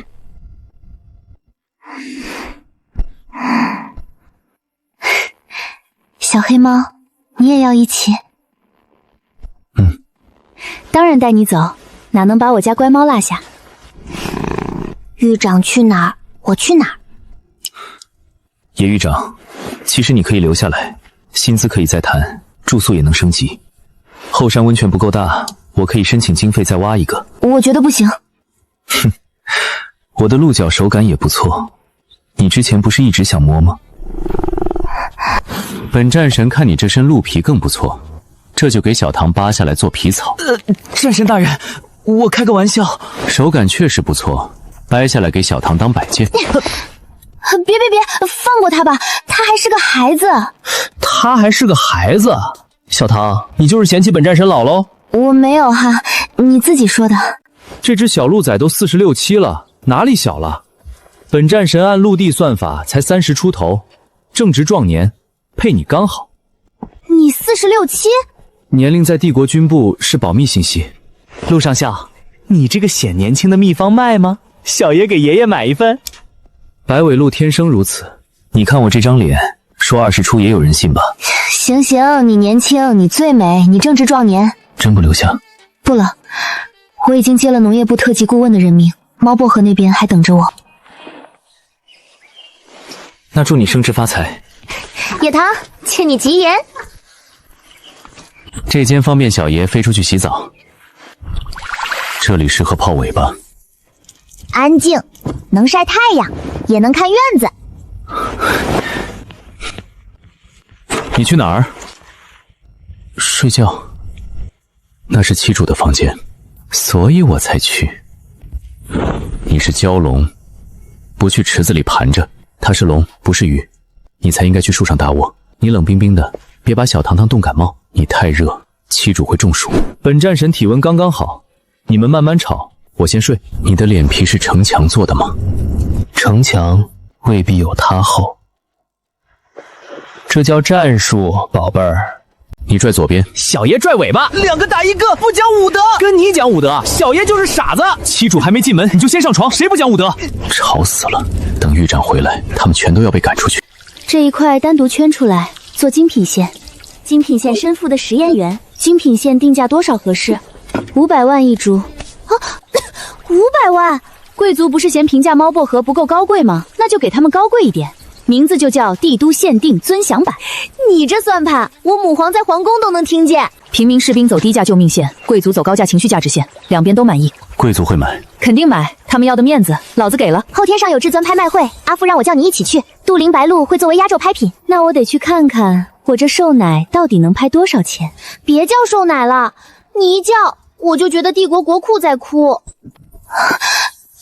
E: 小黑猫，你也要一起？当然带你走，哪能把我家乖猫落下？狱长去哪儿，我去哪儿。
C: 叶狱长，其实你可以留下来，薪资可以再谈，住宿也能升级。后山温泉不够大，我可以申请经费再挖一个。
E: 我觉得不行。
C: 哼，我的鹿角手感也不错，你之前不是一直想摸吗？本战神看你这身鹿皮更不错，这就给小唐扒下来做皮草。
H: 战神大人，我开个玩笑。
C: 手感确实不错，掰下来给小唐当摆件。
E: 别，放过他吧，他还是个孩子。
G: 他还是个孩子？小唐，你就是嫌弃本战神老喽？
E: 我没有哈，你自己说的。
H: 这只小鹿崽都46、7了，哪里小了？本战神按陆地算法才30出头，正值壮年，配你刚好。
E: 你46、7？
H: 年龄在帝国军部是保密信息。陆上校，你这个显年轻的秘方卖吗？小爷给爷爷买一份。白尾鹿天生如此，
C: 你看我这张脸，说20出也有人信吧？
E: 行，你年轻，你最美，你正值壮年。
C: 真不留下？
E: 不了，我已经接了农业部特级顾问的任命，猫薄荷那边还等着我。
C: 那祝你升职发财。
E: 野糖，欠你吉言。
C: 这间方便小爷飞出去洗澡，这里适合泡尾巴。
E: 安静，能晒太阳，也能看院子。
C: 你去哪儿？睡觉。那是七主的房间，所以我才去。你是蛟龙，不去池子里盘着。他是龙，不是鱼，你才应该去树上搭窝。你冷冰冰的，别把小糖糖冻感冒。你太热，七主会中暑。
H: 本战神体温刚刚好，你们慢慢吵，我先睡。
C: 你的脸皮是城墙做的吗？
G: 城墙未必有它厚，这叫战术，宝贝儿。
C: 你拽左边，
H: 小爷拽尾巴，2个打1个，不讲武德。跟你讲武德，小爷就是傻子。七主还没进门，你就先上床，谁不讲武德？
C: 吵死了！等狱长回来，他们全都要被赶出去。
E: 这一块单独圈出来做精品线，精品线身负的实验员，精品线定价多少合适？500万一株。啊，500万！贵族不是嫌平价猫薄荷不够高贵吗？那就给他们高贵一点。名字就叫帝都限定尊享版。你这算盘，我母皇在皇宫都能听见。
A: 平民士兵走低价救命线，贵族走高价情绪价值线，两边都满意。
C: 贵族会买，
A: 肯定买，他们要的面子，老子给了。
E: 后天上有至尊拍卖会，阿父让我叫你一起去。杜林白鹿会作为压轴拍品，那我得去看看我这瘦奶到底能拍多少钱。别叫瘦奶了，你一叫我就觉得帝国国库在哭。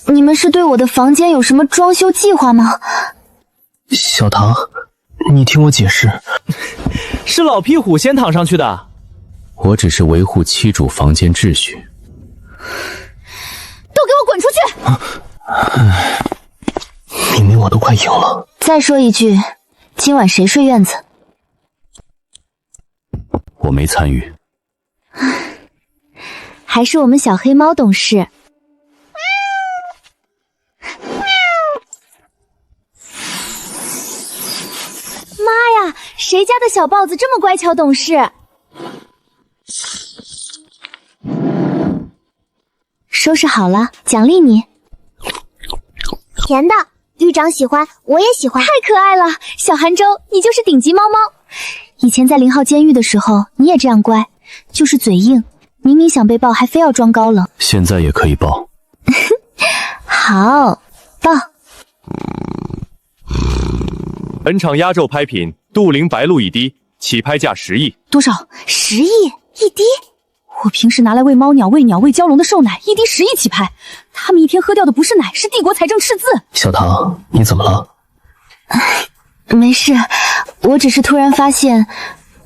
E: 你们是对我的房间有什么装修计划吗？
G: 小唐，你听我解释。
H: 是老屁虎先躺上去的。
C: 我只是维护七主房间秩序。
E: 都给我滚出
G: 去！明明我都快赢了。
E: 再说一句，今晚谁睡院子？
C: 我没参与。
E: 还是我们小黑猫懂事。妈呀，谁家的小豹子这么乖巧懂事？收拾好了，奖励你。甜的，狱长喜欢，我也喜欢。太可爱了，小韩州，你就是顶级猫猫。以前在0号监狱的时候，你也这样乖，就是嘴硬，明明想被抱，还非要装高冷。
F: 现在也可以抱。
E: 好，抱。
P: 本场压轴拍品杜陵白鹭1滴，起拍价10亿。
A: 多少？10亿1滴？我平时拿来喂猫鸟、喂鸟、喂蛟龙的兽奶，1滴10亿起拍。他们一天喝掉的不是奶，是帝国财政赤字。
B: 小唐，你怎么了？
A: 没事，我只是突然发现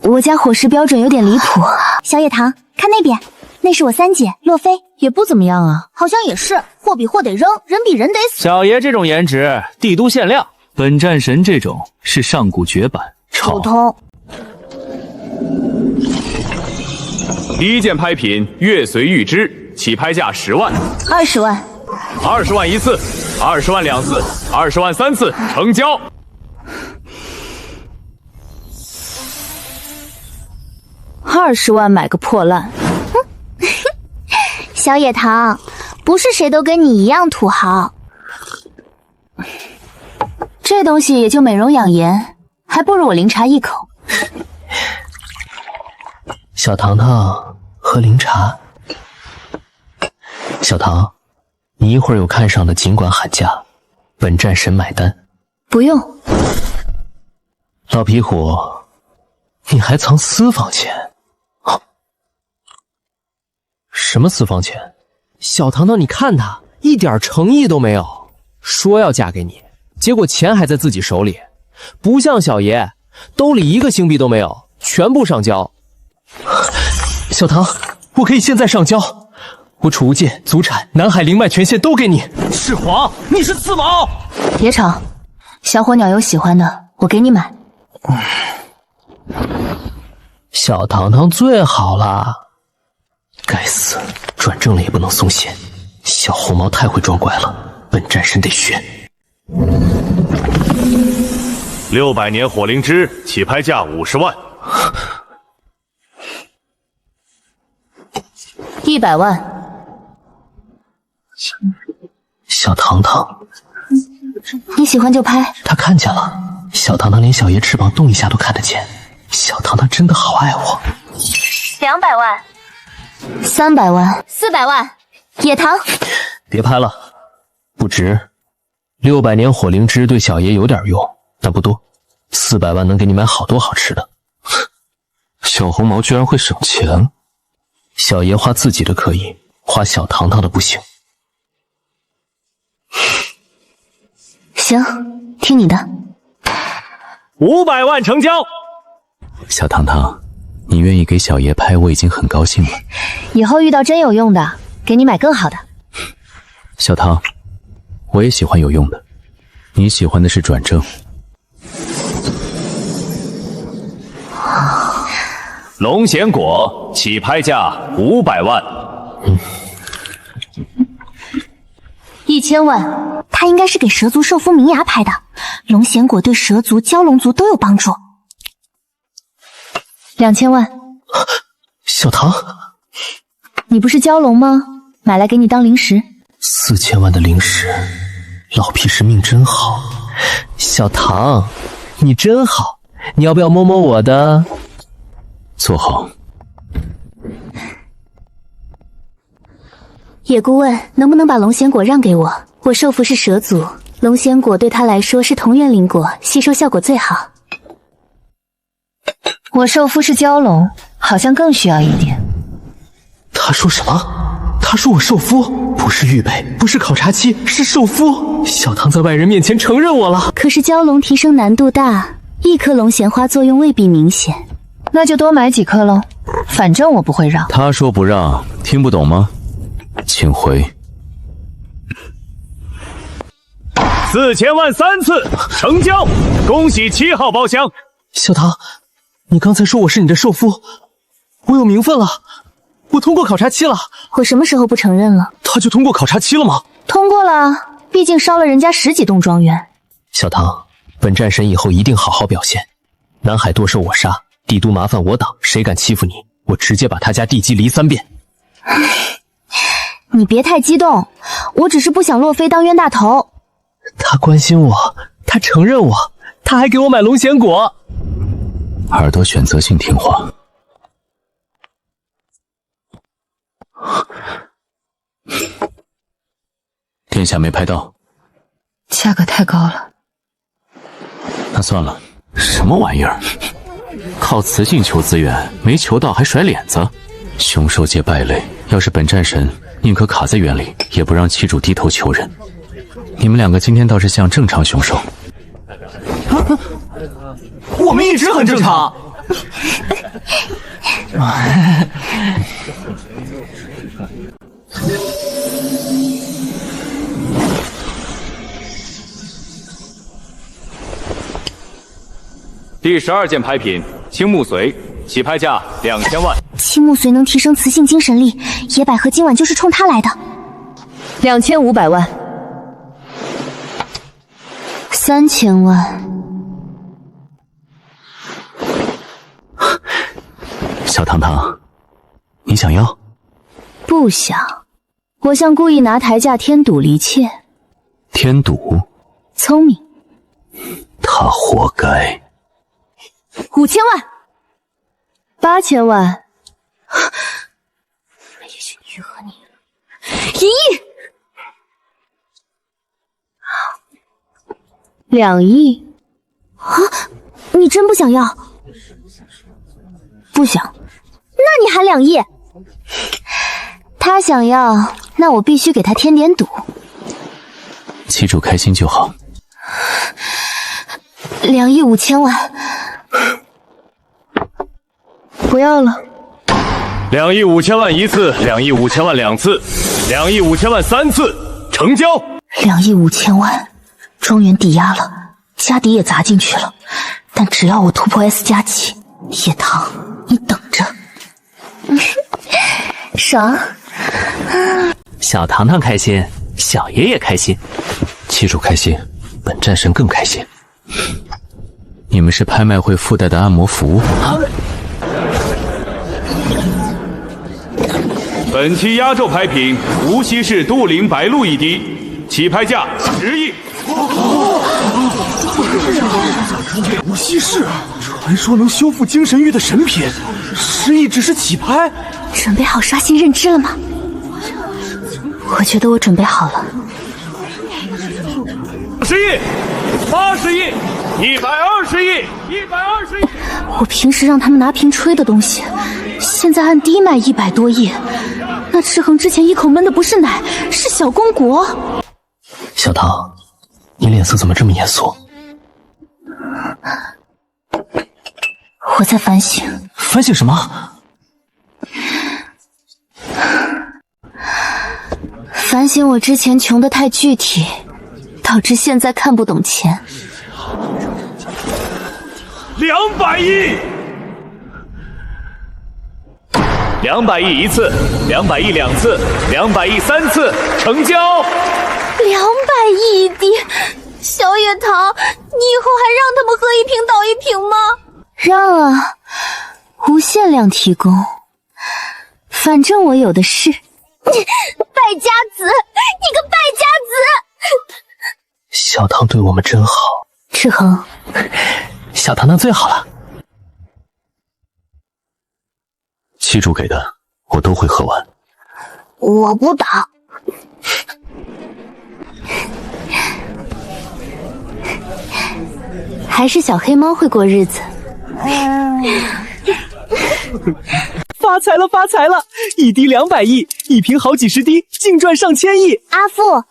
A: 我家伙食标准有点离谱。
E: 小野糖，看那边，那是我三姐洛菲，
A: 也不怎么样啊。
E: 好像也是，货比货得扔，人比人得死。
H: 小爷这种颜值，帝都限量。本战神这种是上古绝版，
E: 普通。
P: 第一件拍品月随玉枝，起拍价10万。
A: 20万。
P: 20万1次，20万2次，20万3次，成交。
A: 20万买个破烂。
E: 小野糖，不是谁都跟你一样土豪。
A: 这东西也就美容养颜，还不如我灵茶一口。
B: 小糖糖喝灵茶。小唐，你一会儿有看上的尽管喊价，本战神买单。
A: 不用。
B: 老皮虎，你还藏私房钱？什么私房钱？
G: 小糖糖，你看他一点诚意都没有，说要嫁给你，结果钱还在自己手里，不像小爷，兜里1个星币都没有，全部上交。
B: 小唐，我可以现在上交，我储物界、祖产、南海灵脉权限都给你。
D: 赤皇，你是自保！
A: 别吵，小火鸟有喜欢的，我给你买。
B: 小糖糖最好了。该死，转正了也不能松懈。小红毛太会装乖了，本战神得学。
P: 600年火灵芝，起拍价50万。
A: 100万。
B: 小糖糖，
A: 你喜欢就拍。
B: 他看见了，小糖糖连小爷翅膀动一下都看得见。小糖糖真的好爱我。
E: 200万。
A: 300万。
E: 400万。野糖。
B: 别拍了，不值。600年火灵芝对小爷有点用，但不多。400万能给你买好多好吃的。
L: 小红毛居然会省钱。
B: 小爷花自己的可以，花小糖糖的不行。
A: 行，听你的。
D: 500万成交。
C: 小糖糖，你愿意给小爷拍，我已经很高兴了。
A: 以后遇到真有用的，给你买更好的。
C: 小唐，我也喜欢有用的。你喜欢的是转正。
P: 龙涎果，起拍价500万。
A: 1000万。
E: 他应该是给蛇族兽夫明牙拍的，龙涎果对蛇族、蛟龙族都有帮助。
A: 2000万。
B: 小唐，
A: 你不是蛟龙吗？买来给你当零食。
B: 4000万的零食，老皮是命真好。
G: 小唐，你真好，你要不要摸摸我的？
C: 坐好。
E: 野顾问，能不能把龙涎果让给我？我受服是蛇族，龙涎果对他来说是同源灵果，吸收效果最好。
A: 我受夫是蛟龙，好像更需要一点。
B: 他说什么？他说我受夫，不是预备，不是考察期，是受夫。小唐在外人面前承认我了。
E: 可是蛟龙提升难度大，一颗龙涎花作用未必明显。
A: 那就多买几颗喽，反正我不会让。
C: 他说不让，听不懂吗？请回。
P: 4000万3次成交，恭喜7号包厢。
B: 小唐，你刚才说我是你的受夫，我有名分了，我通过考察期了。
E: 我什么时候不承认了？
B: 他就通过考察期了吗？
A: 通过了，毕竟烧了人家10几栋庄园。
B: 小唐，本战神以后一定好好表现，南海舵手我杀，帝都麻烦我挡，谁敢欺负你，我直接把他家地基离3遍。
E: 你别太激动，我只是不想洛妃当冤大头。
G: 他关心我，他承认我，他还给我买龙涎果。
C: 耳朵选择性听话。殿下没拍到，
M: 价格太高了。
C: 那算了。什么玩意儿？靠雌性求资源，没求到还甩脸子，凶兽界败类。要是本战神，宁可卡在原里，也不让旗主低头求人。你们2个今天倒是像正常凶兽。
D: 我们一直很正常。
P: 第12件拍品，青木髓，起拍价2000万。
E: 青木髓能提升雌性精神力，野百合今晚就是冲它来的。
A: 2500万。
E: 3000万。
C: 小糖糖，你想要？
A: 不想，我像故意拿抬价添堵离妾。
C: 添堵？
A: 聪明。
C: 他活该。
A: 5000万。8000万。也许愈合你了。1亿。2亿。
E: 啊！你真不想要？
A: 不想。
E: 那你还2亿？他想要，那我必须给他添点堵。
C: 旗主开心就好。
E: 2亿5000万。
A: 不要了。
P: 2亿5000万1次，2亿5000万2次，2亿5000万3次，成交。
A: 2亿5000万，庄园抵押了，家底也砸进去了，但只要我突破 S 加7，叶棠，你等着。爽。
C: 小糖糖开心，小爷爷开心，旗主开心，本战神更开心。你们是拍卖会附带的按摩服务？
P: 本期压轴拍品，无锡市杜陵白鹭一滴，起拍价10亿。
D: 无锡市，传说能修复精神域的神品，10亿只是起拍。
E: 准备好刷新认知了吗？
A: 我觉得我准备好了。
P: 10亿，80亿，120亿，120亿。
A: 我平时让他们拿瓶吹的东西，现在按低卖100多亿。那赤恒之前一口闷的不是奶，是小公国。
B: 小唐，你脸色怎么这么严肃？
A: 我在反省。
B: 反省什么？
A: 反省我之前穷得太具体，导致现在看不懂钱。
P: 200亿，200亿1次，200亿2次，200亿3次，成交。
E: 200亿一滴，小野桃，你以后还让他们喝1瓶倒1瓶吗？
A: 让啊，无限量提供，反正我有的是。
E: 败家子，你个败家子！
B: 小唐对我们真好。
A: 赤恒，
B: 小糖糖最好了。
C: 旗主给的，我都会喝完。
E: 我不倒。
A: 还是小黑猫会过日子。
G: 发财了，发财了！一滴200亿，一瓶好几十滴，净赚上千亿。
E: 阿父，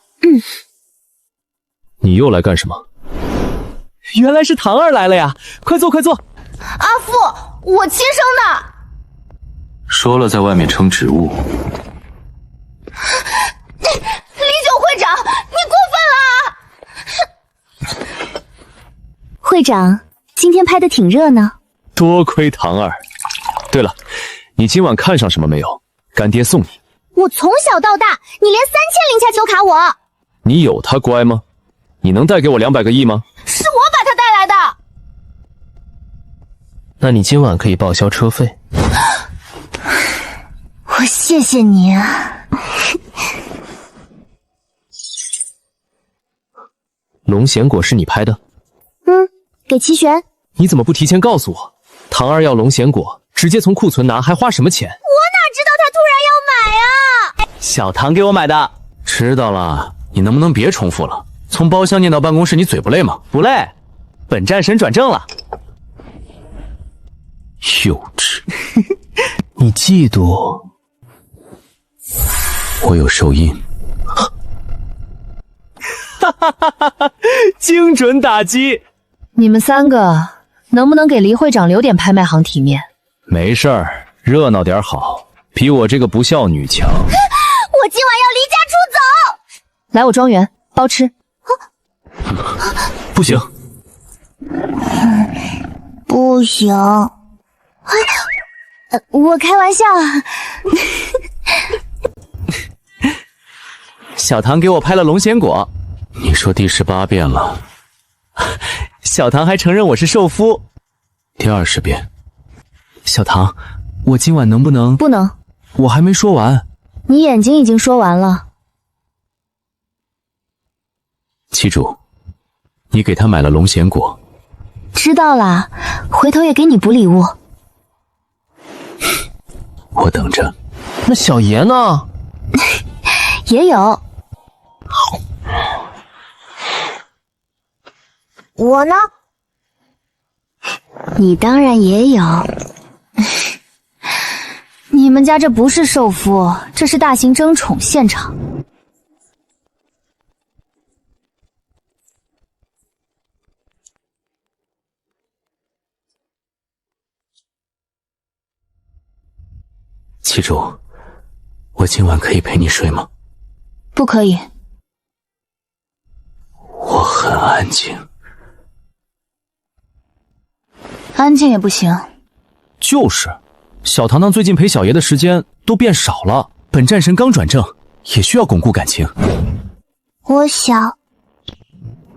B: 你又来干什么？
G: 原来是唐儿来了呀！快坐，快坐。
E: 阿父，我亲生的。
C: 说了在外面称职务。
E: 李九会长，你过分了！
A: 会长，今天拍的挺热闹。
H: 多亏唐儿。对了，你今晚看上什么没有？干爹送你。
E: 我从小到大，你连3000零卡求卡我。
H: 你有他乖吗？你能带给我200个亿吗？
E: 是我把他带来的。
G: 那你今晚可以报销车费。
E: 我谢谢你啊。
G: 龙涎果是你拍的？
E: 给齐玄。
G: 你怎么不提前告诉我？唐儿要龙涎果，直接从库存拿，还花什么钱？
E: 我哪知道他突然要买啊！
C: 小唐给我买的。知道了，你能不能别重复了？从包厢念到办公室，你嘴不累吗？不累。本战神转正了。
B: 幼稚。你嫉妒？
C: 我有手印。
G: 哈哈哈哈哈！精准打击。
M: 你们三个能不能给黎会长留点拍卖行体面？
H: 没事儿，热闹点好，比我这个不孝女强。
E: 我今晚要离家出走。
M: 来我庄园包吃。
H: 不行。
E: 不行。我开玩笑。
C: 小唐给我拍了龙涎果，你说第18遍了。小唐还承认我是兽夫，第20遍。小唐，我今晚能不能？
A: 不能。
C: 我还没说完。
A: 你眼睛已经说完了。
C: 七主，你给他买了龙涎果。
A: 知道啦，回头也给你补礼物。
C: 我等着。
G: 那小爷呢？
A: 也有。
E: 我呢？你当然也有。
A: 你们家这不是寿夫，这是大型争宠现场。
C: 七主，我今晚可以陪你睡吗？
A: 不可以。
C: 我很安静。
A: 安静也不行。
H: 就是，小糖糖最近陪小爷的时间都变少了。本战神刚转正，也需要巩固感情。
E: 我想。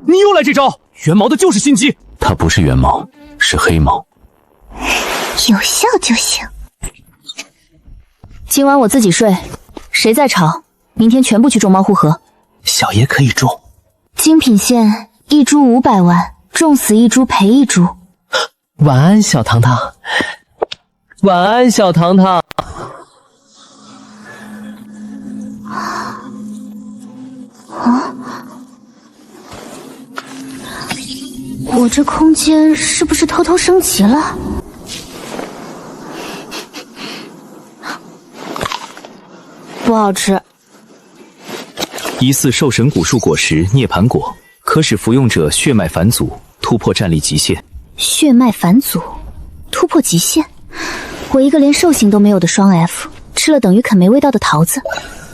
H: 你又来这招，原毛的就是心机。
C: 它不是原毛，是黑毛。
E: 有效就行。
A: 今晚我自己睡，谁再吵，明天全部去种猫湖河。
B: 小爷可以种。
A: 精品线一株500万，种死一株赔一株。
G: 晚安，小糖糖。晚安，小糖糖。
E: 我这空间是不是偷偷升级了？
A: 不好吃。
H: 疑似兽神古树果实涅槃果，可使服用者血脉返祖，突破战力极限。
A: 血脉返祖，突破极限。我一个连兽形都没有的双 F， 吃了等于啃没味道的桃子。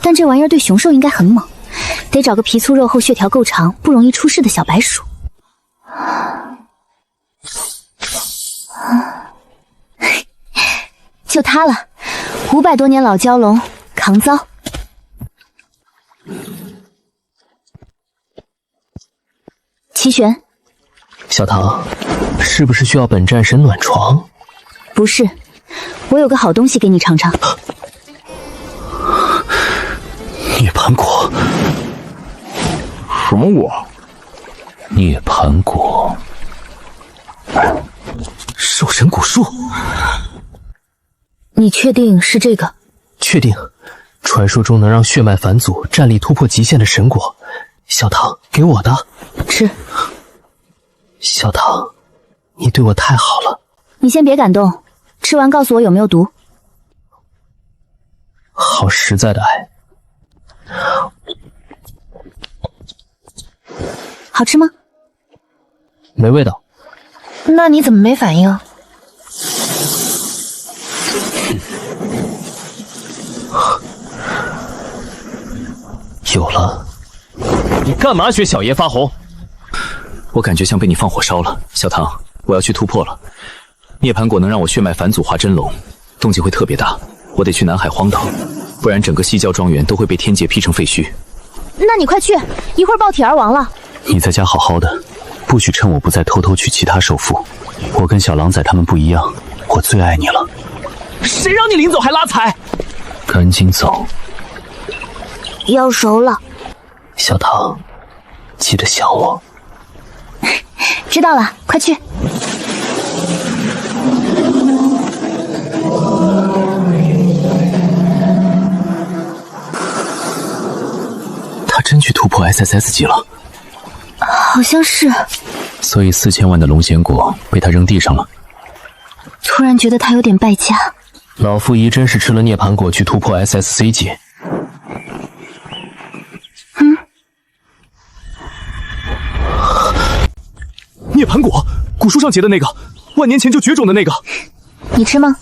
A: 但这玩意儿对雄兽应该很猛，得找个皮粗肉厚、血条够长、不容易出事的小白鼠。就它了，500多年老蛟龙，扛遭。齐玄，
G: 小唐，是不是需要本战神暖床？
A: 不是，我有个好东西给你尝尝。
B: 涅槃果？
J: 什么果？
B: 涅槃果。
H: 兽神古树。
A: 你确定是这个？
G: 确定。传说中能让血脉返祖、战力突破极限的神果，小唐给我的。
A: 吃。
G: 小唐，你对我太好了。
A: 你先别感动，吃完告诉我有没有毒。
G: 好实在的爱。
A: 好吃吗？
G: 没味道。
M: 那你怎么没反应？
G: 有了。你干嘛学小爷发红？
C: 我感觉像被你放火烧了。小唐，我要去突破了。涅槃果能让我血脉返祖化真龙，动静会特别大。我得去南海荒岛，不然整个西郊庄园都会被天劫劈成废墟。
A: 那你快去，一会儿爆体而亡了。
B: 你在家好好的，不许趁我不在偷偷去其他首府。我跟小狼崽他们不一样，
F: 我最爱你了。
D: 谁让你临走还拉踩？
F: 赶紧走。
E: 要熟了。
F: 小唐，记得想我。
E: 知道了，快去。
F: 他真去突破 SSS 级了？
E: 好像是。
C: 所以4000万的龙涎果被他扔地上了。
E: 突然觉得他有点败家。
G: 老傅姨真是吃了涅槃果去突破 SSC 级。
D: 涅槃果，古书上结的那个，10000年前就绝种的那个。
E: 你吃吗？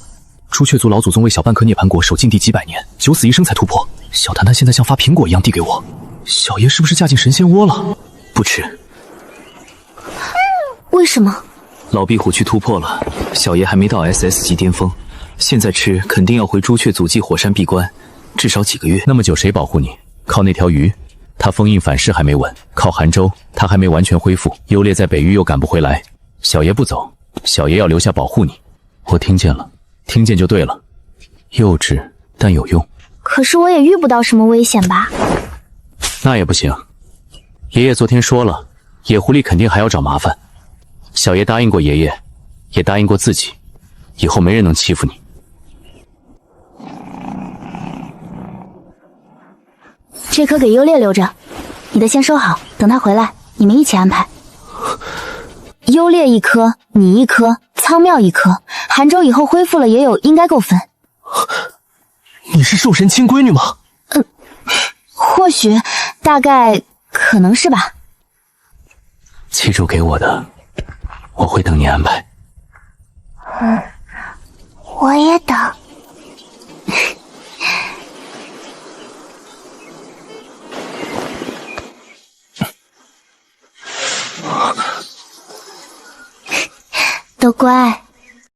F: 朱雀族老祖宗为小半颗涅槃果守禁地几百年，九死一生才突破。小谈谈现在像发苹果一样递给我，小爷是不是嫁进神仙窝了？不吃。
E: 为什么？
F: 老壁虎去突破了，小爷还没到 SS 级巅峰，现在吃肯定要回朱雀祖迹火山闭关，至少几个月。
C: 那么久谁保护你？靠那条鱼，他封印反噬还没稳；靠韩州，他还没完全恢复。优劣在北域又赶不回来，小爷不走，小爷要留下保护你。我听见了，听见就对了。幼稚但有用。
E: 可是我也遇不到什么危险吧？
C: 那也不行。爷爷昨天说了，野狐狸肯定还要找麻烦。小爷答应过爷爷，也答应过自己，以后没人能欺负你。
E: 这颗给优烈留着，你的先收好，等他回来，你们一起安排。优烈1颗，你1颗，苍妙1颗，韩州以后恢复了也有，应该够分。
D: 你是兽神亲闺女吗？
E: 或许，大概，可能是吧。
F: 记住给我的，我会等你安排。
E: 我也等。都乖。